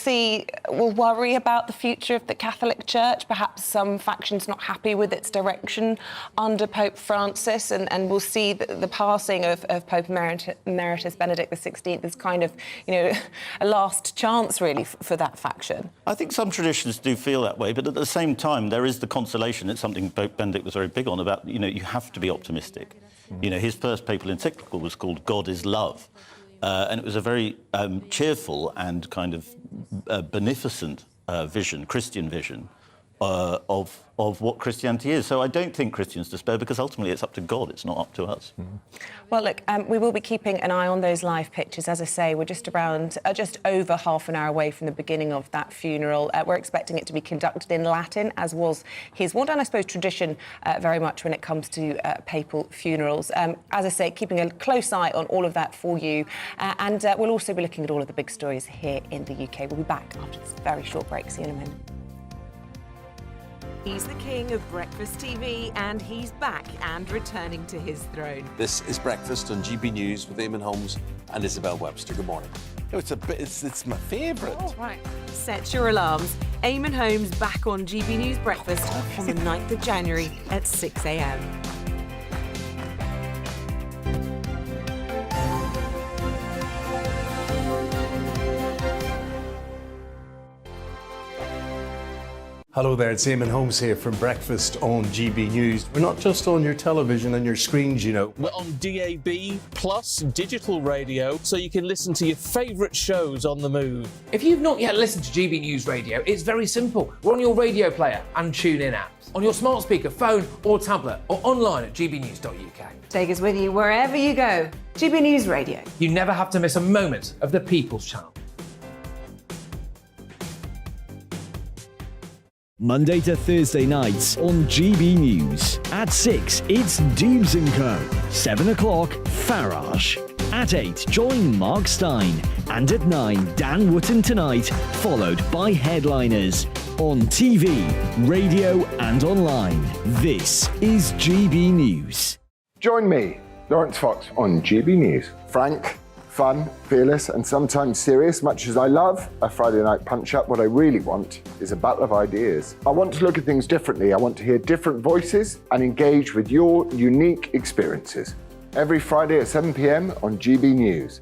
worry about the future of the Catholic Church. Perhaps some factions not happy with its direction under Pope Francis, and we'll see the passing of Pope Emeritus Benedict XVI as kind of, a last chance, really, for that faction. I think some traditions do feel that way, but at the same time, there is the consolation. It's something Pope Benedict was very big on, about, you have to be optimistic. His first papal encyclical was called God is Love. And it was a very cheerful and kind of beneficent vision, Christian vision, of what Christianity is. So I don't think Christians despair, because ultimately it's up to God, it's not up to us. Well, look, we will be keeping an eye on those live pictures. As I say, we're just over half an hour away from the beginning of that funeral. We're expecting it to be conducted in Latin, as was his wont, and I suppose tradition very much when it comes to papal funerals. As I say, keeping a close eye on all of that for you. And we'll also be looking at all of the big stories here in the UK. We'll be back after this very short break. See you in a moment. He's the king of breakfast TV, and he's back and returning to his throne. This is Breakfast on GB News with Eamonn, Holmes and Isabel Webster. Good morning. It's my favourite. Oh, right. Set your alarms. Eamonn Holmes back on GB News Breakfast on the 9th of January at 6 a.m. Hello there, it's Eamonn Holmes here from Breakfast on GB News. We're not just on your television and your screens, you know. We're on DAB plus digital radio, so you can listen to your favourite shows on the move. If you've not yet listened to GB News Radio, it's very simple. We're on your radio player and TuneIn apps, on your smart speaker, phone or tablet, or online at gbnews.uk. Take us with you wherever you go. GB News Radio. You never have to miss a moment of the People's Channel. Monday to Thursday nights on GB News. At 6, it's Dubes & Co. 7 o'clock, Farage. At 8, join Mark Stein. And at 9, Dan Wootton Tonight, followed by Headliners. On TV, radio and online. This is GB News. Join me, Lawrence Fox, on GB News. Frank, fun, fearless and sometimes serious. Much as I love a Friday night punch-up, what I really want is a battle of ideas. I want to look at things differently. I want to hear different voices and engage with your unique experiences. Every Friday at 7 p.m. on GB News.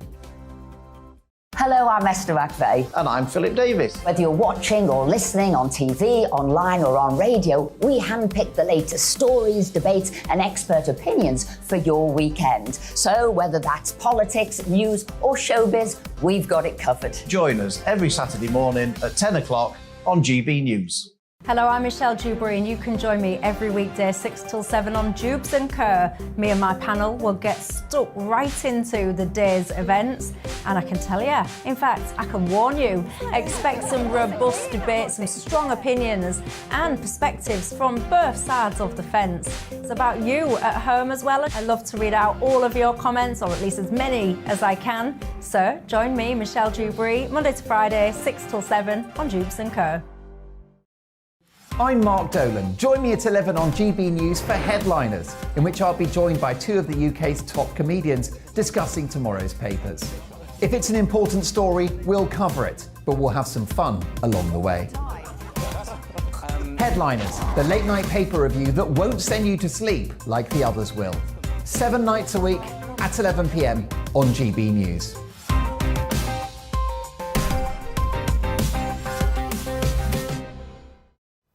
Hello, I'm Esther McVeigh. And I'm Philip Davis. Whether you're watching or listening on TV, online or on radio, we handpick the latest stories, debates and expert opinions for your weekend. So whether that's politics, news or showbiz, we've got it covered. Join us every Saturday morning at 10 o'clock on GB News. Hello, I'm Michelle Dewberry and you can join me every weekday 6 till 7 on Dubes & Co. Me and my panel will get stuck right into the day's events and I can tell you, in fact, I can warn you, expect some robust debates, some strong opinions and perspectives from both sides of the fence. It's about you at home as well. I love to read out all of your comments, or at least as many as I can. So join me, Michelle Dewberry, Monday to Friday, 6 till 7 on Dubes & Co. I'm Mark Dolan. Join me at 11 on GB News for Headliners, in which I'll be joined by two of the UK's top comedians discussing tomorrow's papers. If it's an important story, we'll cover it, but we'll have some fun along the way. Headliners, the late night paper review that won't send you to sleep like the others will. 7 nights a week at 11 p.m. on GB News.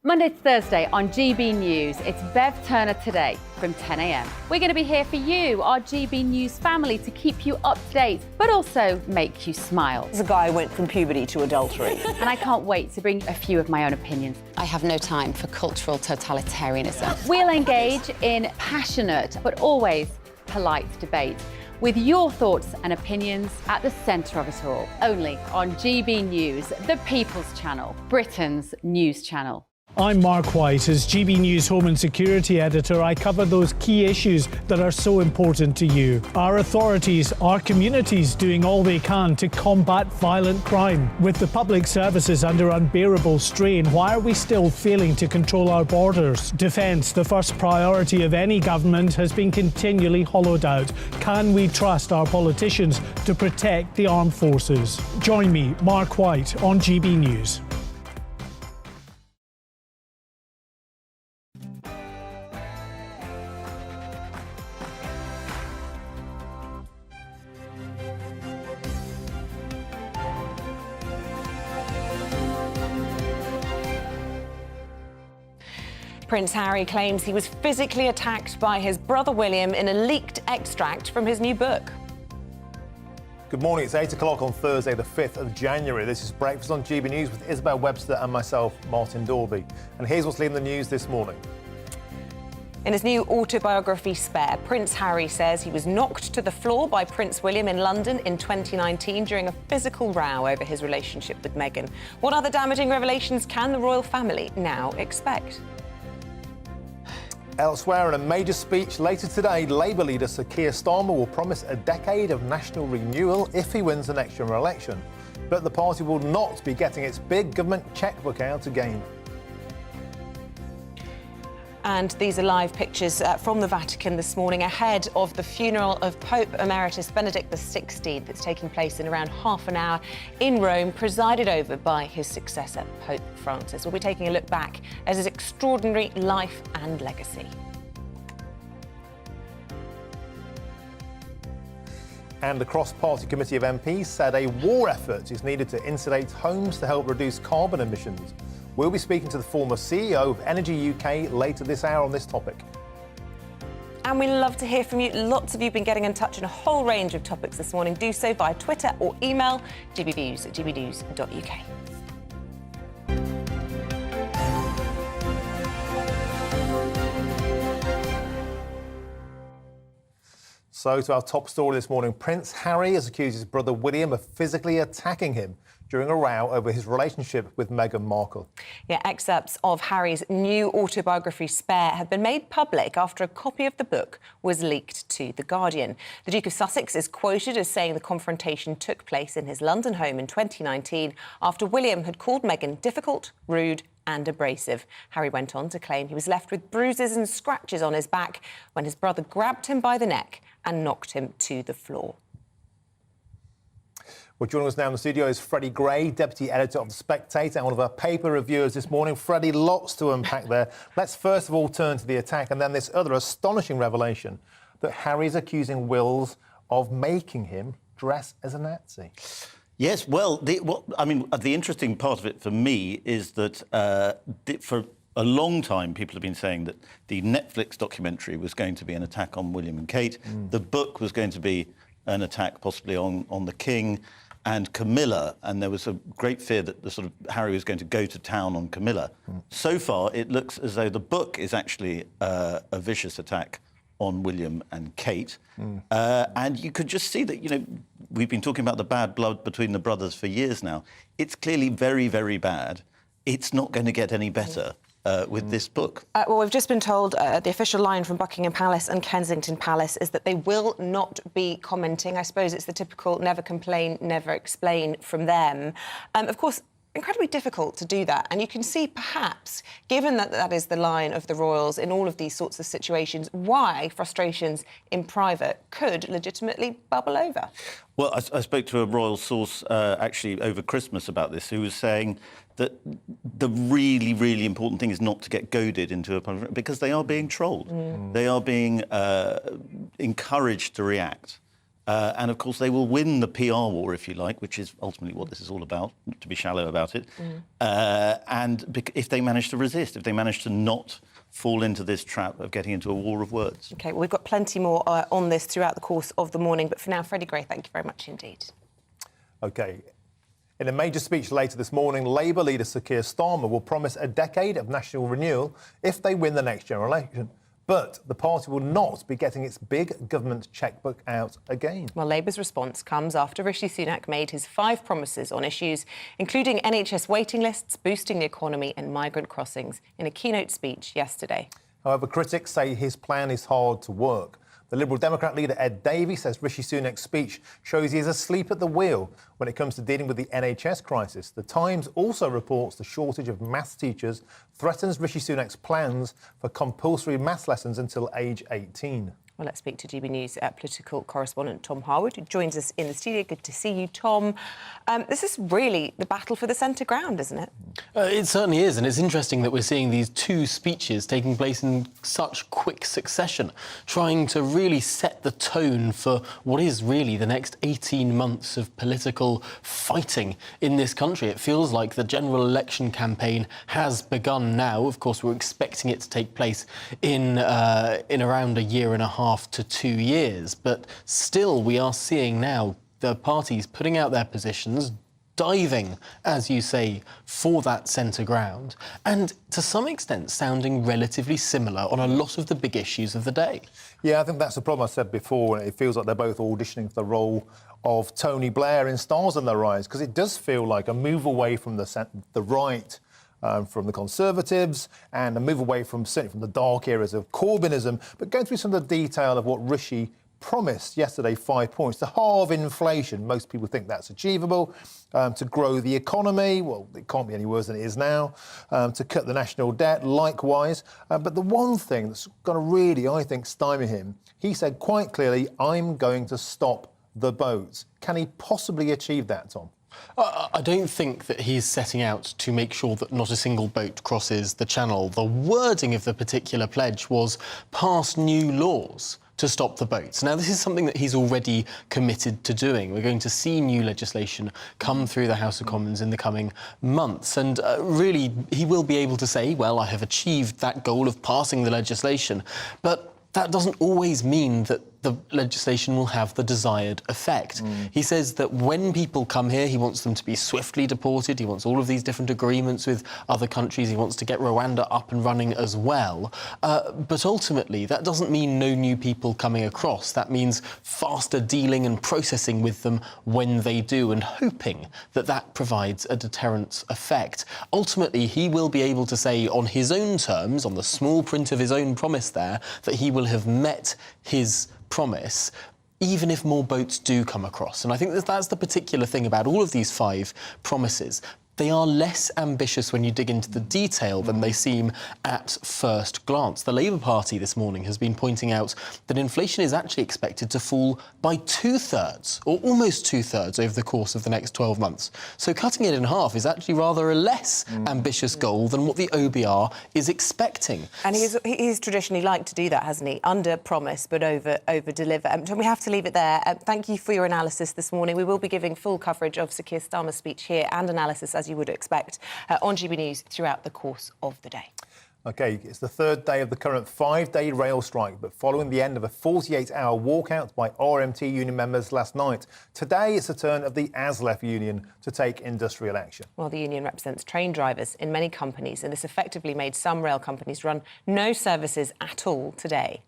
Monday to Thursday on GB News, it's Bev Turner Today from 10 a.m. We're going to be here for you, our GB News family, to keep you up to date, but also make you smile. The guy went from puberty to adultery. And I can't wait to bring a few of my own opinions. I have no time for cultural totalitarianism. We'll engage in passionate, but always polite debate, with your thoughts and opinions at the centre of it all. Only on GB News, the People's Channel, Britain's news channel. I'm Mark White. As GB News Home and Security Editor, I cover those key issues that are so important to you. Our authorities, our communities doing all they can to combat violent crime. With the public services under unbearable strain, why are we still failing to control our borders? Defence, the first priority of any government, has been continually hollowed out. Can we trust our politicians to protect the armed forces? Join me, Mark White, on GB News. Prince Harry claims he was physically attacked by his brother William in a leaked extract from his new book. Good morning, it's 8 o'clock on Thursday, the 5th of January. This is Breakfast on GB News with Isabel, Webster and myself, Martin Dorby. And here's what's leading the news this morning. In his new autobiography, Spare, Prince Harry says he was knocked to the floor by Prince William in London in 2019 during a physical row over his relationship with Meghan. What other damaging revelations can the royal family now expect? Elsewhere, in a major speech later today, Labour leader Sir Keir Starmer will promise a decade of national renewal if he wins the next general election. But the party will not be getting its big government chequebook out again. And these are live pictures from the Vatican this morning ahead of the funeral of Pope Emeritus Benedict XVI that's taking place in around half an hour in Rome, presided over by his successor, Pope Francis. We'll be taking a look back at his extraordinary life and legacy. And the cross-party committee of MPs said a war effort is needed to insulate homes to help reduce carbon emissions. We'll be speaking to the former CEO of Energy UK later this hour on this topic. And we love to hear from you. Lots of you have been getting in touch on a whole range of topics this morning. Do so via Twitter or email gbnews@gbnews.uk. So to our top story this morning, Prince Harry has accused his brother William of physically attacking him during a row over his relationship with Meghan Markle. Yeah, excerpts of Harry's new autobiography, Spare, have been made public after a copy of the book was leaked to The Guardian. The Duke of Sussex is quoted as saying the confrontation took place in his London home in 2019 after William had called Meghan difficult, rude and abrasive. Harry went on to claim he was left with bruises and scratches on his back when his brother grabbed him by the neck and knocked him to the floor. Well, joining us now in the studio is Freddie Gray, Deputy Editor of The Spectator and one of our paper reviewers this morning. Freddie, lots to unpack there. Let's first of all turn to the attack and then this other astonishing revelation that Harry's accusing Wills of making him dress as a Nazi. Yes, well, the interesting part of it for me is that for a long time, people have been saying that the Netflix documentary was going to be an attack on William and Kate. The book was going to be an attack possibly on the King and Camilla, and there was a great fear that Harry was going to go to town on Camilla. So far, it looks as though the book is actually a vicious attack on William and Kate. And you could just see that, we've been talking about the bad blood between the brothers for years now. It's clearly very, very bad. It's not going to get any better with this book. Well, we've just been told the official line from Buckingham Palace and Kensington Palace is that they will not be commenting. I suppose it's the typical never complain, never explain from them. Of course, incredibly difficult to do that. And you can see, perhaps, given that that is the line of the royals in all of these sorts of situations, why frustrations in private could legitimately bubble over. Well, I spoke to a royal source actually over Christmas about this, who was saying that the really, really important thing is not to get goaded into a punishment because they are being trolled. They are being encouraged to react. And, of course, they will win the PR war, if you like, which is ultimately what this is all about, to be shallow about it. And if they manage to resist, if they manage to not fall into this trap of getting into a war of words. OK, well, we've got plenty more on this throughout the course of the morning. But for now, Freddie Gray, thank you very much indeed. OK. In a major speech later this morning, Labour leader Sir Keir Starmer will promise a decade of national renewal if they win the next general election. But the party will not be getting its big government chequebook out again. Well, Labour's response comes after Rishi Sunak made his 5 promises on issues including NHS waiting lists, boosting the economy and migrant crossings in a keynote speech yesterday. However, critics say his plan is hard to work. The Liberal Democrat leader Ed Davey says Rishi Sunak's speech shows he is asleep at the wheel when it comes to dealing with the NHS crisis. The Times also reports the shortage of maths teachers threatens Rishi Sunak's plans for compulsory maths lessons until age 18. Well, let's speak to GB News political correspondent Tom Harwood, who joins us in the studio. Good to see you, Tom. This is really the battle for the centre ground, isn't it? It certainly is, and it's interesting that we're seeing these 2 speeches taking place in such quick succession, trying to really set the tone for what is really the next 18 months of political fighting in this country. It feels like the general election campaign has begun now. Of course, we're expecting it to take place in around a year and a half to 2 years, but still we are seeing now the parties putting out their positions, diving, as you say, for that centre ground, and to some extent sounding relatively similar on a lot of the big issues of the day. Yeah, I think that's the problem I said before. It feels like they're both auditioning for the role of Tony Blair in Stars on the Rise, because it does feel like a move away from the right, from the Conservatives, and a move away from certainly from the dark eras of Corbynism. But going through some of the detail of what Rishi promised yesterday, 5 points. To halve inflation, most people think that's achievable. To grow the economy, well, it can't be any worse than it is now. To cut the national debt, likewise. But the one thing that's going to really, I think, stymie him, he said quite clearly, I'm going to stop the boats. Can he possibly achieve that, Tom? I don't think that he's setting out to make sure that not a single boat crosses the channel. The wording of the particular pledge was pass new laws to stop the boats. Now, this is something that he's already committed to doing. We're going to see new legislation come through the House of Commons in the coming months, and really, he will be able to say, well, I have achieved that goal of passing the legislation, but that doesn't always mean that the legislation will have the desired effect. He says that when people come here, he wants them to be swiftly deported. He wants all of these different agreements with other countries. He wants to get Rwanda up and running as well. But ultimately, that doesn't mean no new people coming across. That means faster dealing and processing with them when they do, and hoping that that provides a deterrence effect. Ultimately, he will be able to say on his own terms, on the small print of his own promise there, that he will have met his promise, even if more boats do come across. And I think that's the particular thing about all of these 5 promises. They are less ambitious when you dig into the detail than they seem at first glance. The Labour Party this morning has been pointing out that inflation is actually expected to fall by 2/3, or almost 2/3, over the course of the next 12 months. So cutting it in half is actually rather a less ambitious goal than what the OBR is expecting. And he's traditionally liked to do that, hasn't he? Under promise, but over deliver. We have to leave it there. Thank you for your analysis this morning. We will be giving full coverage of Sir Keir Starmer's speech here and analysis, as you would expect, on GB News throughout the course of the day. OK, it's the 3rd day of the current 5-day rail strike, but following the end of a 48-hour walkout by RMT union members last night. Today, it's the turn of the ASLEF union to take industrial action. Well, the union represents train drivers in many companies, and this effectively made some rail companies run no services at all today.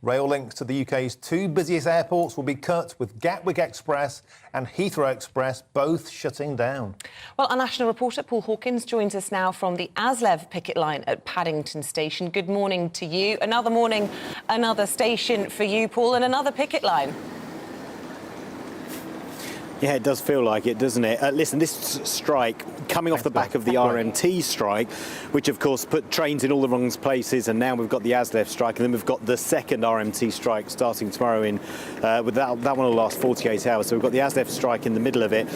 Rail links to the UK's 2 busiest airports will be cut, with Gatwick Express and Heathrow Express both shutting down. Well, our national reporter Paul Hawkins joins us now from the ASLEF picket line at Paddington Station. Good morning to you. Another morning, another station for you, Paul, and another picket line. Yeah, it does feel like it, doesn't it? Listen, this strike coming off the back of the RMT strike, which of course put trains in all the wrong places, and now we've got the ASLEF strike, and then we've got the second RMT strike starting tomorrow with that one will last 48 hours. So we've got the ASLEF strike in the middle of it.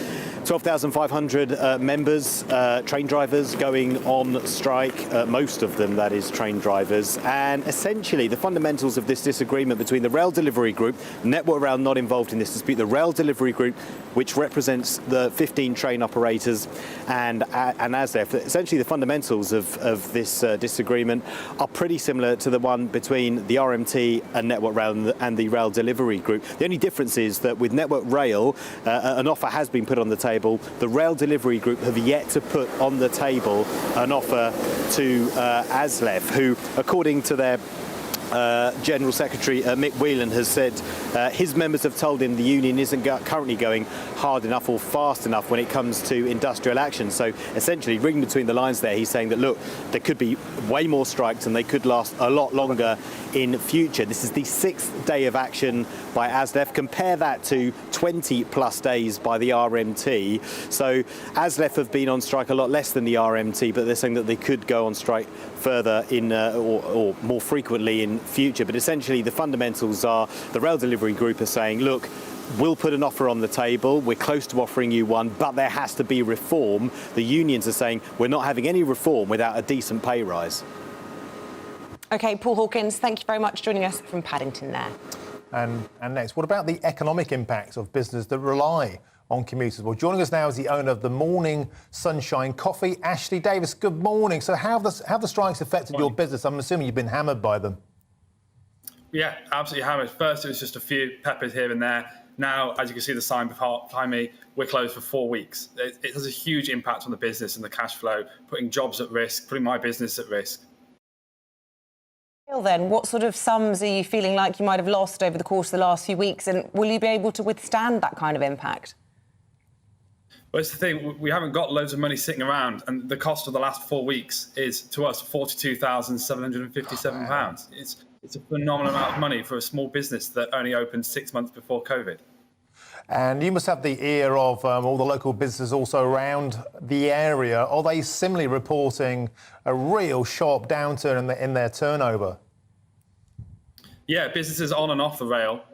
12,500 members, train drivers going on strike, most of them, that is, train drivers. And essentially the fundamentals of this disagreement between the Rail Delivery Group, Network Rail not involved in this dispute, the Rail Delivery Group, which represents the 15 train operators, and ASLEF. Essentially, the fundamentals of this disagreement are pretty similar to the one between the RMT and Network Rail and the Rail Delivery Group. The only difference is that with Network Rail, an offer has been put on the table. The Rail Delivery Group have yet to put on the table an offer to ASLEF, who, according to their General Secretary Mick Whelan, has said his members have told him the union isn't currently going hard enough or fast enough when it comes to industrial action. So essentially, reading between the lines there, he's saying that, look, there could be way more strikes and they could last a lot longer in future. This is the 6th day of action by ASLEF. Compare that to 20 plus days by the RMT. So ASLEF have been on strike a lot less than the RMT, but they're saying that they could go on strike further in or more frequently in future. But essentially the fundamentals are the Rail Delivery Group are saying, look, we'll put an offer on the table, we're close to offering you one, but there has to be reform. The unions are saying we're not having any reform without a decent pay rise. OK, Paul Hawkins, thank you very much for joining us from Paddington there. And next, what about the economic impacts of business that rely on commuters? Well, joining us now is the owner of the Morning Sunshine Coffee, Ashley Davis. Good morning. So how have the strikes affected your business? I'm assuming you've been hammered by them. Yeah, absolutely hammered. First, it was just a few peppers here and there. Now, as you can see the sign behind me, we're closed for 4 weeks. It has a huge impact on the business and the cash flow, putting jobs at risk, putting my business at risk. Then, what sort of sums are you feeling like you might have lost over the course of the last few weeks, and will you be able to withstand that kind of impact? Well, it's the thing, we haven't got loads of money sitting around, and the cost of the last 4 weeks is, to us, £42,757. It's a phenomenal amount of money for a small business that only opened 6 months before COVID. And you must have the ear of all the local businesses also around the area. Are they similarly reporting a real sharp downturn in their turnover? Yeah, businesses on and off the rail.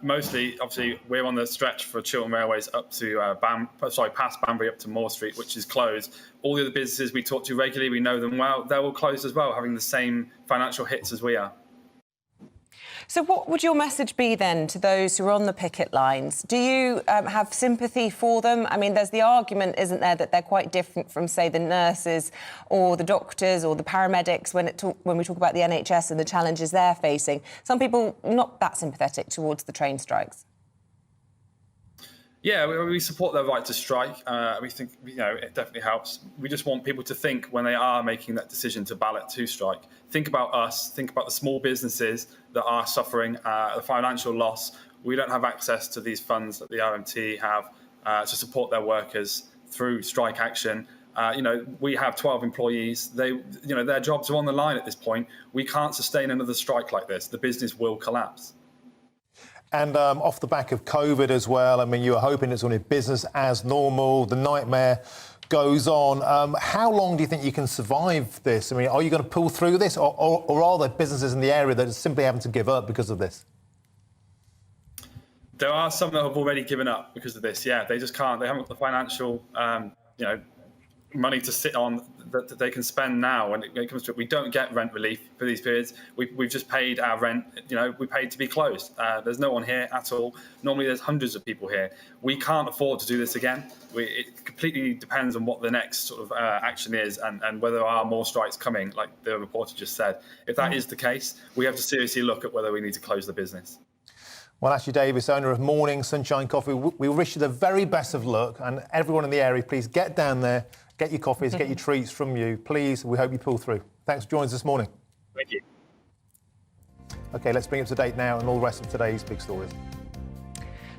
Mostly, obviously, we're on the stretch for Chiltern Railways up to past Banbury up to Moore Street, which is closed. All the other businesses we talk to regularly, we know them well. They're all closed as well, having the same financial hits as we are. So what would your message be then to those who are on the picket lines? Do you have sympathy for them? I mean, there's the argument, isn't there, that they're quite different from, say, the nurses or the doctors or the paramedics when we talk about the NHS and the challenges they're facing. Some people not that sympathetic towards the train strikes. Yeah, we support their right to strike. We think, it definitely helps. We just want people to think when they are making that decision to ballot to strike. Think about us, think about the small businesses that are suffering the financial loss. We don't have access to these funds that the RMT have to support their workers through strike action. We have 12 employees. Their jobs are on the line at this point. We can't sustain another strike like this. The business will collapse. And off the back of COVID as well, I mean, you were hoping it's going to be business as normal. The nightmare goes on. How long do you think you can survive this? I mean, are you going to pull through this, or are there businesses in the area that are simply having to give up because of this? There are some that have already given up because of this. Yeah, they just can't. They haven't got the financial, money to sit on that they can spend now. When it comes to it, we don't get rent relief for these periods. We've just paid our rent. We paid to be closed. There's no one here at all. Normally, there's hundreds of people here. We can't afford to do this again. It completely depends on what the next sort of action is and whether there are more strikes coming, like the reporter just said. If that is the case, we have to seriously look at whether we need to close the business. Well, Ashley Davis, owner of Morning Sunshine Coffee, we wish you the very best of luck, and everyone in the area, please get down there, get your coffees, get your treats from you. Please, we hope you pull through. Thanks for joining us this morning. Thank you. OK, let's bring up to date now and all the rest of today's big stories.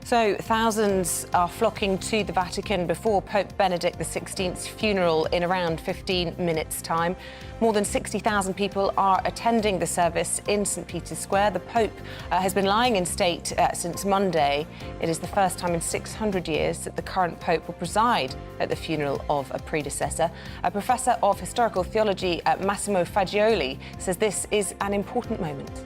So thousands are flocking to the Vatican before Pope Benedict XVI's funeral in around 15 minutes' time. More than 60,000 people are attending the service in St Peter's Square. The Pope has been lying in state since Monday. It is the first time in 600 years that the current Pope will preside at the funeral of a predecessor. A professor of historical theology, Massimo Fagioli, says this is an important moment.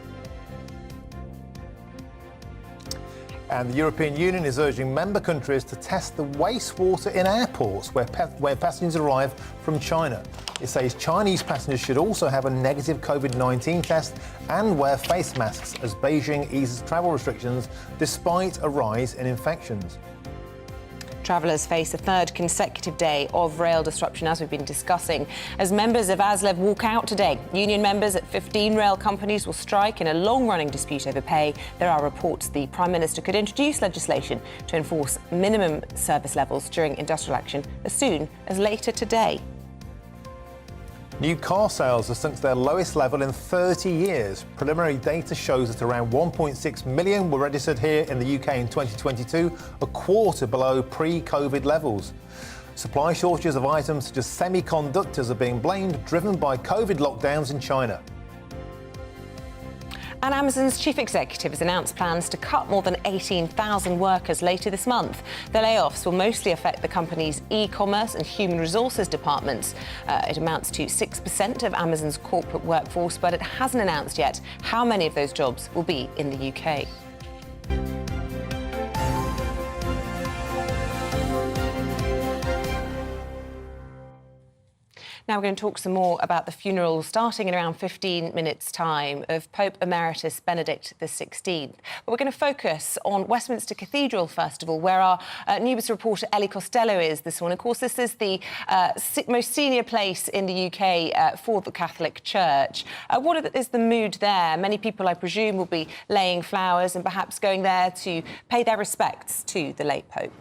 And the European Union is urging member countries to test the wastewater in airports where passengers arrive from China. It says Chinese passengers should also have a negative COVID-19 test and wear face masks as Beijing eases travel restrictions despite a rise in infections. Travellers face a third consecutive day of rail disruption, as we've been discussing, as members of ASLEF walk out today. Union members at 15 rail companies will strike in a long-running dispute over pay. There are reports the Prime Minister could introduce legislation to enforce minimum service levels during industrial action as soon as later today. New car sales have sunk to their lowest level in 30 years. Preliminary data shows that around 1.6 million were registered here in the UK in 2022, a quarter below pre-COVID levels. Supply shortages of items such as semiconductors are being blamed, driven by COVID lockdowns in China. And Amazon's chief executive has announced plans to cut more than 18,000 workers later this month. The layoffs will mostly affect the company's e-commerce and human resources departments. It amounts to 6% of Amazon's corporate workforce, but it hasn't announced yet how many of those jobs will be in the UK. Now we're going to talk some more about the funeral starting in around 15 minutes' time of Pope Emeritus Benedict XVI. But we're going to focus on Westminster Cathedral, first of all, where our news reporter Ellie Costello is this morning. Of course, this is the most senior place in the UK for the Catholic Church. What is the mood there? Many people, I presume, will be laying flowers and perhaps going there to pay their respects to the late Pope.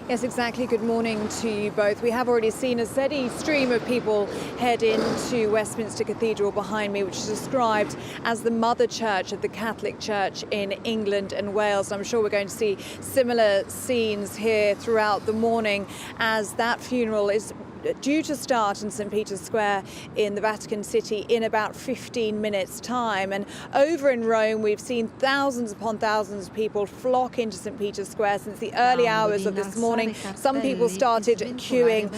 Yes, exactly. Good morning to you both. We have already seen a steady stream of people head into Westminster Cathedral behind me, which is described as the mother church of the Catholic Church in England and Wales. I'm sure we're going to see similar scenes here throughout the morning as that funeral is due to start in St Peter's Square in the Vatican City in about 15 minutes' time. And over in Rome, we've seen thousands upon thousands of people flock into St Peter's Square since the early hours of this morning. Some people started queuing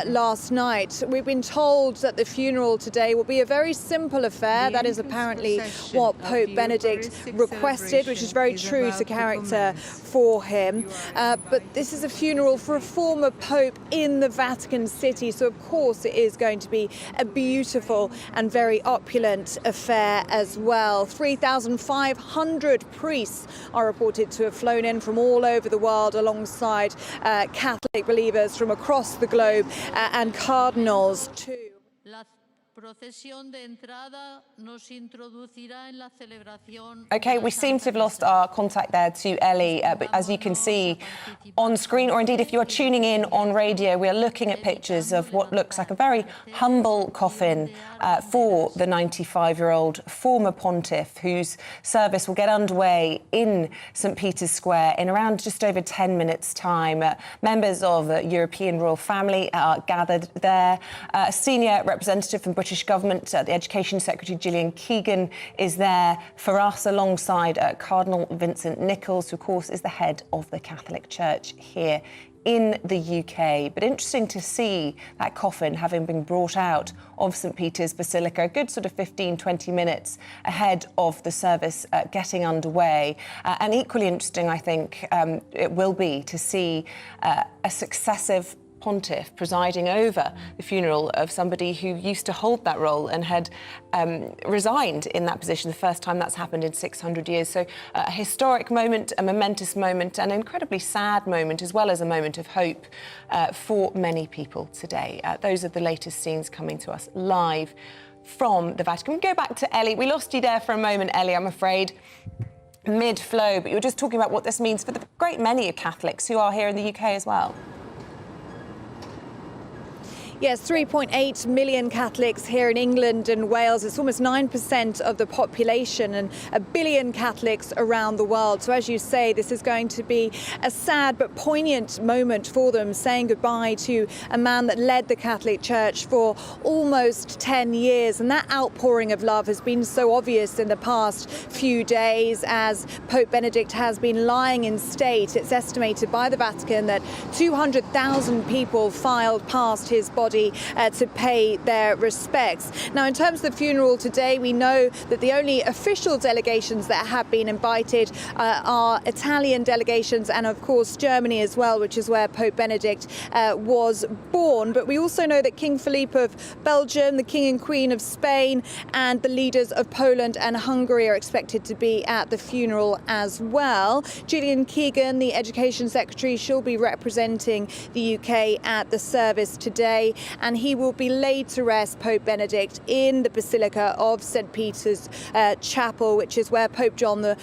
last night. We've been told that the funeral today will be a very simple affair. That is apparently what Pope Benedict requested, which is very true to character for him. But this is a funeral for a former pope in the Vatican City. city. So, of course, it is going to be a beautiful and very opulent affair as well. 3,500 priests are reported to have flown in from all over the world alongside Catholic believers from across the globe and cardinals too. OK, we seem to have lost our contact there to Ellie, but as you can see on screen, or indeed if you are tuning in on radio, we are looking at pictures of what looks like a very humble coffin for the 95-year-old former pontiff, whose service will get underway in St Peter's Square in around just over 10 minutes' time. Members of the European royal family are gathered there. A senior representative from British government, the Education Secretary Gillian Keegan, is there for us alongside Cardinal Vincent Nichols, who of course is the head of the Catholic Church here in the UK. But interesting to see that coffin having been brought out of St Peter's Basilica a good sort of 15-20 minutes ahead of the service getting underway. And equally interesting, I think, it will be to see a successive pontiff presiding over the funeral of somebody who used to hold that role and had resigned in that position, the first time that's happened in 600 years. So a historic moment, a momentous moment, an incredibly sad moment, as well as a moment of hope for many people today. Those are the latest scenes coming to us live from the Vatican. We go back to Ellie. We lost you there for a moment, Ellie, I'm afraid, mid-flow, but you were just talking about what this means for the great many of Catholics who are here in the UK as well. Yes, 3.8 million Catholics here in England and Wales. It's almost 9% of the population, and 1 billion Catholics around the world. So as you say, this is going to be a sad but poignant moment for them, saying goodbye to a man that led the Catholic Church for almost 10 years. And that outpouring of love has been so obvious in the past few days as Pope Benedict has been lying in state. It's estimated by the Vatican that 200,000 people filed past his body to pay their respects. Now, in terms of the funeral today, we know that the only official delegations that have been invited are Italian delegations and, of course, Germany as well, which is where Pope Benedict was born. But we also know that King Philippe of Belgium, the King and Queen of Spain, and the leaders of Poland and Hungary are expected to be at the funeral as well. Gillian Keegan, the Education Secretary, she'll be representing the UK at the service today, and he will be laid to rest, Pope Benedict, in the Basilica of St Peter's Chapel, which is where Pope John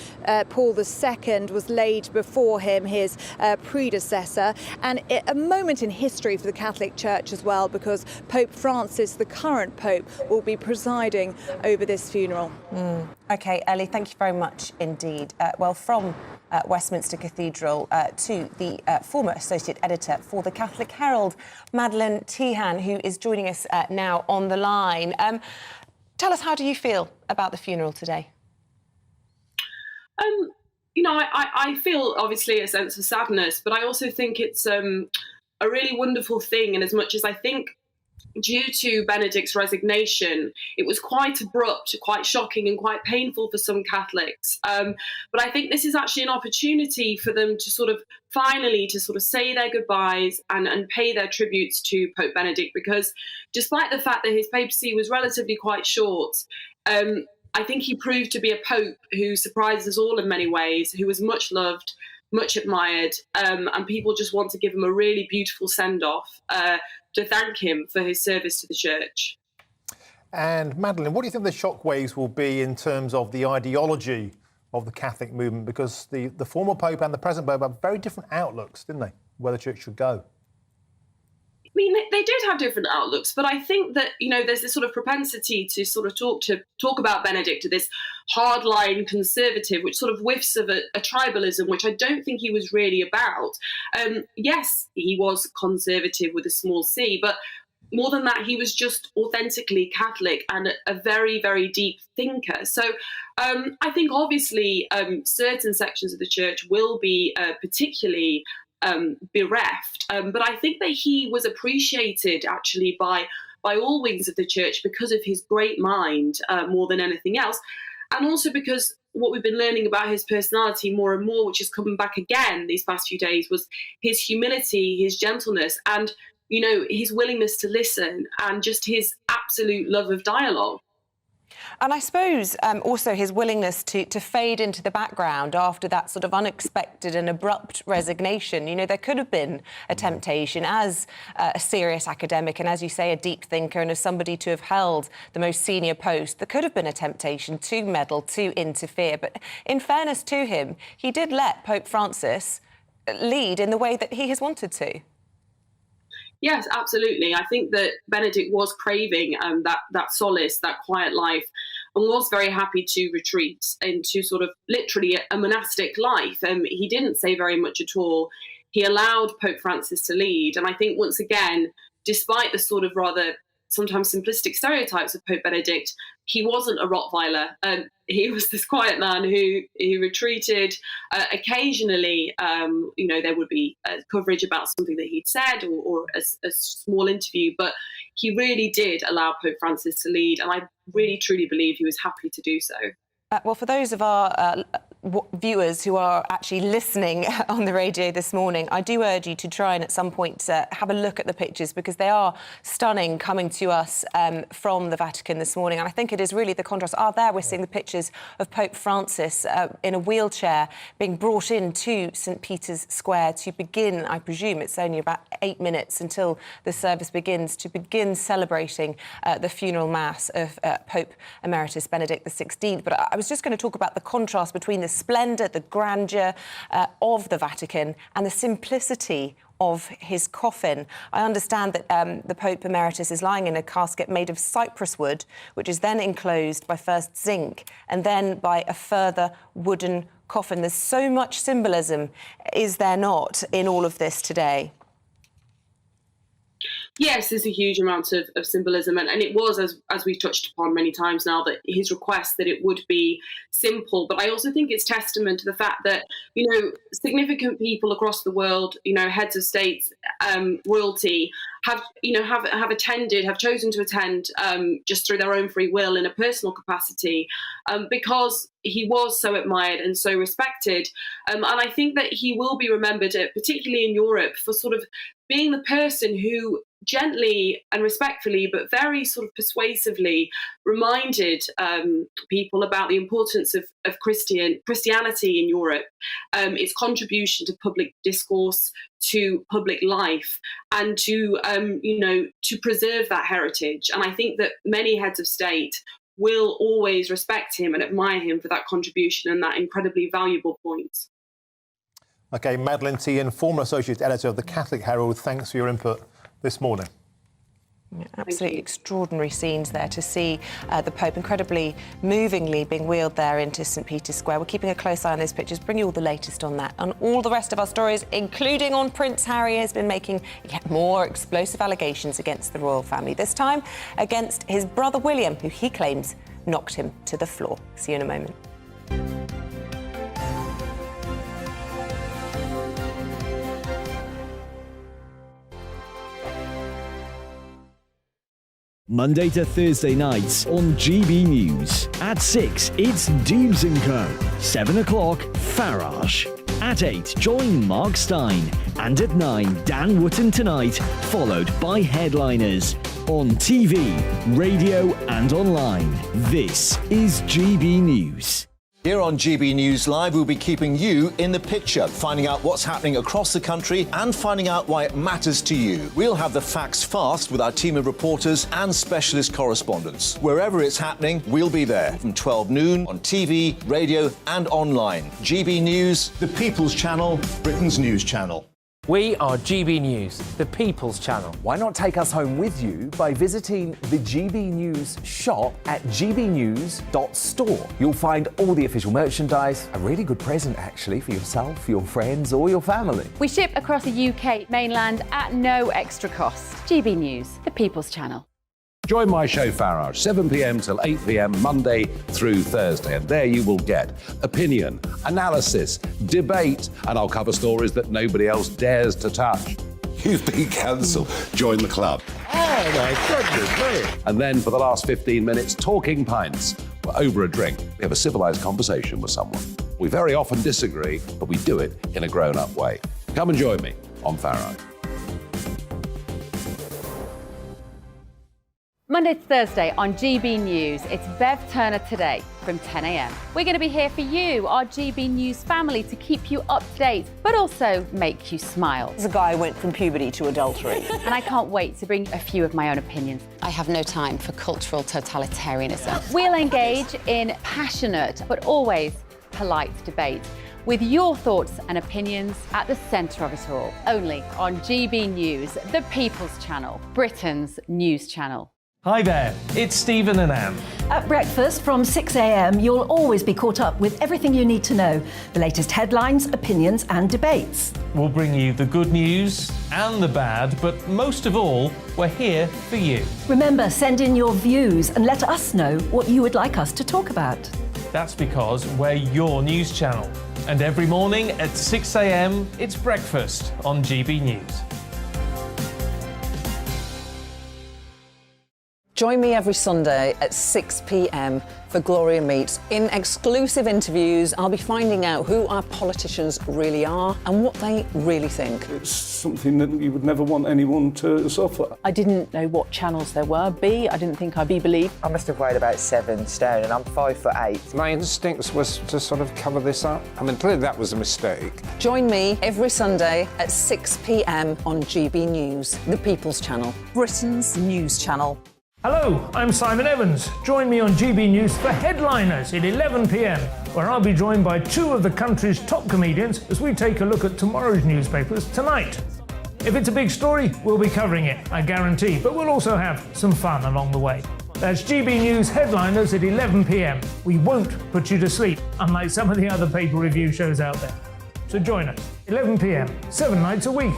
Paul II was laid before him, his predecessor. And a moment in history for the Catholic Church as well, because Pope Francis, the current Pope, will be presiding over this funeral. OK, Ellie, thank you very much indeed. Well, from Westminster Cathedral to the former Associate Editor for the Catholic Herald, Madeleine Tehan, who is joining us now on the line. Tell us, how do you feel about the funeral today? You know, I feel obviously a sense of sadness, but I also think it's a really wonderful thing. And as much as I think due to Benedict's resignation, it was quite abrupt, quite shocking and quite painful for some Catholics. But I think this is actually an opportunity for them to finally say their goodbyes and pay their tributes to Pope Benedict, because despite the fact that his papacy was relatively quite short, I think he proved to be a pope who surprised us all in many ways, who was much loved, much admired, and people just want to give him a really beautiful send-off to thank him for his service to the Church. And Madeleine, what do you think the shockwaves will be in terms of the ideology of the Catholic movement? Because the former Pope and the present Pope have very different outlooks, didn't they, where the Church should go? I mean, they did have different outlooks, but I think that, you know, there's this sort of propensity to talk about Benedict, this hardline conservative, which sort of whiffs of a tribalism, which I don't think he was really about. Yes, he was conservative with a small c, but more than that, he was just authentically Catholic and a very, very deep thinker. So I think obviously certain sections of the Church will be particularly bereft, but I think that he was appreciated actually by all wings of the Church because of his great mind more than anything else, and also because what we've been learning about his personality more and more, which is coming back again these past few days, was his humility, his gentleness, and his willingness to listen and just his absolute love of dialogue. And I suppose also his willingness to fade into the background after that sort of unexpected and abrupt resignation. There could have been a temptation as a serious academic and, as you say, a deep thinker, and as somebody to have held the most senior post, there could have been a temptation to meddle, to interfere. But in fairness to him, he did let Pope Francis lead in the way that he has wanted to. Yes, absolutely. I think that Benedict was craving that solace, that quiet life, and was very happy to retreat into sort of literally a monastic life. He didn't say very much at all. He allowed Pope Francis to lead. And I think, once again, despite the sort of rather sometimes simplistic stereotypes of Pope Benedict, he wasn't a Rottweiler. He was this quiet man who retreated. Occasionally, there would be coverage about something that he'd said or a small interview, but he really did allow Pope Francis to lead, and I really, truly believe he was happy to do so. Well, for those of our viewers who are actually listening on the radio this morning, I do urge you to try and at some point have a look at the pictures, because they are stunning, coming to us from the Vatican this morning. And I think it is really the contrast. There we're seeing the pictures of Pope Francis in a wheelchair being brought into St. Peter's Square to begin, I presume it's only about 8 minutes until the service begins, to begin celebrating the funeral mass of Pope Emeritus Benedict XVI. But I was just going to talk about the contrast between the splendour, the grandeur of the Vatican and the simplicity of his coffin. I understand that the Pope Emeritus is lying in a casket made of cypress wood, which is then enclosed by first zinc and then by a further wooden coffin. There's so much symbolism, is there not, in all of this today? Yes, there's a huge amount of symbolism, and it was, as we've touched upon many times now, that his request that it would be simple. But I also think it's testament to the fact that, significant people across the world, heads of states, royalty, have chosen to attend just through their own free will in a personal capacity, because he was so admired and so respected. And I think that he will be remembered, particularly in Europe, for sort of being the person who gently and respectfully, but very sort of persuasively, reminded people about the importance of Christianity in Europe, its contribution to public discourse, to public life, and to preserve that heritage. And I think that many heads of state will always respect him and admire him for that contribution and that incredibly valuable point. OK, Madeleine Tian, former Associate Editor of the Catholic Herald, thanks for your input this morning. Yeah, absolutely extraordinary scenes there to see the Pope incredibly movingly being wheeled there into St. Peter's Square. We're keeping a close eye on those pictures, bring you all the latest on that. And all the rest of our stories, including on Prince Harry, has been making yet more explosive allegations against the royal family, this time against his brother William, who he claims knocked him to the floor. See you in a moment. Monday to Thursday nights on GB News. At 6, it's Dubes & Co. 7 o'clock, Farage. At 8, join Mark Stein. And at 9, Dan Wootton Tonight, followed by Headliners. On TV, radio and online. This is GB News. Here on GB News Live, we'll be keeping you in the picture, finding out what's happening across the country and finding out why it matters to you. We'll have the facts fast with our team of reporters and specialist correspondents. Wherever it's happening, we'll be there from 12 noon on TV, radio and online. GB News, the People's Channel, Britain's news channel. We are GB News, the People's Channel. Why not take us home with you by visiting the GB News shop at gbnews.store. You'll find all the official merchandise, a really good present actually for yourself, your friends or your family. We ship across the UK mainland at no extra cost. GB News, the People's Channel. Join my show Farage, 7 p.m. till 8 p.m. Monday through Thursday. And there you will get opinion, analysis, debate, and I'll cover stories that nobody else dares to touch. You've been cancelled. Join the club. Oh, my goodness me. And then for the last 15 minutes, talking pints. We're over a drink. We have a civilised conversation with someone. We very often disagree, but we do it in a grown-up way. Come and join me on Farage. Monday to Thursday on GB News, it's Bev Turner Today from 10 a.m. We're going to be here for you, our GB News family, to keep you up to date, but also make you smile. The guy went from puberty to adultery. And I can't wait to bring a few of my own opinions. I have no time for cultural totalitarianism. We'll engage in passionate, but always polite debate, with your thoughts and opinions at the centre of it all. Only on GB News, the People's Channel, Britain's news channel. Hi there, it's Stephen and Anne. At breakfast from 6 a.m, you'll always be caught up with everything you need to know, the latest headlines, opinions and debates. We'll bring you the good news and the bad, but most of all, we're here for you. Remember, send in your views and let us know what you would like us to talk about. That's because we're your news channel. And every morning at 6 a.m, it's breakfast on GB News. Join me every Sunday at 6 p.m. for Gloria Meets. In exclusive interviews, I'll be finding out who our politicians really are and what they really think. It's something that you would never want anyone to suffer. I didn't know what channels there were. I didn't think I'd be believed. I must have weighed about 7 stone and I'm 5'8". My instincts was to sort of cover this up. I mean, clearly that was a mistake. Join me every Sunday at 6 p.m. on GB News, the People's Channel, Britain's news channel. Hello, I'm Simon Evans. Join me on GB News for Headliners at 11 p.m, where I'll be joined by 2 of the country's top comedians as we take a look at tomorrow's newspapers tonight. If it's a big story, we'll be covering it, I guarantee, but we'll also have some fun along the way. That's GB News Headliners at 11 p.m. We won't put you to sleep, unlike some of the other paper review shows out there. So join us, 11 p.m, 7 nights a week.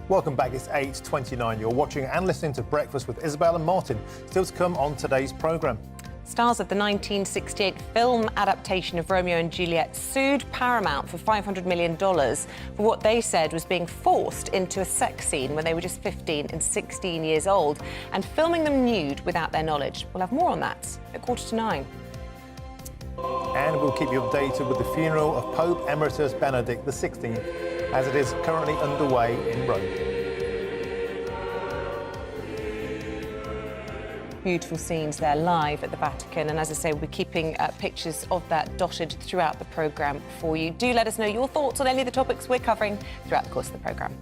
Welcome back, it's 8:29. You're watching and listening to Breakfast with Isabel and Martin. Still to come on today's programme. Stars of the 1968 film adaptation of Romeo and Juliet sued Paramount for $500 million for what they said was being forced into a sex scene when they were just 15 and 16 years old and filming them nude without their knowledge. We'll have more on that at 8:45. And we'll keep you updated with the funeral of Pope Emeritus Benedict XVI, as it is currently underway in Rome. Beautiful scenes there live at the Vatican, and as I say, we'll be keeping pictures of that dotted throughout the programme for you. Do let us know your thoughts on any of the topics we're covering throughout the course of the programme.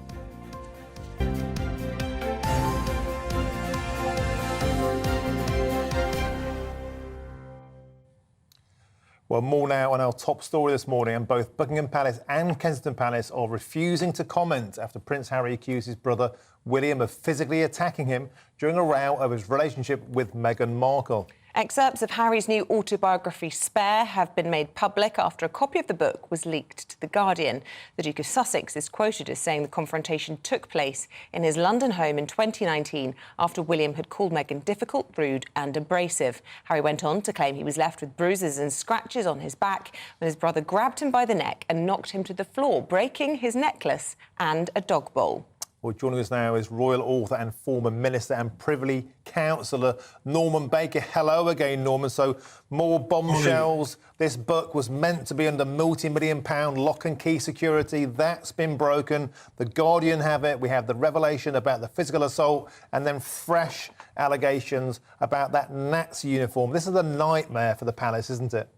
Well, more now on our top story this morning, and both Buckingham Palace and Kensington Palace are refusing to comment after Prince Harry accused his brother William of physically attacking him during a row over his relationship with Meghan Markle. Excerpts of Harry's new autobiography, Spare, have been made public after a copy of the book was leaked to The Guardian. The Duke of Sussex is quoted as saying the confrontation took place in his London home in 2019 after William had called Meghan difficult, rude and abrasive. Harry went on to claim he was left with bruises and scratches on his back when his brother grabbed him by the neck and knocked him to the floor, breaking his necklace and a dog bowl. Well, joining us now is royal author and former minister and Privy Councillor Norman Baker. Hello again, Norman. So, more bombshells. This book was meant to be under multi-million-pound lock and key security. That's been broken. The Guardian have it. We have the revelation about the physical assault and then fresh allegations about that Nazi uniform. This is a nightmare for the palace, isn't it?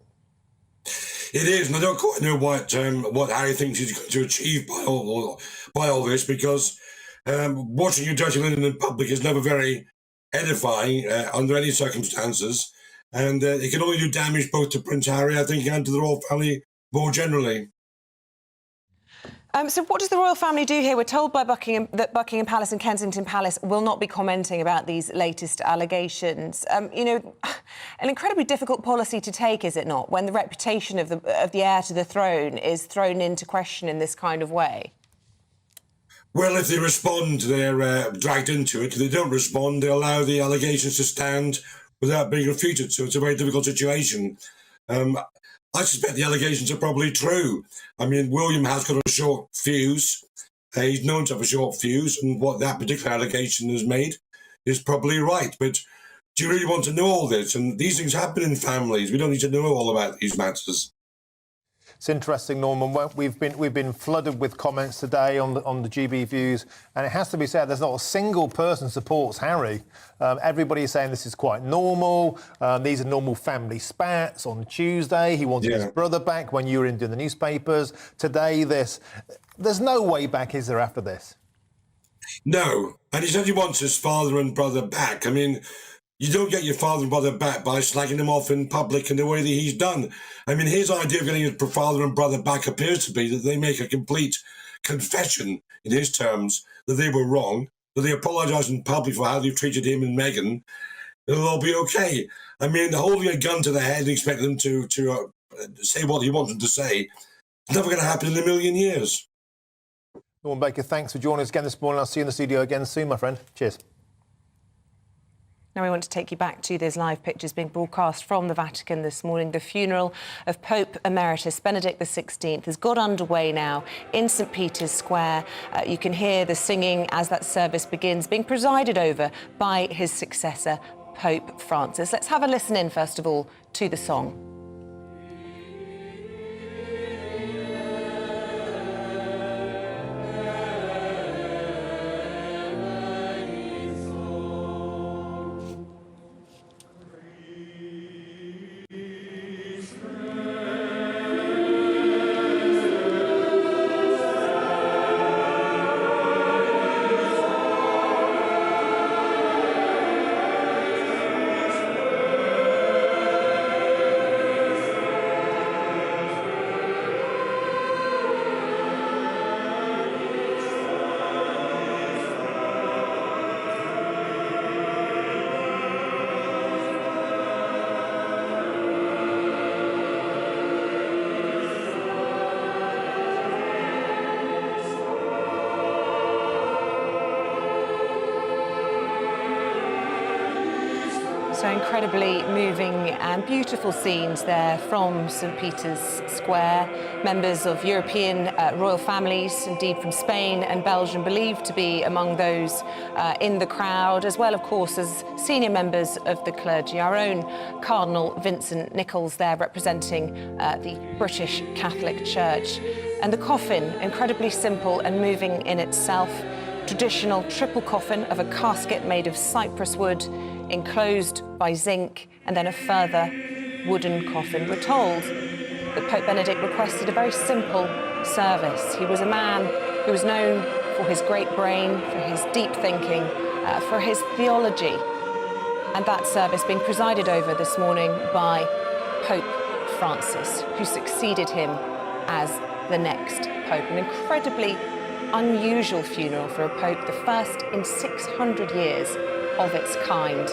It is, and I don't quite know what Harry thinks he's going to achieve by all this, because watching your dirty linen in public is never very edifying under any circumstances, and it can only do damage both to Prince Harry, I think, and to the royal family more generally. So what does the royal family do here? We're told by Buckingham that Buckingham Palace and Kensington Palace will not be commenting about these latest allegations. You know, an incredibly difficult policy to take, is it not, when the reputation of the heir to the throne is thrown into question in this kind of way? Well, if they respond, they're dragged into it. If they don't respond, they allow the allegations to stand without being refuted. So it's a very difficult situation. I suspect the allegations are probably true. I mean, William has got a short fuse. He's known to have a short fuse, and what that particular allegation has made is probably right. But do you really want to know all this? And these things happen in families. We don't need to know all about these matters. It's interesting, Norman. We've been flooded with comments today on the GB views, and it has to be said, there's not a single person supports Harry. Everybody is saying this is quite normal. These are normal family spats. On Tuesday, he wanted his brother back when you were in doing the newspapers. Today, this. There's no way back, is there, after this? No, and he said he wants his father and brother back. I mean, you don't get your father and brother back by slagging them off in public in the way that he's done. I mean, his idea of getting his father and brother back appears to be that they make a complete confession, in his terms, that they were wrong, that they apologise in public for how they've treated him and Meghan. It'll all be okay. I mean, holding a gun to their head and expecting them to say what he wants them to say, it's never going to happen in a million years. Norman Baker, thanks for joining us again this morning. I'll see you in the studio again soon, my friend. Cheers. Now we want to take you back to these live pictures being broadcast from the Vatican this morning. The funeral of Pope Emeritus Benedict XVI has got underway now in St Peter's Square. You can hear the singing as that service begins, being presided over by his successor, Pope Francis. Let's have a listen in, first of all, to the song. So incredibly moving and beautiful scenes there from St Peter's Square. Members of European royal families, indeed from Spain and Belgium, believed to be among those in the crowd, as well, of course, as senior members of the clergy. Our own Cardinal Vincent Nichols there representing the British Catholic Church. And the coffin, incredibly simple and moving in itself. Traditional triple coffin of a casket made of cypress wood, enclosed by zinc, and then a further wooden coffin. We're told that Pope Benedict requested a very simple service. He was a man who was known for his great brain, for his deep thinking, for his theology. And that service being presided over this morning by Pope Francis, who succeeded him as the next Pope. An incredibly unusual funeral for a Pope, the first in 600 years of its kind,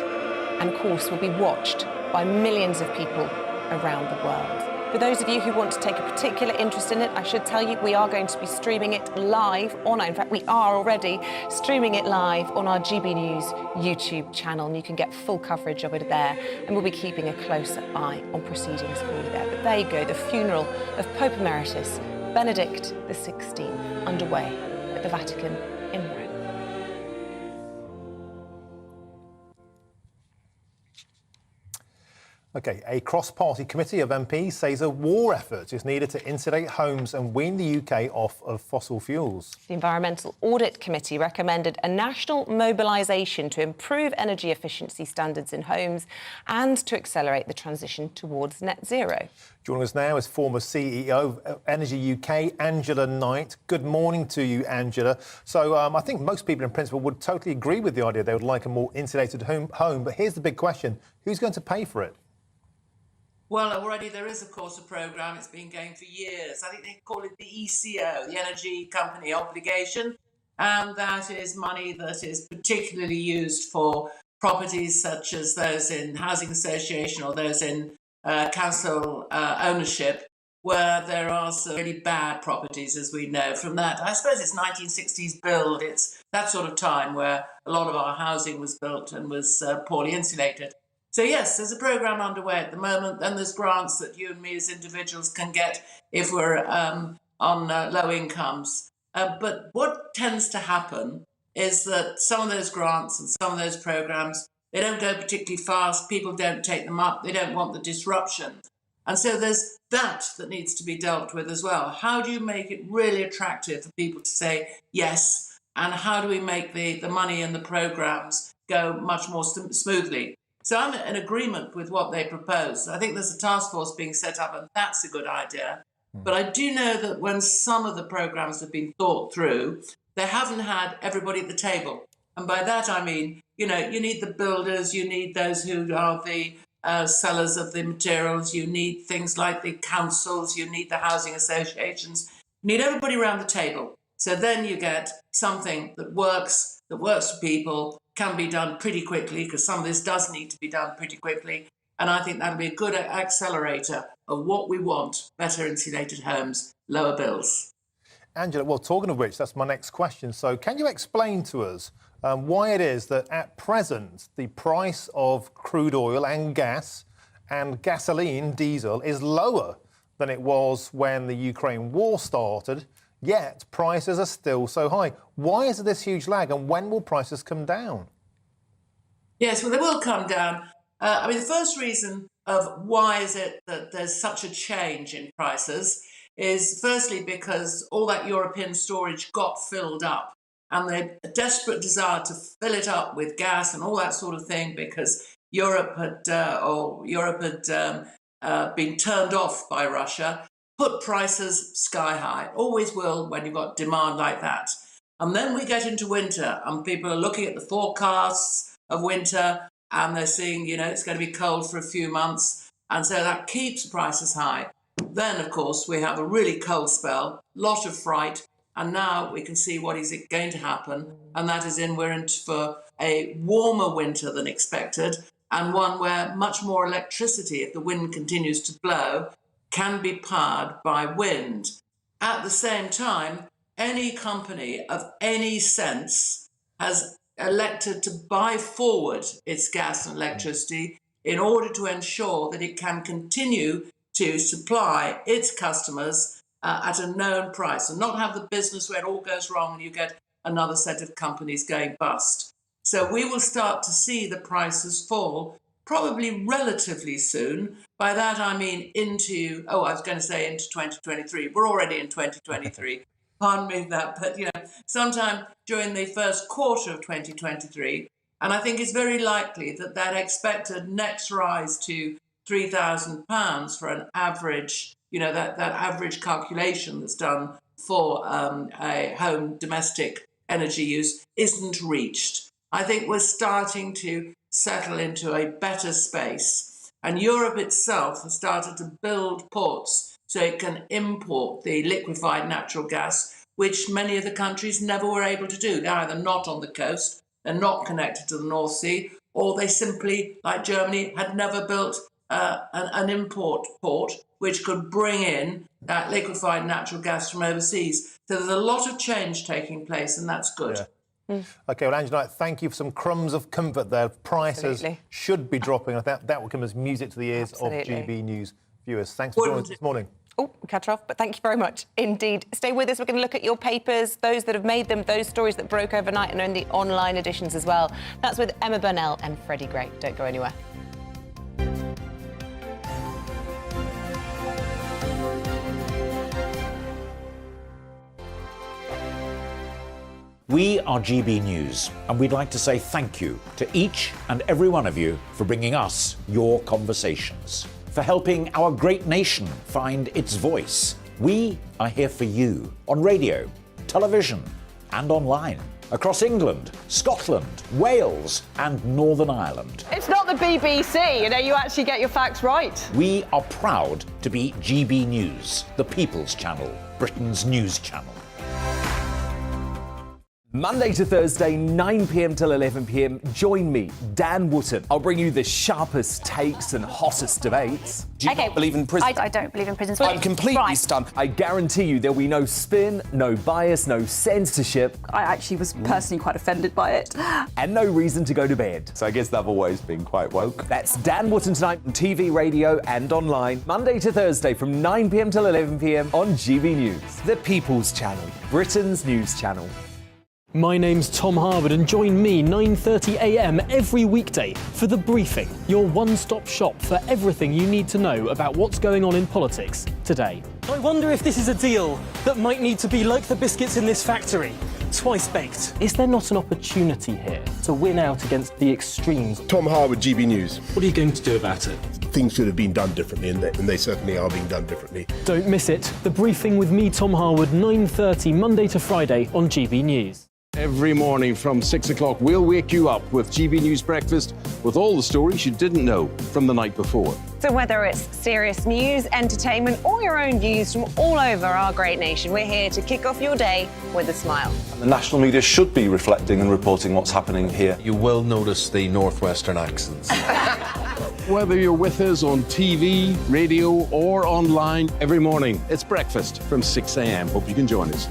and of course will be watched by millions of people around the world. For those of you who want to take a particular interest in it, I should tell you we are going to be streaming it live in fact we are already streaming it live on our GB News YouTube channel, and you can get full coverage of it there, and we'll be keeping a close eye on proceedings for you there. But there you go, the funeral of Pope Emeritus Benedict XVI underway at the Vatican in Rome. OK, a cross-party committee of MPs says a war effort is needed to insulate homes and wean the UK off of fossil fuels. The Environmental Audit Committee recommended a national mobilisation to improve energy efficiency standards in homes and to accelerate the transition towards net zero. Joining us now is former CEO of Energy UK, Angela Knight. Good morning to you, Angela. So I think most people in principle would totally agree with the idea they would like a more insulated home. But here's the big question. Who's going to pay for it? Well, already there is, of course, a programme. It's been going for years. I think they call it the ECO, the Energy Company Obligation. And that is money that is particularly used for properties such as those in housing association or those in council ownership, where there are some really bad properties, as we know from that. I suppose it's 1960s build. It's that sort of time where a lot of our housing was built and was poorly insulated. So yes, there's a programme underway at the moment, and there's grants that you and me as individuals can get if we're on low incomes. But what tends to happen is that some of those grants and some of those programmes They don't go particularly fast. People don't take them up. They don't want the disruption. And so there's that needs to be dealt with as well. How do you make it really attractive for people to say yes? And how do we make the money and the programmes go much more smoothly? So I'm in agreement with what they propose. I think there's a task force being set up, and that's a good idea. But I do know that when some of the programmes have been thought through, they haven't had everybody at the table. And by that I mean, you need the builders, you need those who are the sellers of the materials, you need things like the councils, you need the housing associations, you need everybody around the table. So then you get something that works for people, can be done pretty quickly, because some of this does need to be done pretty quickly. And I think that'll be a good accelerator of what we want: better insulated homes, lower bills. Angela, well, talking of which, that's my next question. So can you explain to us why it is that at present the price of crude oil and gas and gasoline, diesel, is lower than it was when the Ukraine war started, yet prices are still so high? Why is there this huge lag, and when will prices come down? Yes, well, they will come down. The first reason of why is it that there's such a change in prices is firstly because all that European storage got filled up, and the desperate desire to fill it up with gas and all that sort of thing, because Europe had been turned off by Russia, put prices sky high. Always will when you've got demand like that. And then we get into winter, and people are looking at the forecasts of winter, and they're seeing, it's going to be cold for a few months, and so that keeps prices high. Then, of course, we have a really cold spell, lot of fright, and now we can see what is going to happen, and that is we're in for a warmer winter than expected, and one where much more electricity, if the wind continues to blow, can be powered by wind. At the same time, any company of any sense has elected to buy forward its gas and electricity in order to ensure that it can continue to supply its customers at a known price, and not have the business where it all goes wrong and you get another set of companies going bust. So we will start to see the prices fall probably relatively soon. By that I mean into 2023. We're already in 2023. Pardon me that, but sometime during the first quarter of 2023. And I think it's very likely that expected next rise to £3,000 for an average, that average calculation that's done for a home domestic energy use isn't reached. I think we're starting to settle into a better space. And Europe itself has started to build ports so it can import the liquefied natural gas, which many of the countries never were able to do. They're either not on the coast, they're not connected to the North Sea, or they simply, like Germany, had never built an import port which could bring in that liquefied natural gas from overseas. So there's a lot of change taking place, and that's good. Yeah. OK, well, Angela, thank you for some crumbs of comfort there. Prices should be dropping. I think that will come as music to the ears of GB News viewers. Thanks for joining us this morning. Oh, cut off, but thank you very much indeed. Stay with us. We're going to look at your papers, those that have made them, those stories that broke overnight, and in the online editions as well. That's with Emma Burnell and Freddie Gray. Don't go anywhere. We are GB News, and we'd like to say thank you to each and every one of you for bringing us your conversations, for helping our great nation find its voice. We are here for you on radio, television, and online, across England, Scotland, Wales, and Northern Ireland. It's not the BBC, you actually get your facts right. We are proud to be GB News, the People's Channel, Britain's news channel. Monday to Thursday, 9 p.m. till 11 p.m. Join me, Dan Wootton. I'll bring you the sharpest takes and hottest debates. Do you not believe in prisons? I don't believe in prisons. I'm completely stunned. I guarantee you there'll be no spin, no bias, no censorship. I actually was personally quite offended by it. And no reason to go to bed. So I guess they've always been quite woke. That's Dan Wootton tonight on TV, radio and online. Monday to Thursday from 9 p.m. till 11 p.m. on GB News. The People's Channel, Britain's news channel. My name's Tom Harwood, and join me 9:30 a.m. every weekday for The Briefing, your one-stop shop for everything you need to know about what's going on in politics today. I wonder if this is a deal that might need to be like the biscuits in this factory, twice baked. Is there not an opportunity here to win out against the extremes? Tom Harwood, GB News. What are you going to do about it? Things should have been done differently, and they certainly are being done differently. Don't miss it. The Briefing with me, Tom Harwood, 9:30 Monday to Friday on GB News. Every morning from 6 o'clock, we'll wake you up with GB News Breakfast with all the stories you didn't know from the night before. So whether it's serious news, entertainment, or your own views from all over our great nation, we're here to kick off your day with a smile. The national media should be reflecting and reporting what's happening here. You will notice the northwestern accents. Whether you're with us on TV, radio, or online, every morning, it's breakfast from 6 a.m. Hope you can join us.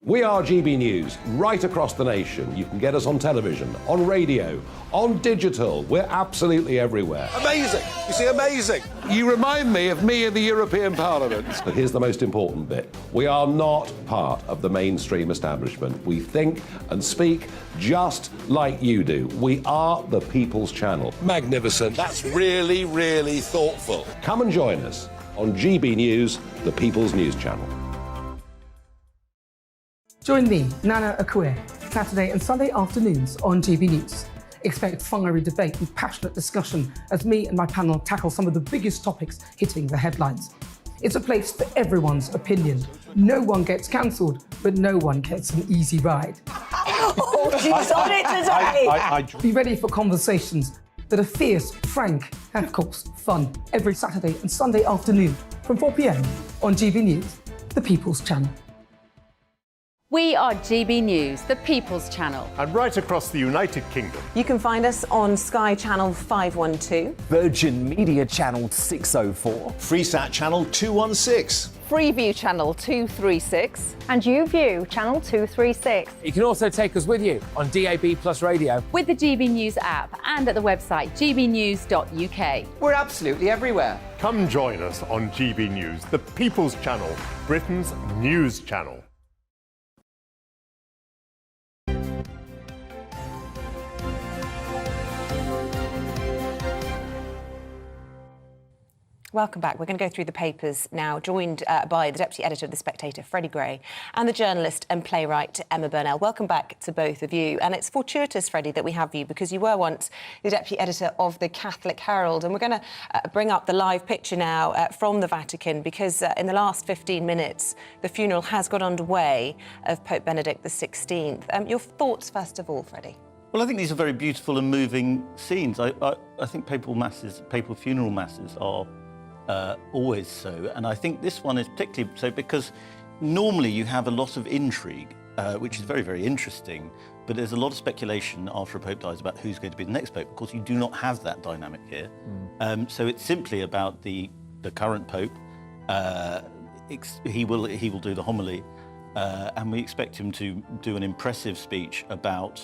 We are GB News, right across the nation. You can get us on television, on radio, on digital. We're absolutely everywhere. Amazing! You see, amazing! You remind me of me in the European Parliament. But here's the most important bit. We are not part of the mainstream establishment. We think and speak just like you do. We are the People's Channel. Magnificent. That's really, really thoughtful. Come and join us on GB News, the People's News Channel. Join me, Nana Akue, Saturday and Sunday afternoons on GB News. Expect fiery debate and passionate discussion as me and my panel tackle some of the biggest topics hitting the headlines. It's a place for everyone's opinion. No one gets cancelled, but no one gets an easy ride. Oh, she's on it today! Be ready for conversations that are fierce, frank, and of course, fun. Every Saturday and Sunday afternoon from 4 p.m. on GB News, the People's Channel. We are GB News, the People's Channel. And right across the United Kingdom. You can find us on Sky Channel 512. Virgin Media Channel 604. Freesat Channel 216. Freeview Channel 236. And YouView Channel 236. You can also take us with you on DAB Plus Radio. With the GB News app and at the website gbnews.uk. We're absolutely everywhere. Come join us on GB News, the People's Channel, Britain's news channel. Welcome back. We're going to go through the papers now, joined by the Deputy Editor of The Spectator, Freddie Gray, and the journalist and playwright, Emma Burnell. Welcome back to both of you. And it's fortuitous, Freddie, that we have you, because you were once the Deputy Editor of the Catholic Herald. And we're going to bring up the live picture now from the Vatican, because in the last 15 minutes, the funeral has got underway of Pope Benedict XVI. Your thoughts, first of all, Freddie? Well, I think these are very beautiful and moving scenes. I think papal funeral masses are always so, and I think this one is particularly so because normally you have a lot of intrigue, which is very, very interesting, but there's a lot of speculation after a pope dies about who's going to be the next pope. Of course, you do not have that dynamic here. So it's simply about the current pope. He will do the homily, and we expect him to do an impressive speech about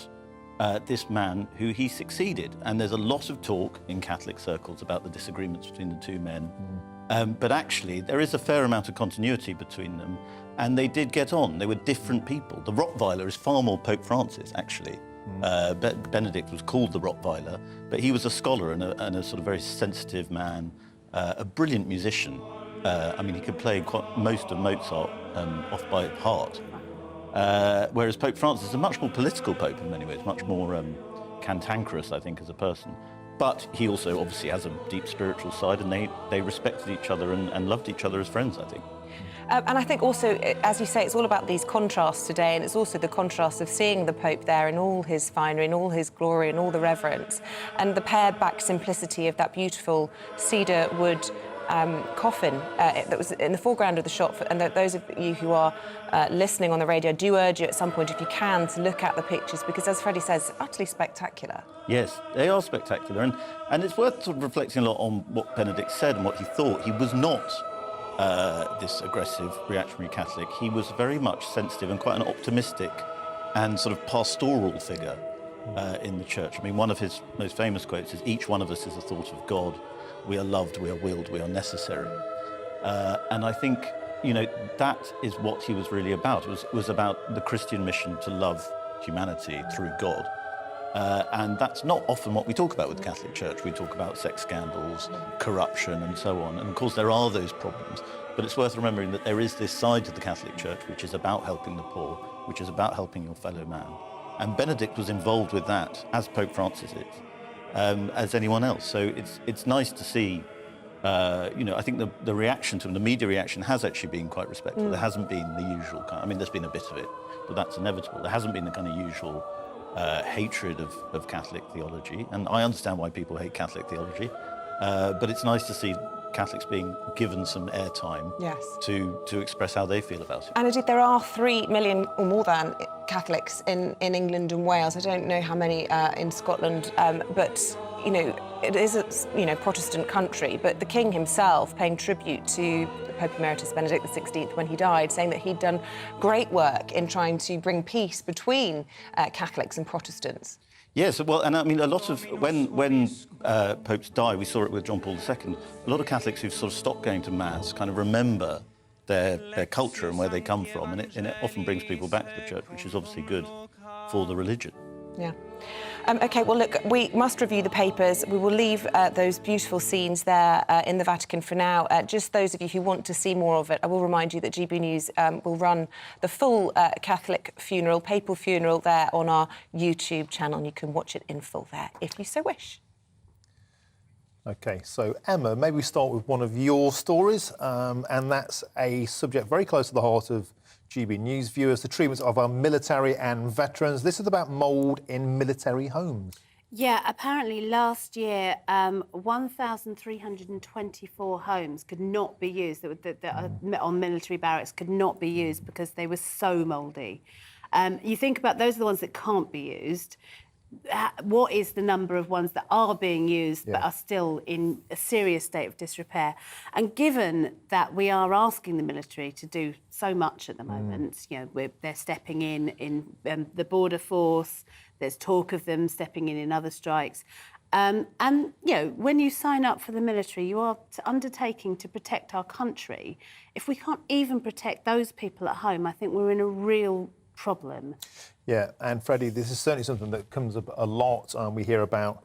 this man who he succeeded. And there's a lot of talk in Catholic circles about the disagreements between the two men. But actually, there is a fair amount of continuity between them, and they did get on. They were different people. The Rottweiler is far more Pope Francis, actually. Benedict was called the Rottweiler, but he was a scholar and a sort of very sensitive man, a brilliant musician. I mean, he could play most of Mozart off by heart. Whereas Pope Francis is a much more political pope in many ways, much more cantankerous, I think, as a person. But he also obviously has a deep spiritual side, and they respected each other and loved each other as friends, I think. And I think also, as you say, it's all about these contrasts today, and it's also the contrast of seeing the Pope there in all his finery, in all his glory, and all the reverence, and the pared-back simplicity of that beautiful cedar wood coffin that was in the foreground of the shot. And those of you who are listening on the radio, do urge you at some point, if you can, to look at the pictures, because, as Freddie says, utterly spectacular. Yes, they are spectacular, and it's worth sort of reflecting a lot on what Benedict said and what he thought. He was not this aggressive reactionary Catholic. He was very much sensitive and quite an optimistic and sort of pastoral figure in the church. I mean, one of his most famous quotes is, "Each one of us is a thought of God. We are loved, we are willed, we are necessary." And I think that is what he was really about. It was about the Christian mission to love humanity through God. And that's not often what we talk about with the Catholic Church. We talk about sex scandals, corruption, and so on. And of course, there are those problems. But it's worth remembering that there is this side to the Catholic Church which is about helping the poor, which is about helping your fellow man. And Benedict was involved with that, as Pope Francis is, as anyone else. So it's nice to see, I think the reaction to him, the media reaction has actually been quite respectful. There hasn't been the usual kind, I mean, there's been a bit of it, but that's inevitable. There hasn't been the kind of usual hatred of Catholic theology. And I understand why people hate Catholic theology, but it's nice to see Catholics being given some airtime to express how they feel about it. And indeed, there are 3 million or more than Catholics in England and Wales. I don't know how many in Scotland, but it is a Protestant country. But the King himself paying tribute to Pope Emeritus Benedict XVI when he died, saying that he'd done great work in trying to bring peace between Catholics and Protestants. Yes, well, and I mean, a lot of when popes die, we saw it with John Paul II. A lot of Catholics who've sort of stopped going to mass kind of remember their culture and where they come from, and it often brings people back to the church, which is obviously good for the religion. Yeah. OK, well, look, we must review the papers. We will leave those beautiful scenes there in the Vatican for now. Just those of you who want to see more of it, I will remind you that GB News will run the full Catholic funeral, papal funeral, there on our YouTube channel, and you can watch it in full there if you so wish. OK, so Emma, maybe we start with one of your stories, and that's a subject very close to the heart of GB News viewers, the treatment of our military and veterans. This is about mould in military homes. Yeah, apparently last year, 1,324 homes could not be used, that on military barracks could not be used because they were so mouldy. You think about those are the ones that can't be used. What is the number of ones that are being used but are still in a serious state of disrepair? And given that we are asking the military to do so much at the moment, they're stepping in the border force, there's talk of them stepping in other strikes. And, when you sign up for the military, you are undertaking to protect our country. If we can't even protect those people at home, I think we're in a real problem. Yeah, and Freddie, this is certainly something that comes up a lot. We hear about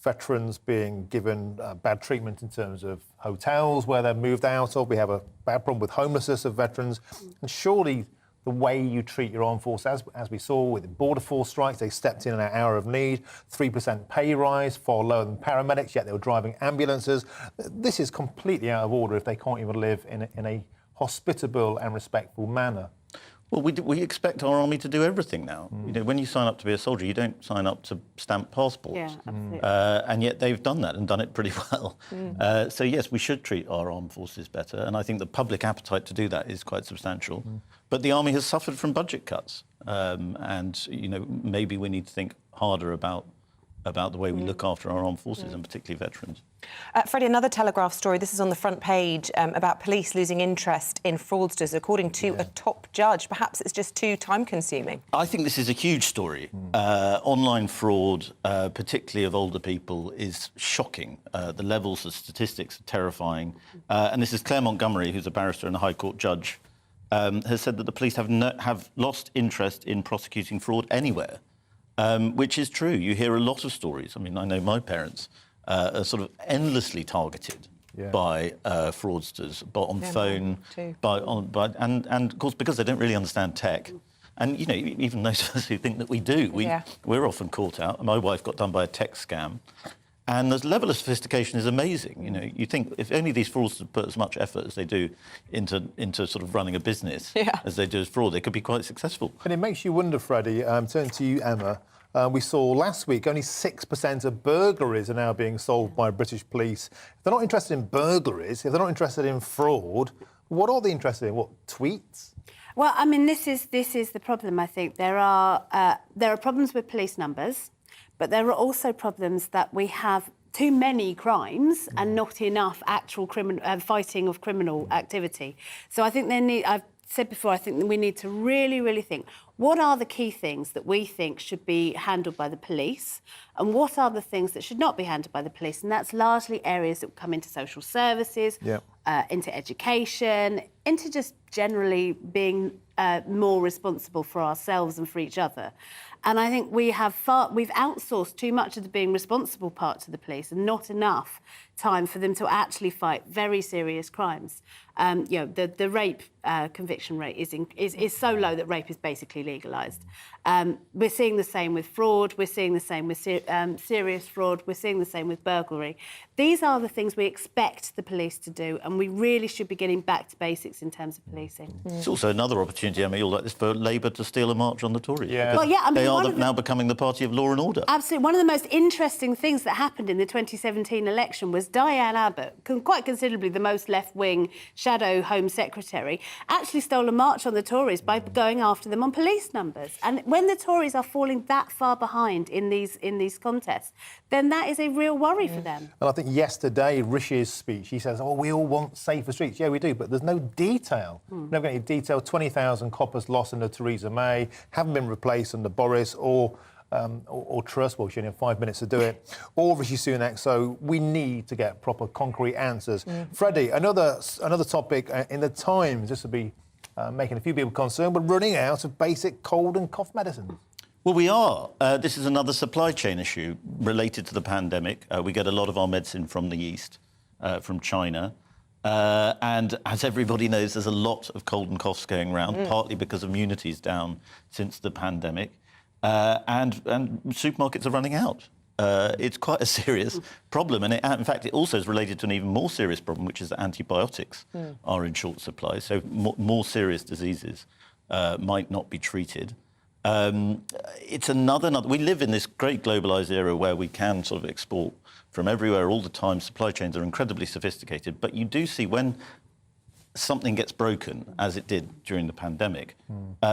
veterans being given bad treatment in terms of hotels where they're moved out of. We have a bad problem with homelessness of veterans. And surely the way you treat your armed force, as we saw with the border force strikes, they stepped in an hour of need, 3% pay rise, far lower than paramedics, yet they were driving ambulances. This is completely out of order if they can't even live in a hospitable and respectful manner. Well, we expect our army to do everything now. When you sign up to be a soldier, you don't sign up to stamp passports. Yeah, absolutely. And yet they've done that and done it pretty well. So, yes, we should treat our armed forces better. And I think the public appetite to do that is quite substantial. But the army has suffered from budget cuts. And, maybe we need to think harder about the way we look after our armed forces and particularly veterans. Freddie, another Telegraph story. This is on the front page about police losing interest in fraudsters, according to a top judge. Perhaps it's just too time-consuming. I think this is a huge story. Online fraud, particularly of older people, is shocking. The levels of statistics are terrifying. And this is Claire Montgomery, who's a barrister and a High Court judge, has said that the police have lost interest in prosecuting fraud anywhere. Which is true. You hear a lot of stories. I mean, I know my parents are sort of endlessly targeted by fraudsters, but on phone, and of course because they don't really understand tech. And even those of us who think that we do, we're often caught out. My wife got done by a tech scam, and the level of sophistication is amazing. You think if only these fraudsters put as much effort as they do into sort of running a business as they do as fraud, they could be quite successful. And it makes you wonder, Freddie, turning to you, Emma, we saw last week only 6% of burglaries are now being solved by British police. If they're not interested in burglaries, if they're not interested in fraud, what are they interested in? What, tweets? Well, I mean, this is the problem, I think. There are problems with police numbers, but there are also problems that we have too many crimes and not enough actual fighting of criminal activity. So I think I've said before, I think that we need to really think, what are the key things that we think should be handled by the police, and what are the things that should not be handled by the police? And that's largely areas that come into social services, into education, into just generally being more responsible for ourselves and for each other. And I think we've outsourced too much of the being responsible part to the police, and not enough time for them to actually fight very serious crimes. The rape conviction rate is so low that rape is basically legalised. We're seeing the same with fraud. We're seeing the same with serious fraud. We're seeing the same with burglary. These are the things we expect the police to do, and we really should be getting back to basics in terms of policing. It's also another opportunity, Emma, you'll like this, for Labour to steal a march on the Tories. Yeah. Well, yeah, I mean, they are now becoming the party of law and order. Absolutely. One of the most interesting things that happened in the 2017 election was Diane Abbott, quite considerably the most left-wing shadow Home Secretary, actually stole a march on the Tories by going after them on police numbers. And when the Tories are falling that far behind in these contests, then that is a real worry for them. And I think yesterday, Rishi's speech, he says, we all want safer streets. Yeah, we do, but there's no detail. Never got any detail. 20,000 coppers lost under Theresa May, haven't been replaced under Boris or Truss. Well, she only had 5 minutes to do it, or Rishi Sunak. So we need to get proper concrete answers. Freddie, another topic in the Times. This will be making a few people concerned. We're running out of basic cold and cough medicine. Well, we are. This is another supply chain issue related to the pandemic. We get a lot of our medicine from the East, from China. And as everybody knows, there's a lot of cold and coughs going around, partly because immunity's down since the pandemic. And supermarkets are running out. It's quite a serious problem. And in fact, it also is related to an even more serious problem, which is that antibiotics are in short supply. So more serious diseases might not be treated. It's another. We live in this great globalised era where we can sort of export from everywhere all the time. Supply chains are incredibly sophisticated. But you do see when something gets broken, as it did during the pandemic,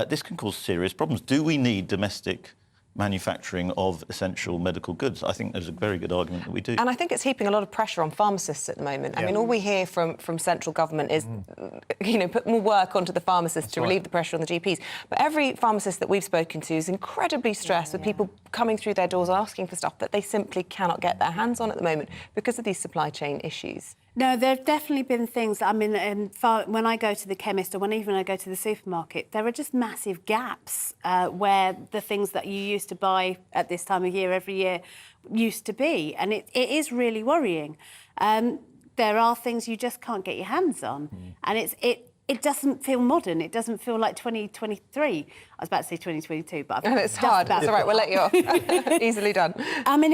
this can cause serious problems. Do we need domestic manufacturing of essential medical goods? I think there's a very good argument that we do. And I think it's heaping a lot of pressure on pharmacists at the moment. I mean, all we hear from central government is, put more work onto the pharmacists to relieve the pressure on the GPs. But every pharmacist that we've spoken to is incredibly stressed with people coming through their doors asking for stuff that they simply cannot get their hands on at the moment because of these supply chain issues. No, there have definitely been things. I mean, when I go to the chemist or even I go to the supermarket, there are just massive gaps where the things that you used to buy at this time of year every year used to be. And it is really worrying. There are things you just can't get your hands on. And it doesn't feel modern. It doesn't feel like 2023. I was about to say 2022, but it's hard. That's all right. We'll let you off. Easily done. I mean,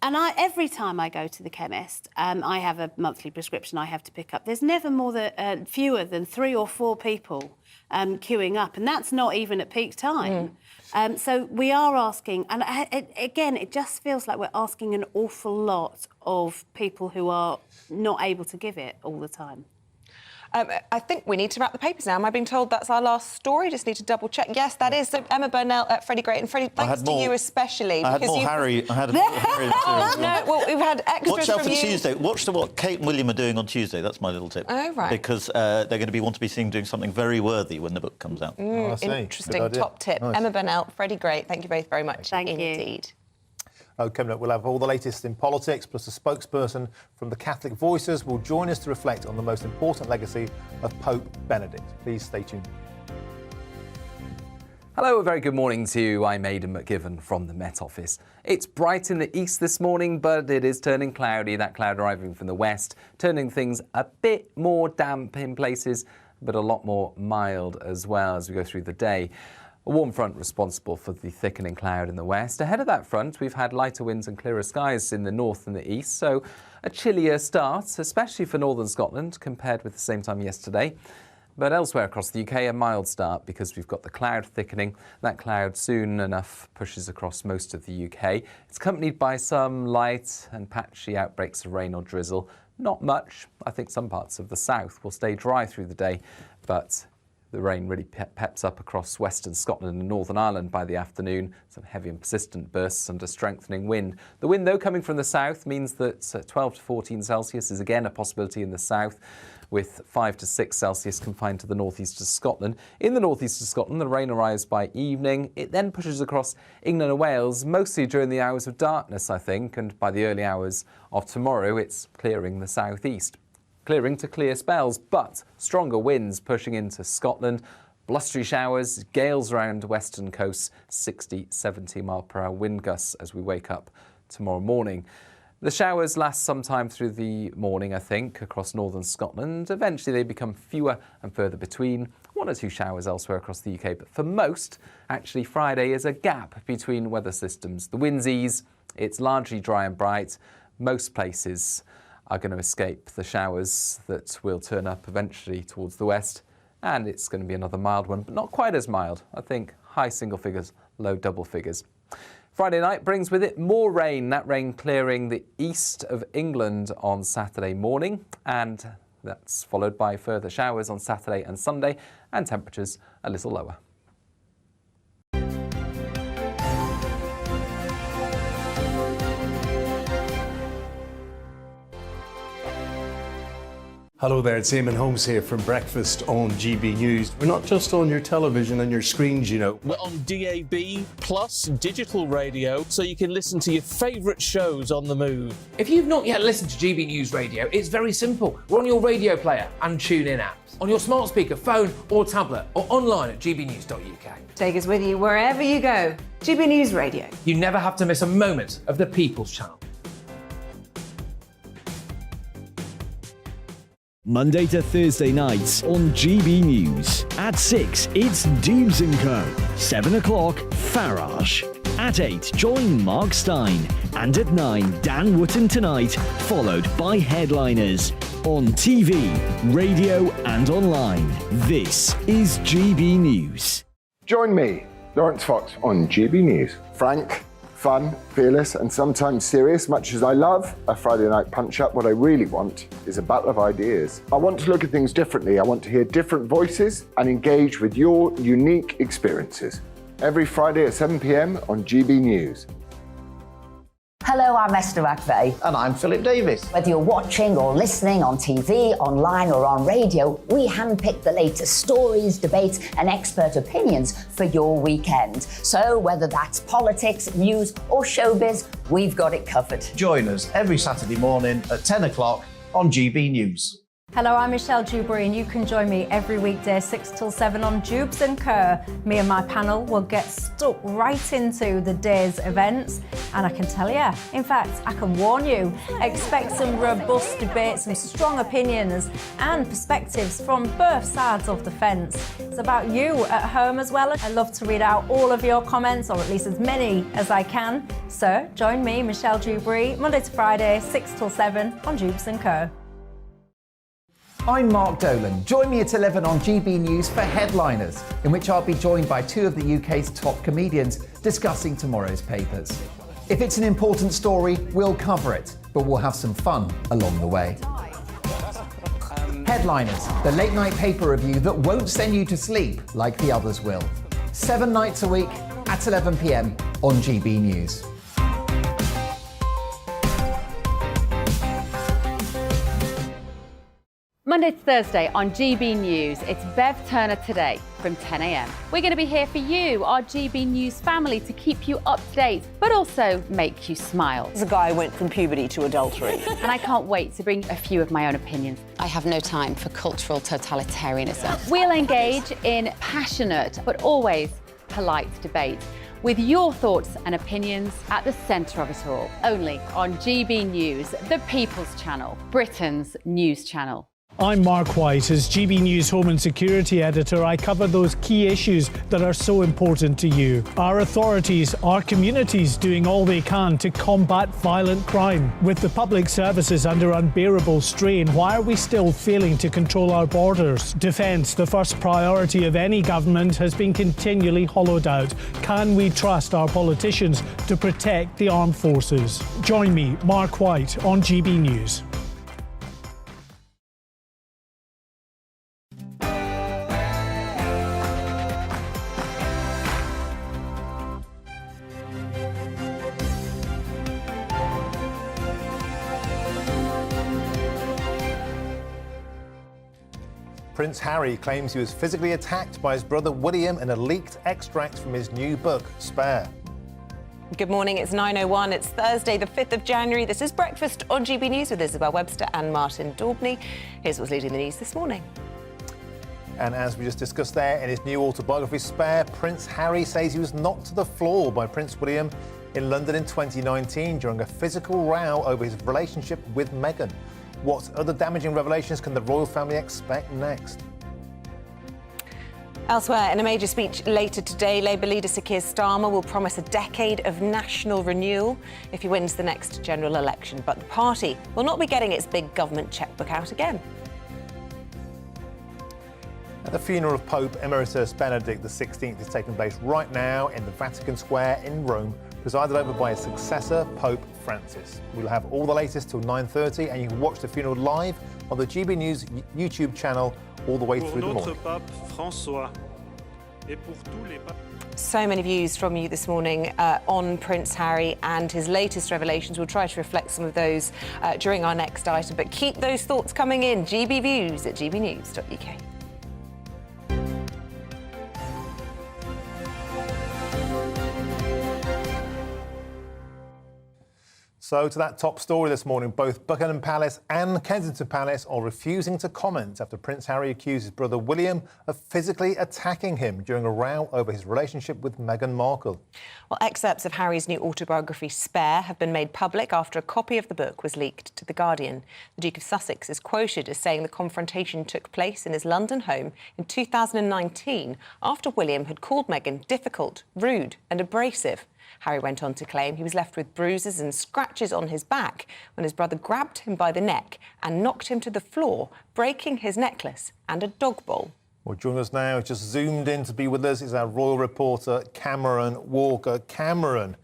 every time I go to the chemist, I have a monthly prescription I have to pick up. There's never fewer than 3 or 4 people queuing up, and that's not even at peak time. So we are asking, and again, it just feels like we're asking an awful lot of people who are not able to give it all the time. I think we need to wrap the papers now. Am I being told that's our last story? Just need to double check. Yes, that is. So Emma Burnell, Freddie Great, and Freddie, thanks to you especially. I had more Harry. I had more Harry. No, well, we've had extras Watch out for you. Tuesday. Watch what Kate and William are doing on Tuesday. That's my little tip. Oh, right. Because they're going to want to be seen doing something very worthy when the book comes out. Interesting top tip. Nice. Emma Burnell, Freddie Great, thank you both very much. Thank you. Indeed. Coming up, we'll have all the latest in politics, plus a spokesperson from the Catholic Voices will join us to reflect on the most important legacy of Pope Benedict. Please stay tuned. Hello, a very good morning to you. I'm Aidan McGivern from the Met Office. It's bright in the east this morning, but it is turning cloudy. That cloud arriving from the west, turning things a bit more damp in places, but a lot more mild as well as we go through the day. A warm front responsible for the thickening cloud in the west. Ahead of that front, we've had lighter winds and clearer skies in the north and the east, so a chillier start, especially for northern Scotland, compared with the same time yesterday. But elsewhere across the UK, a mild start because we've got the cloud thickening. That cloud soon enough pushes across most of the UK. It's accompanied by some light and patchy outbreaks of rain or drizzle. Not much. I think some parts of the south will stay dry through the day, but the rain really peps up across western Scotland and Northern Ireland by the afternoon. Some heavy and persistent bursts under strengthening wind. The wind, though, coming from the south means that 12 to 14 Celsius is again a possibility in the south. with 5 to 6 Celsius confined to the northeast of Scotland. In the northeast of Scotland, the rain arrives by evening. It then pushes across England and Wales, mostly during the hours of darkness, I think, and by the early hours of tomorrow, it's clearing the southeast. Clearing to clear spells, but stronger winds pushing into Scotland. Blustery showers, gales around western coasts, 60, 70 mile per hour wind gusts as we wake up tomorrow morning. The showers last some time through the morning, I think, across northern Scotland. Eventually they become fewer and further between. 1 or 2 showers elsewhere across the UK, but for most, actually Friday is a gap between weather systems. The winds ease, it's largely dry and bright. Most places are going to escape the showers that will turn up eventually towards the west, and it's going to be another mild one, but not quite as mild. I think high single figures, low double figures. Friday night brings with it more rain, that rain clearing the east of England on Saturday morning, and that's followed by further showers on Saturday and Sunday, and temperatures a little lower. Hello there, it's Eamonn Holmes here from Breakfast on GB News. We're not just on your television and your screens, you know. We're on DAB plus digital radio, so you can listen to your favourite shows on the move. If you've not yet listened to GB News Radio, it's very simple. We're on your radio player and tune-in apps, on your smart speaker, phone or tablet, or online at gbnews.uk. Take us with you wherever you go. GB News Radio. You never have to miss a moment of the People's Channel. Monday to Thursday nights on GB News. At 6, it's Dubes & Co. 7 o'clock, Farage. At 8, join Mark Stein. And at 9, Dan Wootton Tonight, followed by Headliners. On TV, radio and online. This is GB News. Join me, Lawrence Fox, on GB News. Frank, fun, fearless and sometimes serious. Much as I love a Friday night punch-up, what I really want is a battle of ideas. I want to look at things differently. I want to hear different voices and engage with your unique experiences. Every Friday at 7 p.m. on GB News. Hello, I'm Esther McVeigh. And I'm Philip Davis. Whether you're watching or listening on TV, online or on radio, we handpick the latest stories, debates and expert opinions for your weekend. So whether that's politics, news or showbiz, we've got it covered. Join us every Saturday morning at 10 o'clock on GB News. Hello, I'm Michelle Dewberry and you can join me every weekday 6 till 7 on Dubes & Kerr. Me and my panel will get stuck right into the day's events and I can tell you, in fact, I can warn you, expect some robust debates, some strong opinions and perspectives from both sides of the fence. It's about you at home as well. I love to read out all of your comments, or at least as many as I can. So join me, Michelle Dewberry, Monday to Friday, 6 till 7 on Dubes & Kerr. I'm Mark Dolan. Join me at 11 on GB News for Headliners, in which I'll be joined by 2 of the UK's top comedians discussing tomorrow's papers. If it's an important story, we'll cover it, but we'll have some fun along the way. Headliners, the late night paper review that won't send you to sleep like the others will. 7 nights a week at 11 p.m. on GB News. Monday to Thursday on GB News, it's Bev Turner Today from 10 a.m. We're going to be here for you, our GB News family, to keep you up to date, but also make you smile. The guy went from puberty to adultery. And I can't wait to bring a few of my own opinions. I have no time for cultural totalitarianism. We'll engage in passionate, but always polite debate, with your thoughts and opinions at the centre of it all. Only on GB News, the People's Channel, Britain's news channel. I'm Mark White. As GB News Home and Security Editor, I cover those key issues that are so important to you. Our authorities, our communities doing all they can to combat violent crime. With the public services under unbearable strain, why are we still failing to control our borders? Defence, the first priority of any government, has been continually hollowed out. Can we trust our politicians to protect the armed forces? Join me, Mark White, on GB News. Prince Harry claims he was physically attacked by his brother William in a leaked extract from his new book, Spare. Good morning, it's 9:01. It's Thursday, the 5th of January. This is Breakfast on GB News with Isabel, Webster and Martin Daubney. Here's what's leading the news this morning. And as we just discussed there, in his new autobiography, Spare, Prince Harry says he was knocked to the floor by Prince William in London in 2019 during a physical row over his relationship with Meghan. What other damaging revelations can the royal family expect next? Elsewhere, in a major speech later today, Labour leader Sir Keir Starmer will promise a decade of national renewal if he wins the next general election. But the party will not be getting its big government chequebook out again. The funeral of Pope Emeritus Benedict XVI is taking place right now in the Vatican Square in Rome, presided over by his successor, Pope Francis. We'll have all the latest till 9:30, and you can watch the funeral live on the GB News YouTube channel all the way through the morning. So many views from you this morning on Prince Harry and his latest revelations. We'll try to reflect some of those during our next item, but keep those thoughts coming in. GB Views at gbnews.uk. So to that top story this morning, both Buckingham Palace and Kensington Palace are refusing to comment after Prince Harry accused his brother William of physically attacking him during a row over his relationship with Meghan Markle. Well, excerpts of Harry's new autobiography, Spare, have been made public after a copy of the book was leaked to The Guardian. The Duke of Sussex is quoted as saying the confrontation took place in his London home in 2019 after William had called Meghan difficult, rude and abrasive. Harry went on to claim he was left with bruises and scratches on his back when his brother grabbed him by the neck and knocked him to the floor, breaking his necklace and a dog bowl. Well, joining us now, just zoomed in to be with us, is our royal reporter, Cameron Walker. Cameron,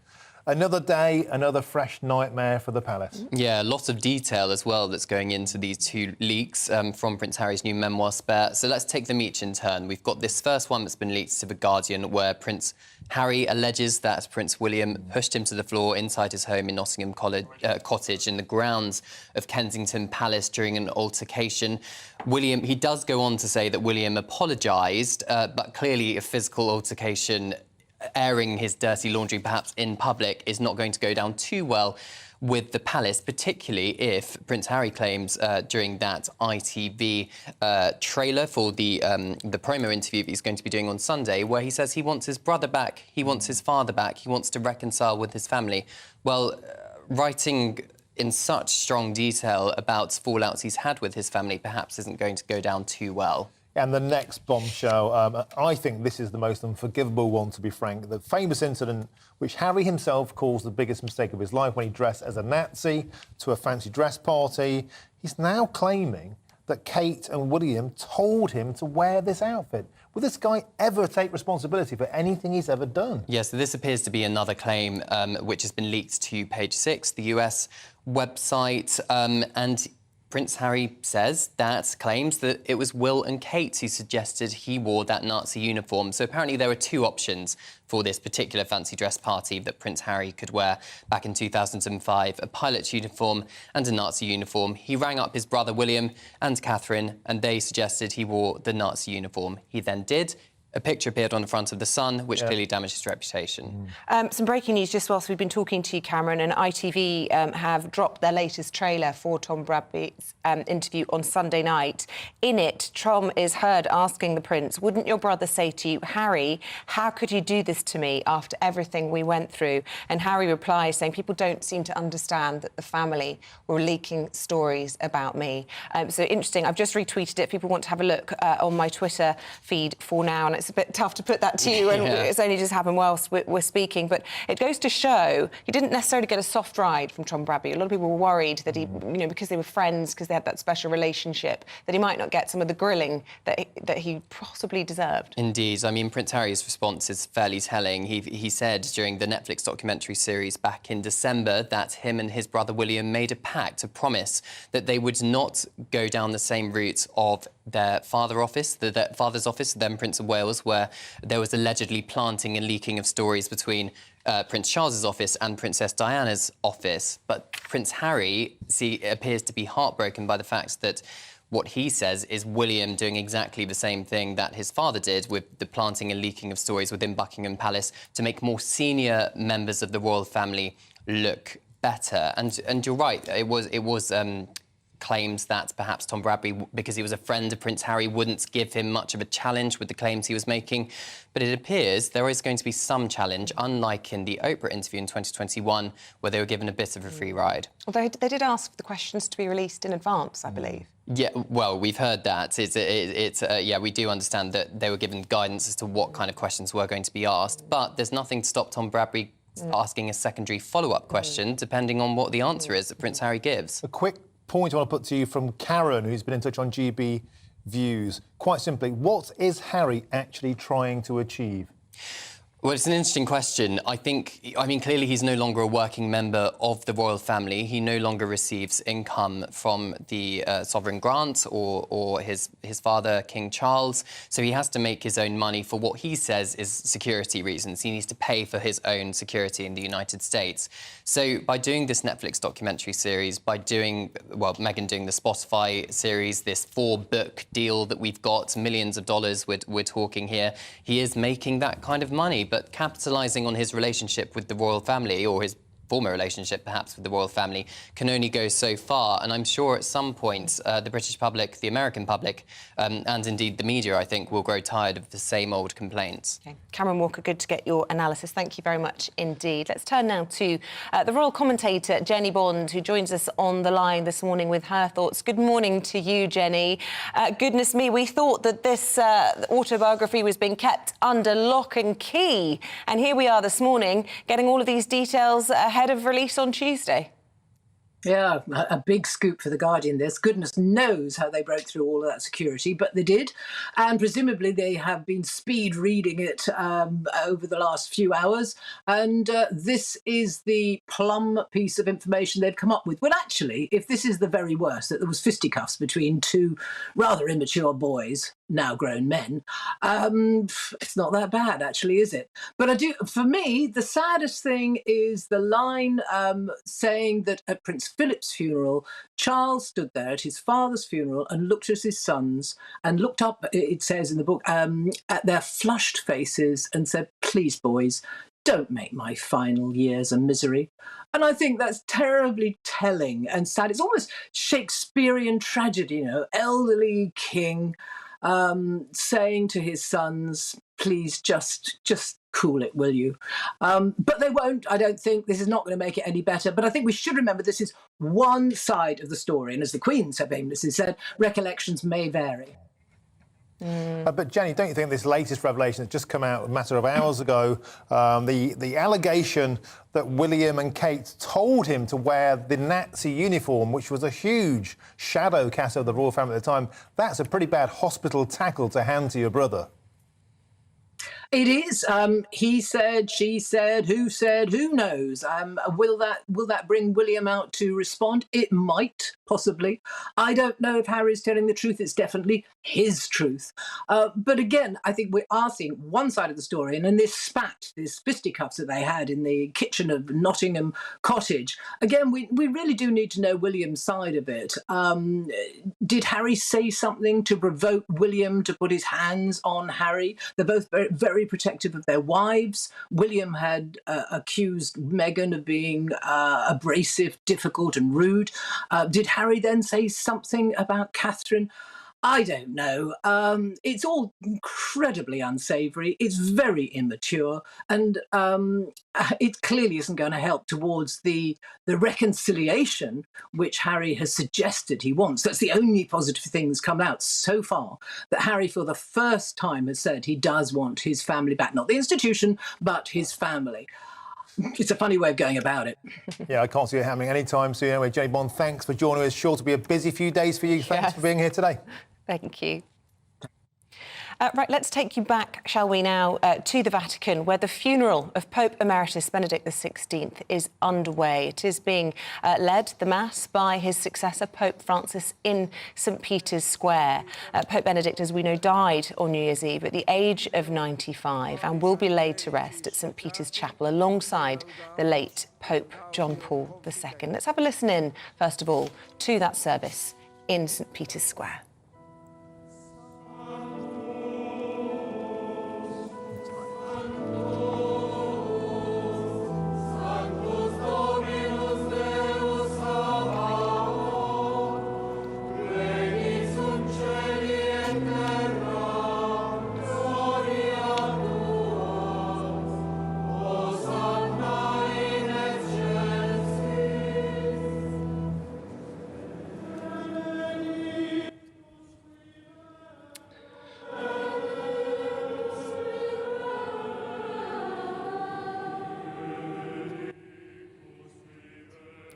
another day, another fresh nightmare for the palace. Yeah, lots of detail as well that's going into these two leaks from Prince Harry's new memoir, Spare. So let's take them each in turn. We've got this first one that's been leaked to The Guardian, where Prince Harry alleges that Prince William pushed him to the floor inside his home in Nottingham Cottage in the grounds of Kensington Palace during an altercation. He does go on to say that William apologised, but clearly a physical altercation, airing his dirty laundry perhaps in public, is not going to go down too well with the palace, particularly if Prince Harry claims during that ITV trailer for the promo interview that he's going to be doing on Sunday, where he says he wants his brother back, he wants his father back, he wants to reconcile with his family. Well, writing in such strong detail about fallouts he's had with his family perhaps isn't going to go down too well. And the next bombshell, I think this is the most unforgivable one, to be frank. The famous incident which Harry himself calls the biggest mistake of his life when he dressed as a Nazi to a fancy dress party. He's now claiming that Kate and William told him to wear this outfit. Will this guy ever take responsibility for anything he's ever done? Yes, so this appears to be another claim which has been leaked to Page 6, the US website, and Prince Harry claims that it was Will and Kate who suggested he wore that Nazi uniform. So apparently there were two options for this particular fancy dress party that Prince Harry could wear back in 2005, a pilot's uniform and a Nazi uniform. He rang up his brother William and Catherine, and they suggested he wore the Nazi uniform. He then did. A picture appeared on the front of The Sun, which clearly damaged his reputation. Some breaking news just whilst we've been talking to you, Cameron, and ITV have dropped their latest trailer for Tom Bradby's interview on Sunday night. In it, Tom is heard asking the Prince, "Wouldn't your brother say to you, Harry, how could you do this to me after everything we went through?" And Harry replies saying, "People don't seem to understand that the family were leaking stories about me." So interesting. I've just retweeted it. People want to have a look on my Twitter feed for now, and it's a bit tough to put that to you, and it's only just happened whilst we're speaking. But it goes to show he didn't necessarily get a soft ride from Tom Bradby. A lot of people were worried that he, because they were friends, because they had that special relationship, that he might not get some of the grilling that he possibly deserved. Indeed. I mean, Prince Harry's response is fairly telling. He said during the Netflix documentary series back in December that him and his brother William made a pact, a promise, that they would not go down the same route of their father's office, then Prince of Wales, where there was allegedly planting and leaking of stories between Prince Charles's office and Princess Diana's office. But Prince Harry appears to be heartbroken by the fact that what he says is William doing exactly the same thing that his father did with the planting and leaking of stories within Buckingham Palace to make more senior members of the royal family look better. And you're right, it was claimed that perhaps Tom Bradby, because he was a friend of Prince Harry, wouldn't give him much of a challenge with the claims he was making. But it appears there is going to be some challenge, unlike in the Oprah interview in 2021, where they were given a bit of a free ride. Although they did ask for the questions to be released in advance, I believe. Yeah, well, we've heard that. Yeah, we do understand that they were given guidance as to what kind of questions were going to be asked. But there's nothing to stop Tom Bradby asking a secondary follow-up question, depending on what the answer is that Prince Harry gives. A quick point I want to put to you from Karen, who's been in touch on GB Views. Quite simply, what is Harry actually trying to achieve? Well, it's an interesting question. I mean, clearly he's no longer a working member of the royal family. He no longer receives income from the sovereign grant or his father, King Charles. So he has to make his own money for what he says is security reasons. He needs to pay for his own security in the United States. So by doing this Netflix documentary series, by doing, well, Meghan doing the Spotify series, this 4-book deal that we've got, millions of dollars we're talking here, he is making that kind of money. But capitalising on his relationship with the royal family, or his former relationship perhaps with the royal family, can only go so far. And I'm sure at some point the British public, the American public, and indeed the media, I think, will grow tired of the same old complaints. Okay. Cameron Walker, good to get your analysis. Thank you very much indeed. Let's turn now to the royal commentator, Jenny Bond, who joins us on the line this morning with her thoughts. Good morning to you, Jenny. Goodness me, we thought that this autobiography was being kept under lock and key. And here we are this morning getting all of these details ahead of release on Tuesday. Yeah, a big scoop for The Guardian, this. Goodness knows how they broke through all of that security, but they did. And presumably they have been speed reading it over the last few hours. And this is the plum piece of information they've come up with. Well, actually, if this is the very worst, that there was fisticuffs between two rather immature boys, now grown men, it's not that bad, actually, is it? But for me, the saddest thing is the line saying that at Prince Philip's funeral, Charles stood there at his father's funeral and looked at his sons and looked up, it says in the book, at their flushed faces and said, "Please, boys, don't make my final years a misery." And I think that's terribly telling and sad. It's almost Shakespearean tragedy, you know, elderly king saying to his sons, "Please just cool it, will you?" But they won't, I don't think. This is not going to make it any better. But I think we should remember this is one side of the story. And as the Queen so famously said, recollections may vary. But Jenny, don't you think this latest revelation that's just come out a matter of hours ago, the allegation that William and Kate told him to wear the Nazi uniform, which was a huge shadow cast of the royal family at the time, that's a pretty bad hospital tackle to hand to your brother? It is. He said, she said, who knows? Will that bring William out to respond? It might, possibly. I don't know if Harry's telling the truth. It's definitely his truth. But again, I think we are seeing one side of the story, and in this spat, these fisticuffs that they had in the kitchen of Nottingham Cottage, again, we really do need to know William's side of it. Did Harry say something to provoke William to put his hands on Harry? They're both very, very protective of their wives. William had accused Meghan of being abrasive, difficult and rude. Did Harry then say something about Catherine? I don't know. It's all incredibly unsavoury. It's very immature, and it clearly isn't going to help towards the reconciliation which Harry has suggested he wants. That's the only positive thing that's come out so far, that Harry for the first time has said he does want his family back. Not the institution, but his family. It's a funny way of going about it. Yeah, I can't see it happening anytime soon. Anyway, Jenny Bond, thanks for joining us. Sure to be a busy few days for you. Thanks for being here today. Thank you. Right, let's take you back, shall we now, to the Vatican, where the funeral of Pope Emeritus Benedict XVI is underway. It is being led, the Mass, by his successor, Pope Francis, in St Peter's Square. Pope Benedict, as we know, died on New Year's Eve at the age of 95 and will be laid to rest at St Peter's Chapel alongside the late Pope John Paul II. Let's have a listen in, first of all, to that service in St Peter's Square.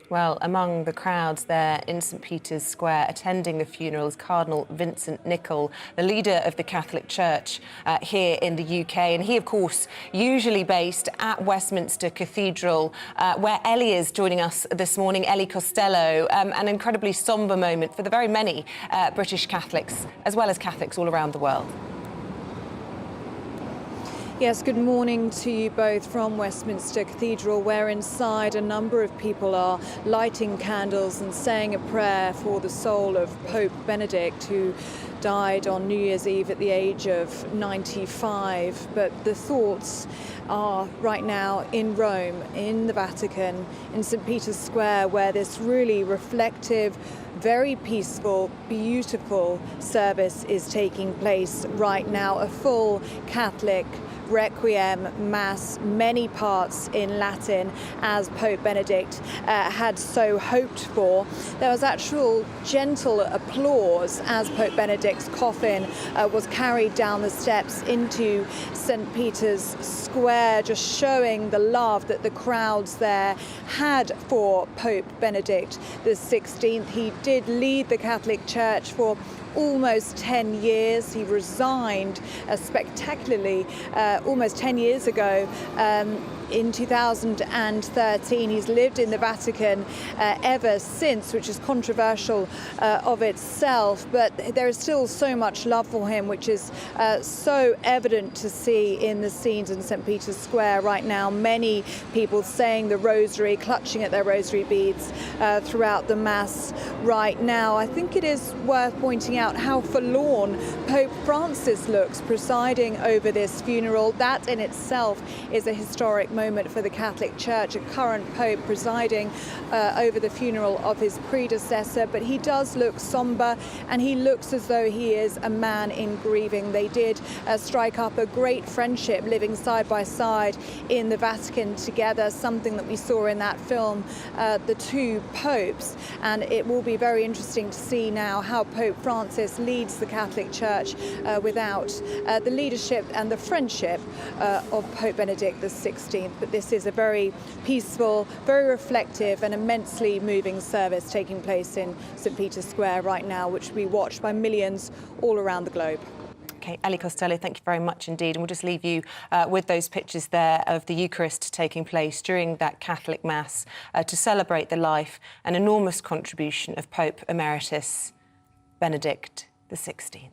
Well, among the crowds there in St Peter's Square attending the funeral is Cardinal Vincent Nicholl, the leader of the Catholic Church here in the UK. And he, of course, usually based at Westminster Cathedral, where Ellie is joining us this morning, Ellie Costello. An incredibly sombre moment for the very many British Catholics, as well as Catholics all around the world. Yes, good morning to you both from Westminster Cathedral, where inside a number of people are lighting candles and saying a prayer for the soul of Pope Benedict, who died on New Year's Eve at the age of 95. But the thoughts are right now in Rome, in the Vatican, in St Peter's Square, where this really reflective, very peaceful, beautiful service is taking place right now. A full Catholic Requiem Mass, many parts in Latin, as Pope Benedict had so hoped for. There was actual gentle applause as Pope Benedict's coffin was carried down the steps into St Peter's Square, just showing the love that the crowds there had for Pope Benedict XVI. He did lead the Catholic Church for almost 10 years. He resigned spectacularly almost 10 years ago in 2013. He's lived in the Vatican ever since, which is controversial of itself, but there is still so much love for him, which is so evident to see in the scenes in St Peter's Square right now. Many people saying the rosary, clutching at their rosary beads throughout the Mass right now. I think it is worth pointing out how forlorn Pope Francis looks presiding over this funeral. That in itself is a historic moment for the Catholic Church, a current Pope presiding over the funeral of his predecessor. But he does look sombre, and he looks as though he is a man in grieving. They did strike up a great friendship, living side by side in the Vatican together, something that we saw in that film, The Two Popes. And it will be very interesting to see now how Pope Francis leads the Catholic Church without the leadership and the friendship of Pope Benedict XVI. But this is a very peaceful, very reflective and immensely moving service taking place in St Peter's Square right now, which will be watched by millions all around the globe. OK, Ellie Costello, thank you very much indeed. And we'll just leave you with those pictures there of the Eucharist taking place during that Catholic Mass to celebrate the life and enormous contribution of Pope Emeritus Benedict XVI.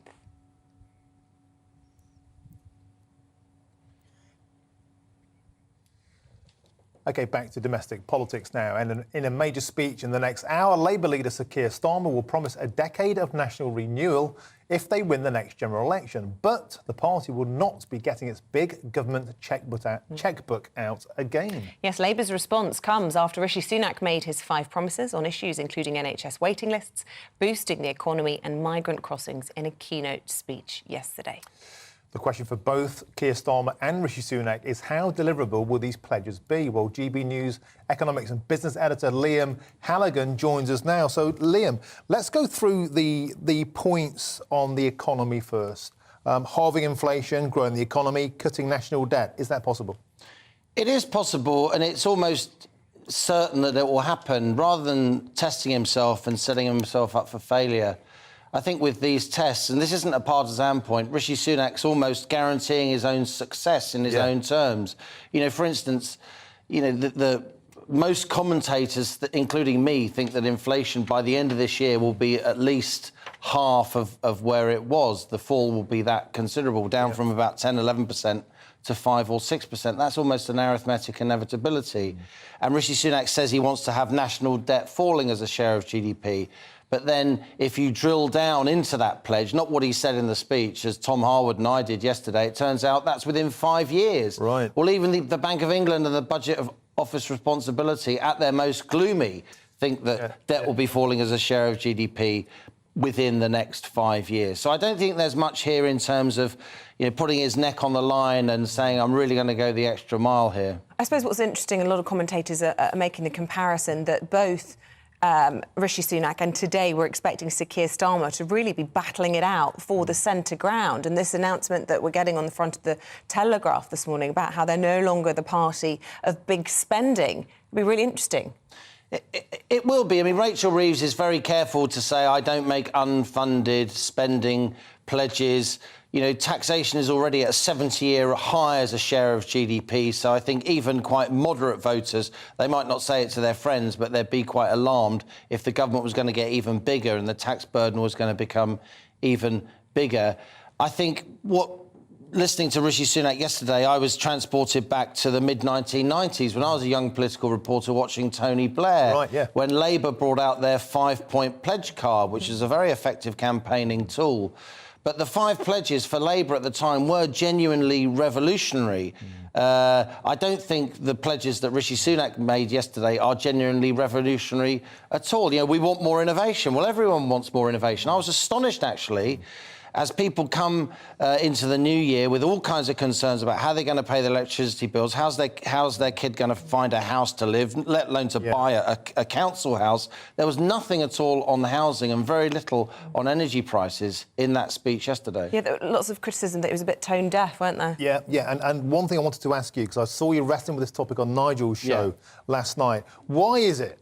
OK, back to domestic politics now. And in a major speech in the next hour, Labour leader Sir Keir Starmer will promise a decade of national renewal if they win the next general election. But the party will not be getting its big government chequebook out again. Yes, Labour's response comes after Rishi Sunak made his 5 promises on issues including NHS waiting lists, boosting the economy and migrant crossings in a keynote speech yesterday. The question for both Keir Starmer and Rishi Sunak is how deliverable will these pledges be? Well, GB News economics and business editor Liam Halligan joins us now. So, Liam, let's go through the points on the economy first. Halving inflation, growing the economy, cutting national debt. Is that possible? It is possible, and it's almost certain that it will happen. Rather than testing himself and setting himself up for failure, I think with these tests, and this isn't a partisan point, Rishi Sunak's almost guaranteeing his own success in his own terms. You know, for instance, you know, the most commentators, including me, think that inflation by the end of this year will be at least half of where it was. The fall will be that considerable, down from about 10, 11% to 5 or 6%. That's almost an arithmetic inevitability. And Rishi Sunak says he wants to have national debt falling as a share of GDP. But then if you drill down into that pledge, not what he said in the speech, as Tom Harwood and I did yesterday, it turns out that's within 5 years. Right. Well, even the Bank of England and the Budget of Office Responsibility, at their most gloomy, think that debt will be falling as a share of GDP within the next 5 years. So I don't think there's much here in terms of, putting his neck on the line and saying, I'm really going to go the extra mile here. I suppose what's interesting, a lot of commentators are making the comparison that both Rishi Sunak and today we're expecting Sir Keir Starmer to really be battling it out for the centre ground. And this announcement that we're getting on the front of the Telegraph this morning about how they're no longer the party of big spending will be really interesting. It will be. I mean, Rachel Reeves is very careful to say, I don't make unfunded spending pledges. Taxation is already at a 70-year high as a share of GDP, so I think even quite moderate voters, they might not say it to their friends, but they'd be quite alarmed if the government was going to get even bigger and the tax burden was going to become even bigger. I think listening to Rishi Sunak yesterday, I was transported back to the mid-1990s when I was a young political reporter watching Tony Blair, when Labour brought out their 5-point pledge card, which is a very effective campaigning tool. But the 5 pledges for Labour at the time were genuinely revolutionary. I don't think the pledges that Rishi Sunak made yesterday are genuinely revolutionary at all. We want more innovation. Well, everyone wants more innovation. I was astonished, actually, as people come into the new year with all kinds of concerns about how they're going to pay their electricity bills, how's their kid going to find a house to live, let alone to buy a council house. There was nothing at all on housing and very little on energy prices in that speech yesterday. Yeah, there were lots of criticism that it was a bit tone deaf, weren't there? Yeah. And one thing I wanted to ask you, because I saw you wrestling with this topic on Nigel's show last night. Why is it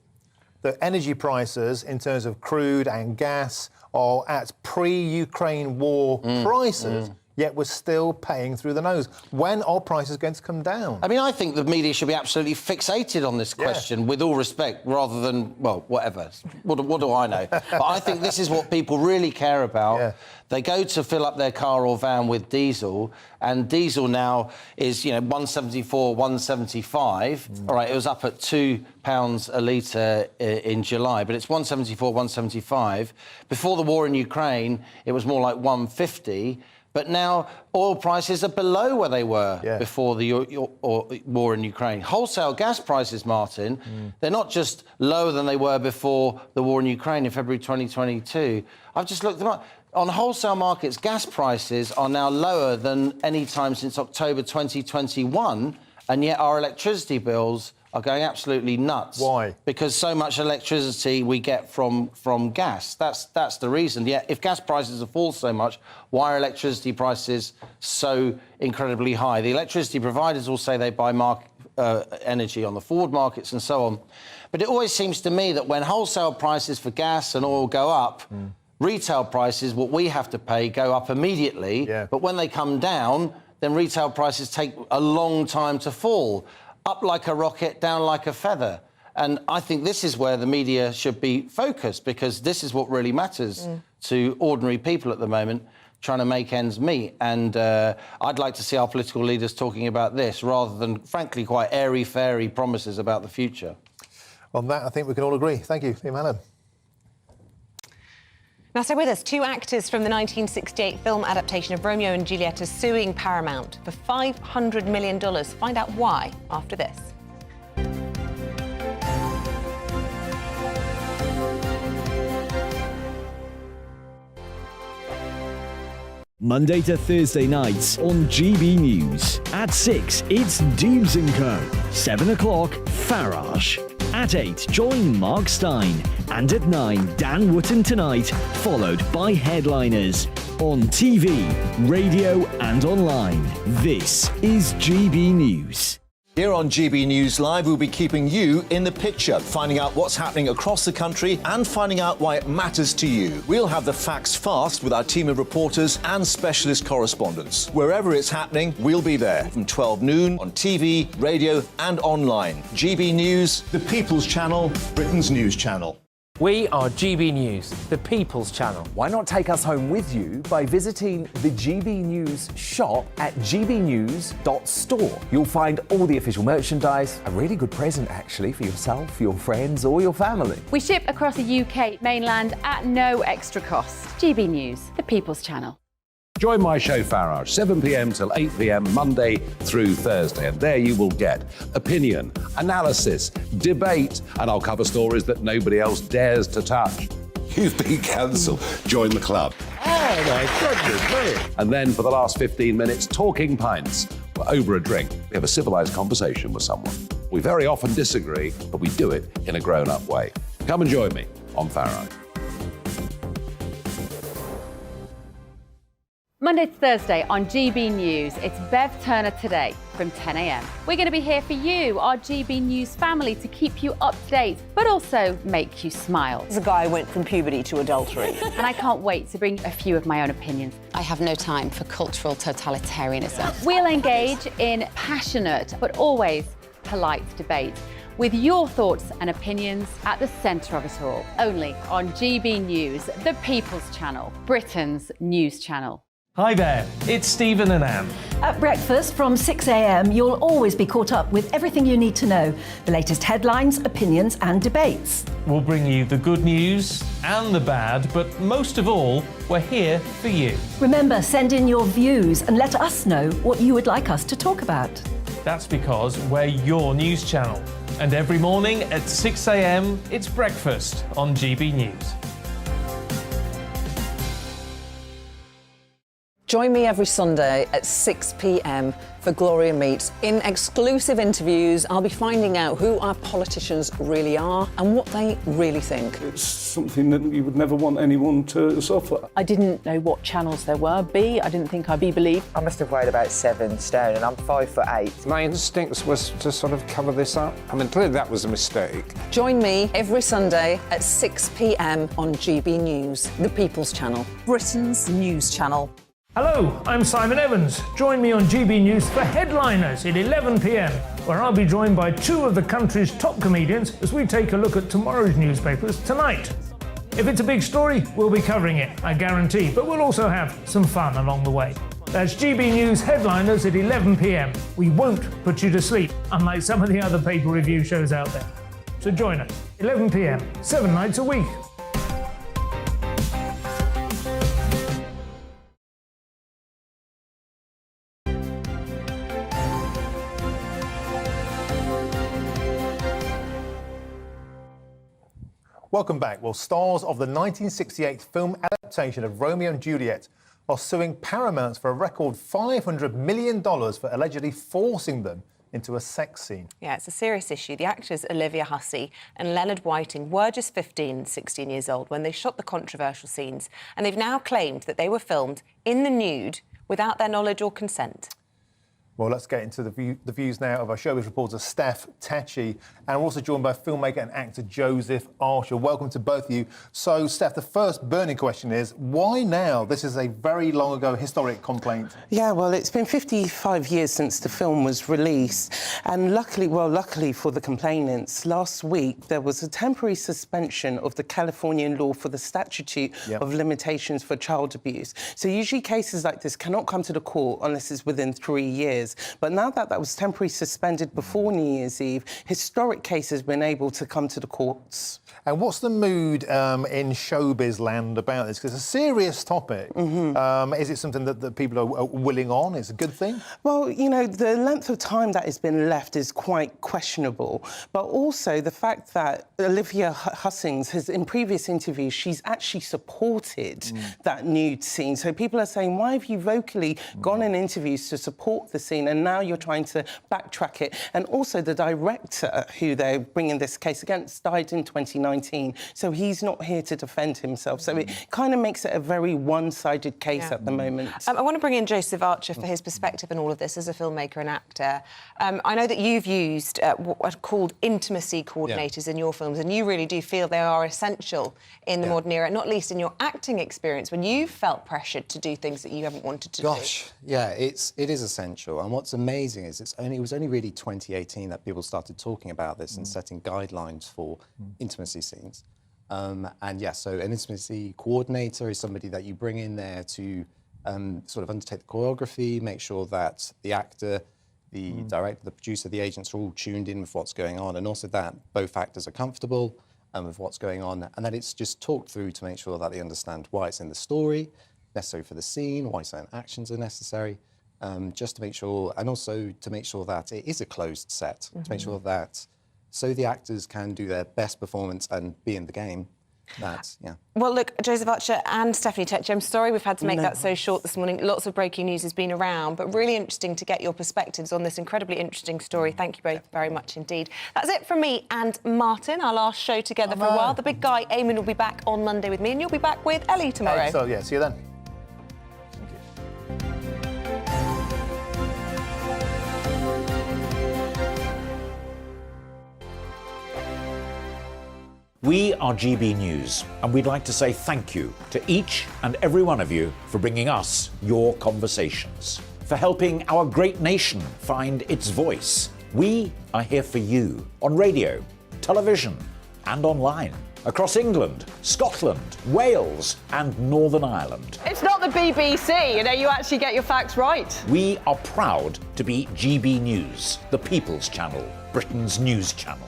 that energy prices, in terms of crude and gas, are at pre-Ukraine war prices, yet we're still paying through the nose? When are prices going to come down? I mean, I think the media should be absolutely fixated on this question, with all respect, rather than, well, whatever. What do I know? But I think this is what people really care about. They go to fill up their car or van with diesel, and diesel now is, £1.74, £1.75. All right, it was up at £2 a litre in July, but it's £1.74, £1.75. Before the war in Ukraine, it was more like £1.50. But now oil prices are below where they were before the war in Ukraine. Wholesale gas prices, Martin, they're not just lower than they were before the war in Ukraine in February 2022. I've just looked them up. On wholesale markets, gas prices are now lower than any time since October 2021, and yet our electricity bills are going absolutely nuts. Why? Because so much electricity we get from gas. That's the reason. Yet, if gas prices have fallen so much, why are electricity prices so incredibly high? The electricity providers will say they buy energy on the forward markets and so on. But it always seems to me that when wholesale prices for gas and oil go up, retail prices, what we have to pay, go up immediately. But when they come down, then retail prices take a long time to fall. Up like a rocket, down like a feather. And I think this is where the media should be focused, because this is what really matters to ordinary people at the moment, trying to make ends meet. And I'd like to see our political leaders talking about this rather than, frankly, quite airy-fairy promises about the future. On that, I think we can all agree. Thank you, Eamonn. Now, stay with us. 2 actors from the 1968 film adaptation of Romeo and Juliet are suing Paramount for $500 million. Find out why after this. Monday to Thursday nights on GB News. At 6, it's Dubes & Co. 7 o'clock, Farage. At 8, join Mark Stein. And at 9, Dan Wootton Tonight, followed by Headliners. On TV, radio and online. This is GB News. Here on GB News Live, we'll be keeping you in the picture, finding out what's happening across the country and finding out why it matters to you. We'll have the facts fast with our team of reporters and specialist correspondents. Wherever it's happening, we'll be there from 12 noon on TV, radio and online. GB News, the People's Channel, Britain's news channel. We are GB News, the People's Channel. Why not take us home with you by visiting the GB News shop at gbnews.store. You'll find all the official merchandise, a really good present actually for yourself, your friends or your family. We ship across the UK mainland at no extra cost. GB News, the People's Channel. Join my show Farage, 7 p.m. till 8 p.m. Monday through Thursday, and there you will get opinion, analysis, debate, and I'll cover stories that nobody else dares to touch. You've been cancelled. Join the club. Oh my goodness, brilliant. And then for the last 15 minutes, talking pints. We're over a drink. We have a civilised conversation with someone. We very often disagree, but we do it in a grown-up way. Come and join me on Farage. Monday to Thursday on GB News, it's Bev Turner Today from 10 a.m. We're going to be here for you, our GB News family, to keep you up to date, but also make you smile. The guy went from puberty to adultery. And I can't wait to bring a few of my own opinions. I have no time for cultural totalitarianism. We'll engage in passionate, but always polite debate, with your thoughts and opinions at the centre of it all. Only on GB News, the People's Channel, Britain's news channel. Hi there, it's Stephen and Anne. At breakfast from 6 a.m, you'll always be caught up with everything you need to know, the latest headlines, opinions and debates. We'll bring you the good news and the bad, but most of all, we're here for you. Remember, send in your views and let us know what you would like us to talk about. That's because we're your news channel. And every morning at 6 a.m, it's breakfast on GB News. Join me every Sunday at 6 p.m. for Gloria Meets. In exclusive interviews, I'll be finding out who our politicians really are and what they really think. It's something that you would never want anyone to suffer. I didn't know what channels there were. I didn't think I'd be believed. I must have weighed about 7 stone and I'm 5'8". My instincts was to sort of cover this up. I mean, clearly that was a mistake. Join me every Sunday at 6 p.m. on GB News, the People's Channel, Britain's news channel. Hello, I'm Simon Evans. Join me on GB News for Headliners at 11 p.m, where I'll be joined by 2 of the country's top comedians as we take a look at tomorrow's newspapers tonight. If it's a big story, we'll be covering it, I guarantee, but we'll also have some fun along the way. That's GB News Headliners at 11 p.m. We won't put you to sleep, unlike some of the other paper review shows out there. So join us, 11 p.m, 7 nights a week. Welcome back. Well, stars of the 1968 film adaptation of Romeo and Juliet are suing Paramount for a record $500 million for allegedly forcing them into a sex scene. Yeah, it's a serious issue. The actors Olivia Hussey and Leonard Whiting were just 15 and 16 years old when they shot the controversial scenes, and they've now claimed that they were filmed in the nude without their knowledge or consent. Well, let's get into the views now of our showbiz reporter, Steph Tecci, and we're also joined by filmmaker and actor Joseph Archer. Welcome to both of you. So, Steph, the first burning question is, why now? This is a very long ago historic complaint. Yeah, well, it's been 55 years since the film was released, and luckily for the complainants, last week there was a temporary suspension of the Californian law for the statute of limitations for child abuse. So usually cases like this cannot come to the court unless it's within 3 years. But now that that was temporarily suspended before New Year's Eve, historic cases have been able to come to the courts. And what's the mood in showbiz land about this? Because it's a serious topic. Is it something that people are willing on? It's a good thing? Well, you know, the length of time that has been left is quite questionable. But also the fact that Olivia Hussings has, in previous interviews, she's actually supported that nude scene. So people are saying, why have you vocally gone in interviews to support the scene and now you're trying to backtrack it? And also the director who they're bringing this case against died in 2019, so he's not here to defend himself. So it kind of makes it a very one-sided case at the moment. I want to bring in Joseph Archer for his perspective on all of this as a filmmaker and actor. I know that you've used what are called intimacy coordinators in your films, and you really do feel they are essential in the modern era, not least in your acting experience when you've felt pressured to do things that you haven't wanted to do. Yeah, it is essential. And what's amazing is it was only really 2018 that people started talking about this and setting guidelines for intimacy scenes. And yeah, so an intimacy coordinator is somebody that you bring in there to sort of undertake the choreography, make sure that the actor, the director, the producer, the agents are all tuned in with what's going on, and also that both actors are comfortable with what's going on, and that it's just talked through to make sure that they understand why it's in the story, necessary for the scene, why certain actions are necessary, just to make sure, and also to make sure that it is a closed set, to make sure that so the actors can do their best performance and be in the game. That's, yeah. Well, look, Joseph Archer and Stephanie Tetchy, I'm sorry we've had to make that so short this morning. Lots of breaking news has been around, but really interesting to get your perspectives on this incredibly interesting story. Thank you both very much indeed. That's it from me and Martin, our last show together for a while. The big guy, Eamonn, will be back on Monday with me, and you'll be back with Ellie tomorrow. So, yeah, see you then. We are GB News, and we'd like to say thank you to each and every one of you for bringing us your conversations, for helping our great nation find its voice. We are here for you on radio, television, and online, across England, Scotland, Wales, and Northern Ireland. It's not the BBC, you actually get your facts right. We are proud to be GB News, the People's Channel, Britain's news channel.